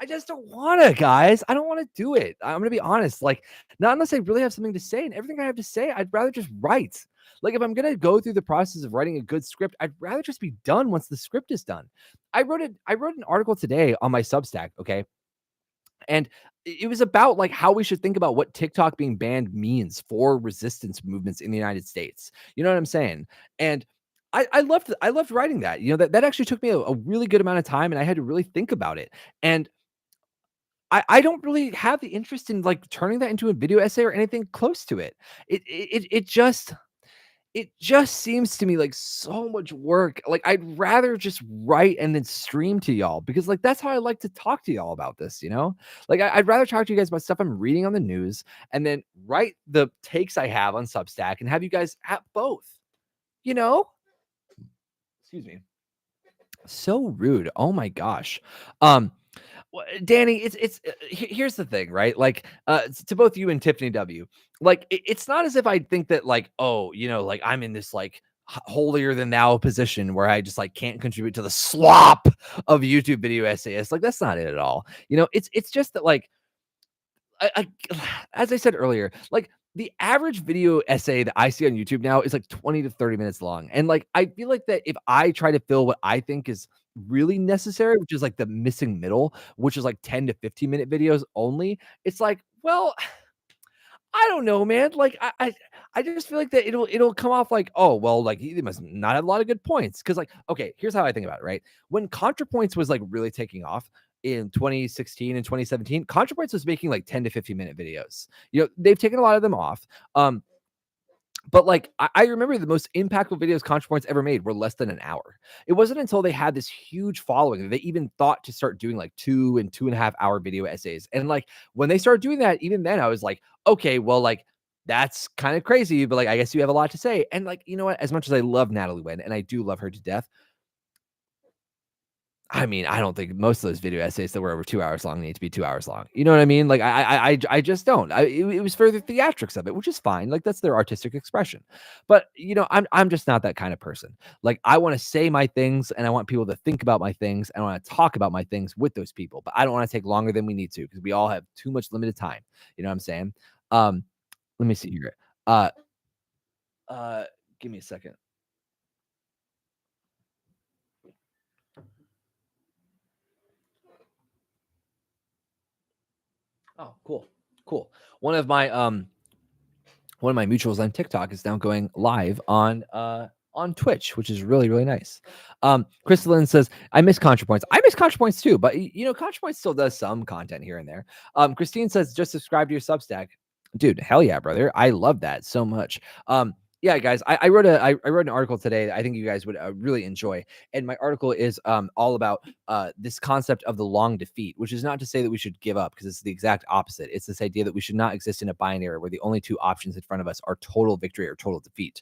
I just don't wanna, guys. I don't wanna do it. I'm gonna be honest. Like, not unless I really have something to say, and everything I have to say, I'd rather just write. Like, if I'm gonna go through the process of writing a good script, I'd rather just be done once the script is done. I wrote an article today on my Substack, okay? And it was about like how we should think about what TikTok being banned means for resistance movements in the United States. You know what I'm saying? And I loved writing that. That actually took me a really good amount of time and I had to really think about it. And I don't really have the interest in like turning that into a video essay or anything close to it. It just seems to me like so much work. Like I'd rather just write and then stream to y'all because like that's how I like to talk to y'all about this. Like I'd rather talk to you guys about stuff I'm reading on the news and then write the takes I have on Substack and have you guys at both, you know? Excuse me. So rude. Oh my gosh. Um Danny, here's the thing, right? Like, to both you and Tiffany W, like, it's not as if I think that, like, oh, like I'm in this like holier than thou position where I just like can't contribute to the slop of YouTube video essayists. Like, that's not it at all. It's just that like I as I said earlier, like the average video essay that I see on YouTube now is like 20 to 30 minutes long. And like I feel like that if I try to fill what I think is really necessary, which is like the missing middle, which is like 10 to 15-minute videos only, it's like, well, I don't know, man. Like I just feel like that it'll come off like, oh, well, like he must not have a lot of good points. Cause like, okay, here's how I think about it, right? When ContraPoints was like really taking off in 2016 and 2017, ContraPoints was making like 10 to 15-minute videos. They've taken a lot of them off. But like I remember the most impactful videos ContraPoints ever made were less than an hour. It wasn't until they had this huge following that they even thought to start doing like 2 and 2.5 hour video essays. And like when they started doing that, even then I was like, okay, well, like that's kind of crazy, but like I guess you have a lot to say. And like, you know what? As much as I love Natalie Wynn and I do love her to death, I mean, I don't think most of those video essays that were over 2 hours long need to be 2 hours long. You know what I mean? Like, I just don't. It was for the theatrics of it, which is fine. Like, that's their artistic expression. But I'm just not that kind of person. Like, I want to say my things, and I want people to think about my things, and I want to talk about my things with those people. But I don't want to take longer than we need to because we all have too much limited time. You know what I'm saying? Um, Let me see here. Uh, uh, Give me a second. Oh, cool, cool. One of my mutuals on TikTok is now going live on Twitch, which is really, really nice. Crystalline says, I miss ContraPoints. I miss ContraPoints too, but ContraPoints still does some content here and there. Christine says, just subscribe to your Substack. Dude, hell yeah, brother. I love that so much. Yeah, guys, I wrote an article today that I think you guys would really enjoy. And my article is all about this concept of the long defeat, which is not to say that we should give up because it's the exact opposite. It's this idea that we should not exist in a binary where the only two options in front of us are total victory or total defeat,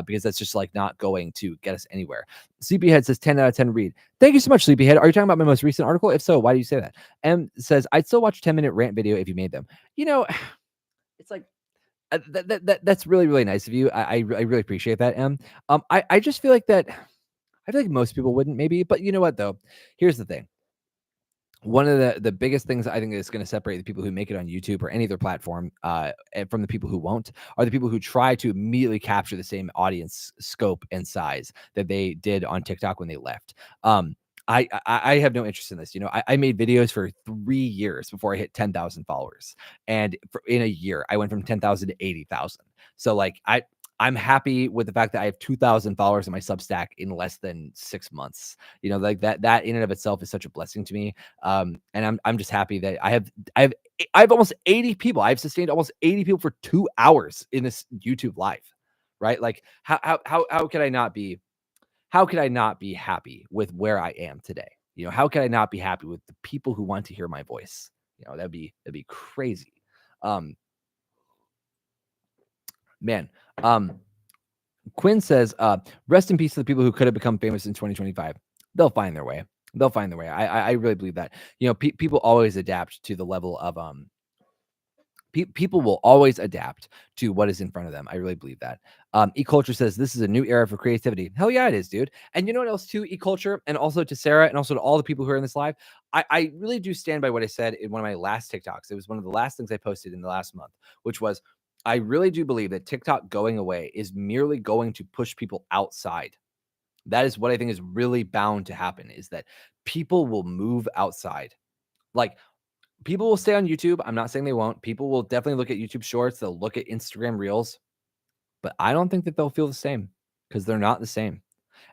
because that's just like not going to get us anywhere. Sleepyhead says 10 out of 10 read. Thank you so much, Sleepyhead. Are you talking about my most recent article? If so, why do you say that? M says, I'd still watch a 10-minute rant video if you made them. You know, it's like that's really, really nice of you. I really appreciate that, Em. I just feel like that I feel like most people wouldn't maybe, but you know what though? Here's the thing. One of the biggest things I think is going to separate the people who make it on YouTube or any other platform from the people who won't are the people who try to immediately capture the same audience scope and size that they did on TikTok when they left. I have no interest in this. You know, I made videos for 3 years before I hit 10,000 followers, and in a year I went from 10,000 to 80,000. So like I'm happy with the fact that I have 2,000 followers on my Substack in less than 6 months. You know, like that in and of itself is such a blessing to me. And I'm just happy that I have almost 80 people. I've sustained almost 80 people for 2 hours in this YouTube live, right? Like how could I not be happy with where I am today? You know, how could I not be happy with the people who want to hear my voice? You know, that'd be crazy. Um, man. Quinn says, rest in peace to the people who could have become famous in 2025. They'll find their way. They'll find their way. I really believe that. You know, people always adapt to the level of people will always adapt to what is in front of them. I really believe that. E-Culture says this is a new era for creativity. Hell yeah, it is, dude. And you know what else too? E-Culture, and also to Sarah, and also to all the people who are in this live. I really do stand by what I said in one of my last TikToks. It was one of the last things I posted in the last month, which was I really do believe that TikTok going away is merely going to push people outside. That is what I think is really bound to happen, is that people will move outside. Like, people will stay on YouTube. I'm not saying they won't. People will definitely look at YouTube Shorts. They'll look at Instagram Reels, but I don't think that they'll feel the same because they're not the same.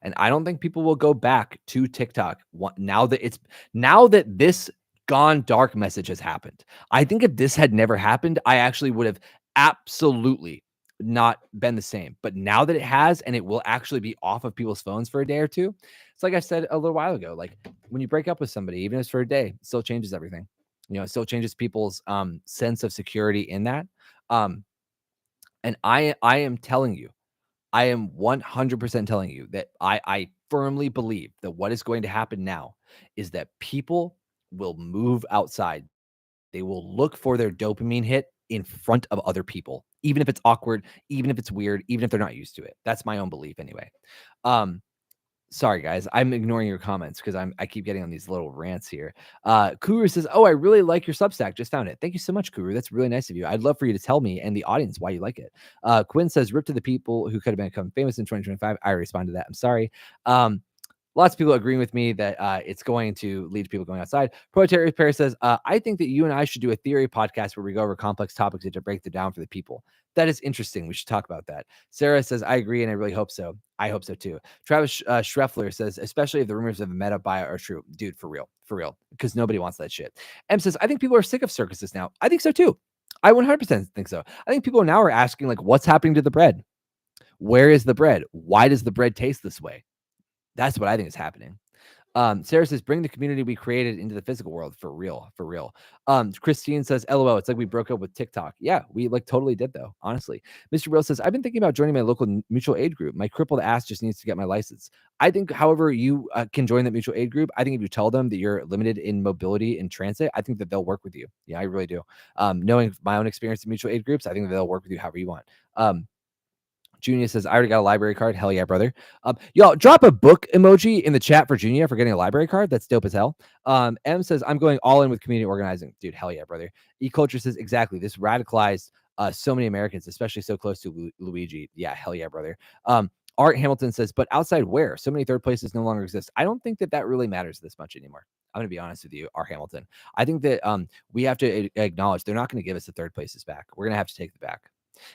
And I don't think people will go back to TikTok now that this gone dark message has happened. I think if this had never happened, I actually would have absolutely not been the same. But now that it has, and it will actually be off of people's phones for a day or two, it's like I said a little while ago. Like when you break up with somebody, even if it's for a day, it still changes everything. You know, it still changes people's sense of security in that. Um, and I am telling you, I am 100% telling you that I firmly believe that what is going to happen now is that people will move outside. They will look for their dopamine hit in front of other people, even if it's awkward, even if it's weird, even if they're not used to it. That's my own belief anyway. Um, Sorry, guys. I'm ignoring your comments because I keep getting on these little rants here. Kuru says, "Oh, I really like your Substack. Just found it. Thank you so much, Kuru. That's really nice of you. I'd love for you to tell me and the audience why you like it." Quinn says, "Rip to the people who could have become famous in 2025." I responded to that. I'm sorry. Lots of people agreeing with me that it's going to lead to people going outside. Proletariat Repair says, I think that you and I should do a theory podcast where we go over complex topics and to break them down for the people. That is interesting. We should talk about that. Sarah says, I agree, and I really hope so. I hope so too. Travis Schreffler says, especially if the rumors of a meta bio are true. Dude, for real, because nobody wants that shit. M says, I think people are sick of circuses now. I think so too. I 100% think so. I think people now are asking, like, what's happening to the bread? Where is the bread? Why does the bread taste this way? That's what I think is happening. Sarah says, bring the community we created into the physical world for real, for real. Christine says, LOL, it's like we broke up with TikTok. Yeah, we like totally did though, honestly. Mr. Real says, I've been thinking about joining my local mutual aid group. My crippled ass just needs to get my license. I think, however, you can join that mutual aid group. I think if you tell them that you're limited in mobility in transit, I think that they'll work with you. Yeah, I really do. Knowing my own experience in mutual aid groups, I think that they'll work with you however you want. Junior says, I already got a library card. Hell yeah, brother. Y'all drop a book emoji in the chat for Junior for getting a library card. That's dope as hell. M says, I'm going all in with community organizing. Dude, hell yeah, brother. E-Culture says, exactly. This radicalized so many Americans, especially so close to Luigi. Yeah, hell yeah, brother. Art Hamilton says, but outside where? So many third places no longer exist. I don't think that really matters this much anymore. I'm going to be honest with you, Art Hamilton. I think that we have to acknowledge they're not going to give us the third places back. We're going to have to take them back.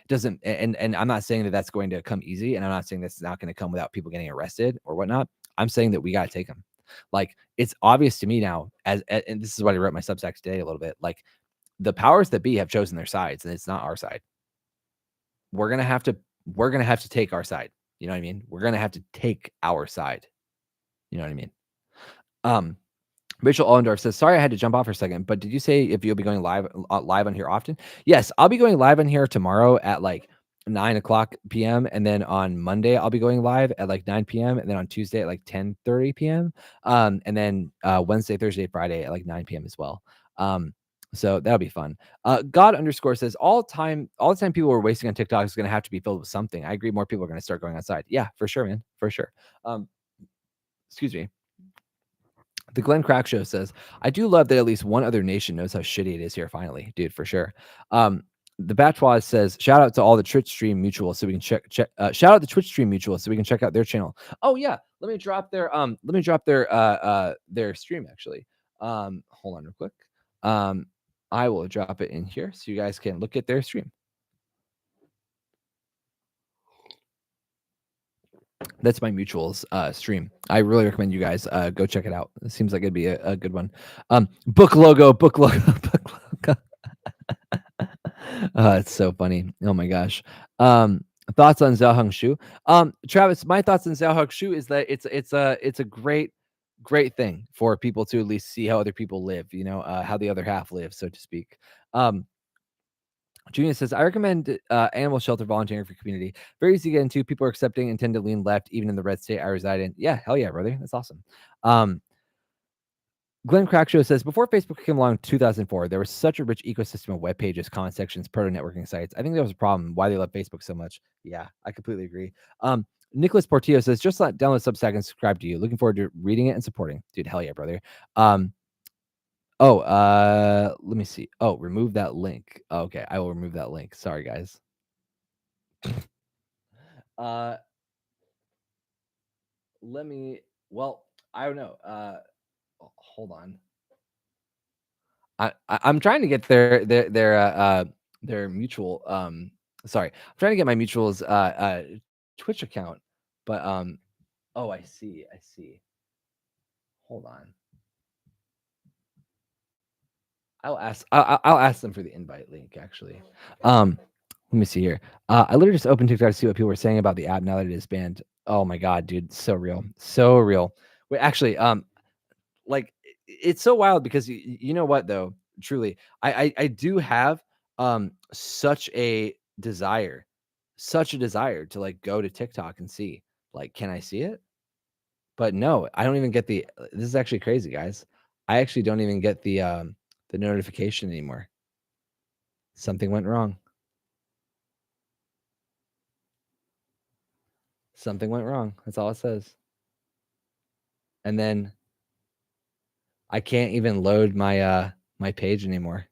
Doesn't, and I'm not saying that that's going to come easy, and I'm not saying that's not going to come without people getting arrested or whatnot. I'm saying that we got to take them. Like, it's obvious to me now, and this is what I wrote my Substack today a little bit. Like, the powers that be have chosen their sides, and it's not our side. We're gonna have to take our side. You know what I mean? We're gonna have to take our side. You know what I mean? Um, Rachel Allendorf says, "Sorry, I had to jump off for a second, but did you say if you'll be going live on here often?" Yes, I'll be going live on here tomorrow at like 9 o'clock p.m. and then on Monday I'll be going live at like 9 p.m. and then on Tuesday at like 10:30 p.m. And then Wednesday, Thursday, Friday at like 9 p.m. as well. So that'll be fun. God underscore says all the time people are wasting on TikTok is going to have to be filled with something. I agree. More people are going to start going outside. Yeah, for sure, man, for sure. Excuse me. The Glenn Crack Show says, I do love that at least one other nation knows how shitty it is here finally, dude, for sure. The Batchwaz says, shout out to all the Twitch stream mutuals so we can check shout out the Twitch stream mutuals so we can check out their channel. Oh yeah, let me drop their stream actually. Hold on real quick. I will drop it in here so you guys can look at their stream. That's my mutuals stream. I really recommend you guys go check it out. It seems like it'd be a good one. Book logo. It's so funny. Oh my gosh. Thoughts on Xiaoheng Shu? Travis, my thoughts on Xiaoheng Shu is that it's a great thing for people to at least see how other people live, how the other half lives, so to speak. Junior says, I recommend animal shelter volunteering for community. Very easy to get into. People are accepting and tend to lean left, even in the red state I reside in. Yeah, hell yeah, brother. That's awesome. Glenn Crackshow says, before Facebook came along in 2004, there was such a rich ecosystem of web pages, comment sections, proto-networking sites. I think that was a problem, why they love Facebook so much. Yeah, I completely agree. Nicholas Portillo says, just download Substack and subscribe to you. Looking forward to reading it and supporting. Dude, hell yeah, brother. Let me see. Oh, remove that link. Okay, I will remove that link. Sorry, guys. I don't know. Hold on. I'm trying to get their mutual. Sorry, I'm trying to get my mutuals Twitch account, but oh, I see. Hold on. I'll ask them for the invite link actually. Let me see here. I literally just opened TikTok to see what people were saying about the app now that it is banned. Oh my god, dude, so real. Wait, actually, like it's so wild because you know what though, truly, I do have such a desire to like go to TikTok and see, like, can I see it? But no, I don't even get this is actually crazy, guys. I actually don't even get the notification anymore. Something went wrong. Something went wrong. That's all it says. And then I can't even load my my page anymore.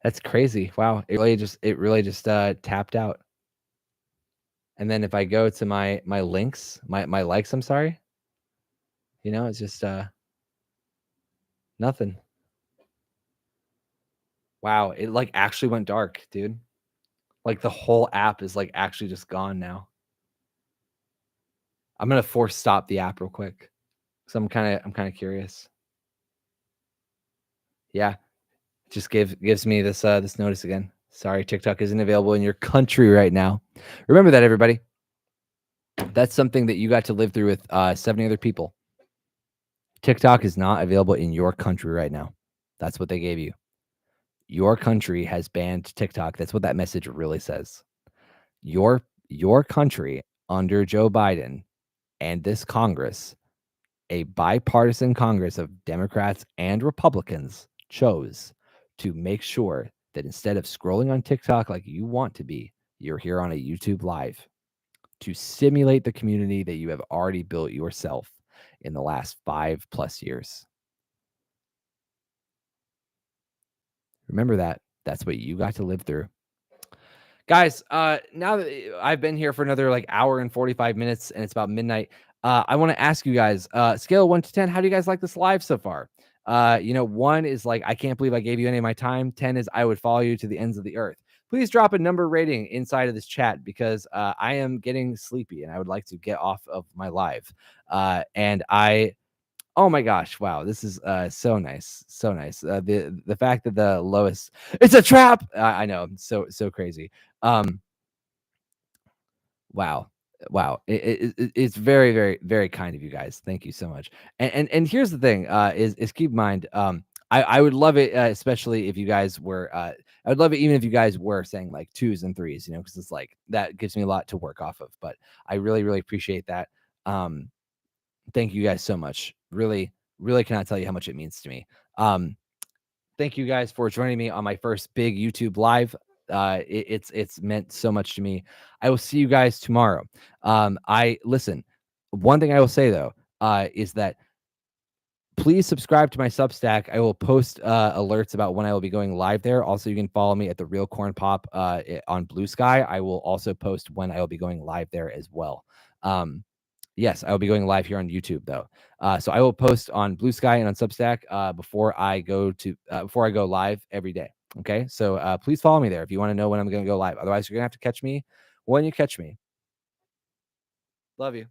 That's crazy. Wow. It really just tapped out. And then if I go to my links, my likes, I'm sorry, it's just nothing. Wow, it like actually went dark, dude. Like the whole app is like actually just gone now. I'm gonna force stop the app real quick. So I'm kind of curious. Yeah, just gives me this this notice again. Sorry, TikTok isn't available in your country right now. Remember that, everybody. That's something that you got to live through with 70 other people. TikTok is not available in your country right now. That's what they gave you. Your country has banned TikTok. That's what that message really says. Your country under Joe Biden and this Congress, a bipartisan Congress of Democrats and Republicans, chose to make sure that instead of scrolling on TikTok like you want to be, you're here on a YouTube Live to simulate the community that you have already built yourself in the last 5+ years. Remember that. That's what you got to live through. Guys, now that I've been here for another like hour and 45 minutes and it's about midnight, I want to ask you guys, scale of 1 to 10, how do you guys like this live so far? 1 is like, I can't believe I gave you any of my time. 10 is I would follow you to the ends of the earth. Please drop a number rating inside of this chat because I am getting sleepy and I would like to get off of my live. Oh my gosh, wow, this is, so nice, so nice. The fact that the lowest it's a trap! I know, so crazy. Um, wow, wow. It's very, very, very kind of you guys. Thank you so much. And here's the thing, is keep in mind, I would love it, especially if you guys were, I would love it even if you guys were saying, like, 2s and 3s, because it's like, that gives me a lot to work off of, but I really, really appreciate that. Um Thank you guys so much. Really, really cannot tell you how much it means to me. Um, Thank you guys for joining me on my first big YouTube live. It's meant so much to me. I will see you guys tomorrow. I listen. One thing I will say though, is that please subscribe to my Substack. I will post alerts about when I will be going live there. Also, you can follow me at the Real Corn Pop on Blue Sky. I will also post when I will be going live there as well. Um, Yes, I will be going live here on YouTube though. So I will post on Blue Sky and on Substack before I go live every day. Okay, so please follow me there if you want to know when I'm going to go live. Otherwise, you're gonna have to catch me when you catch me. Love you.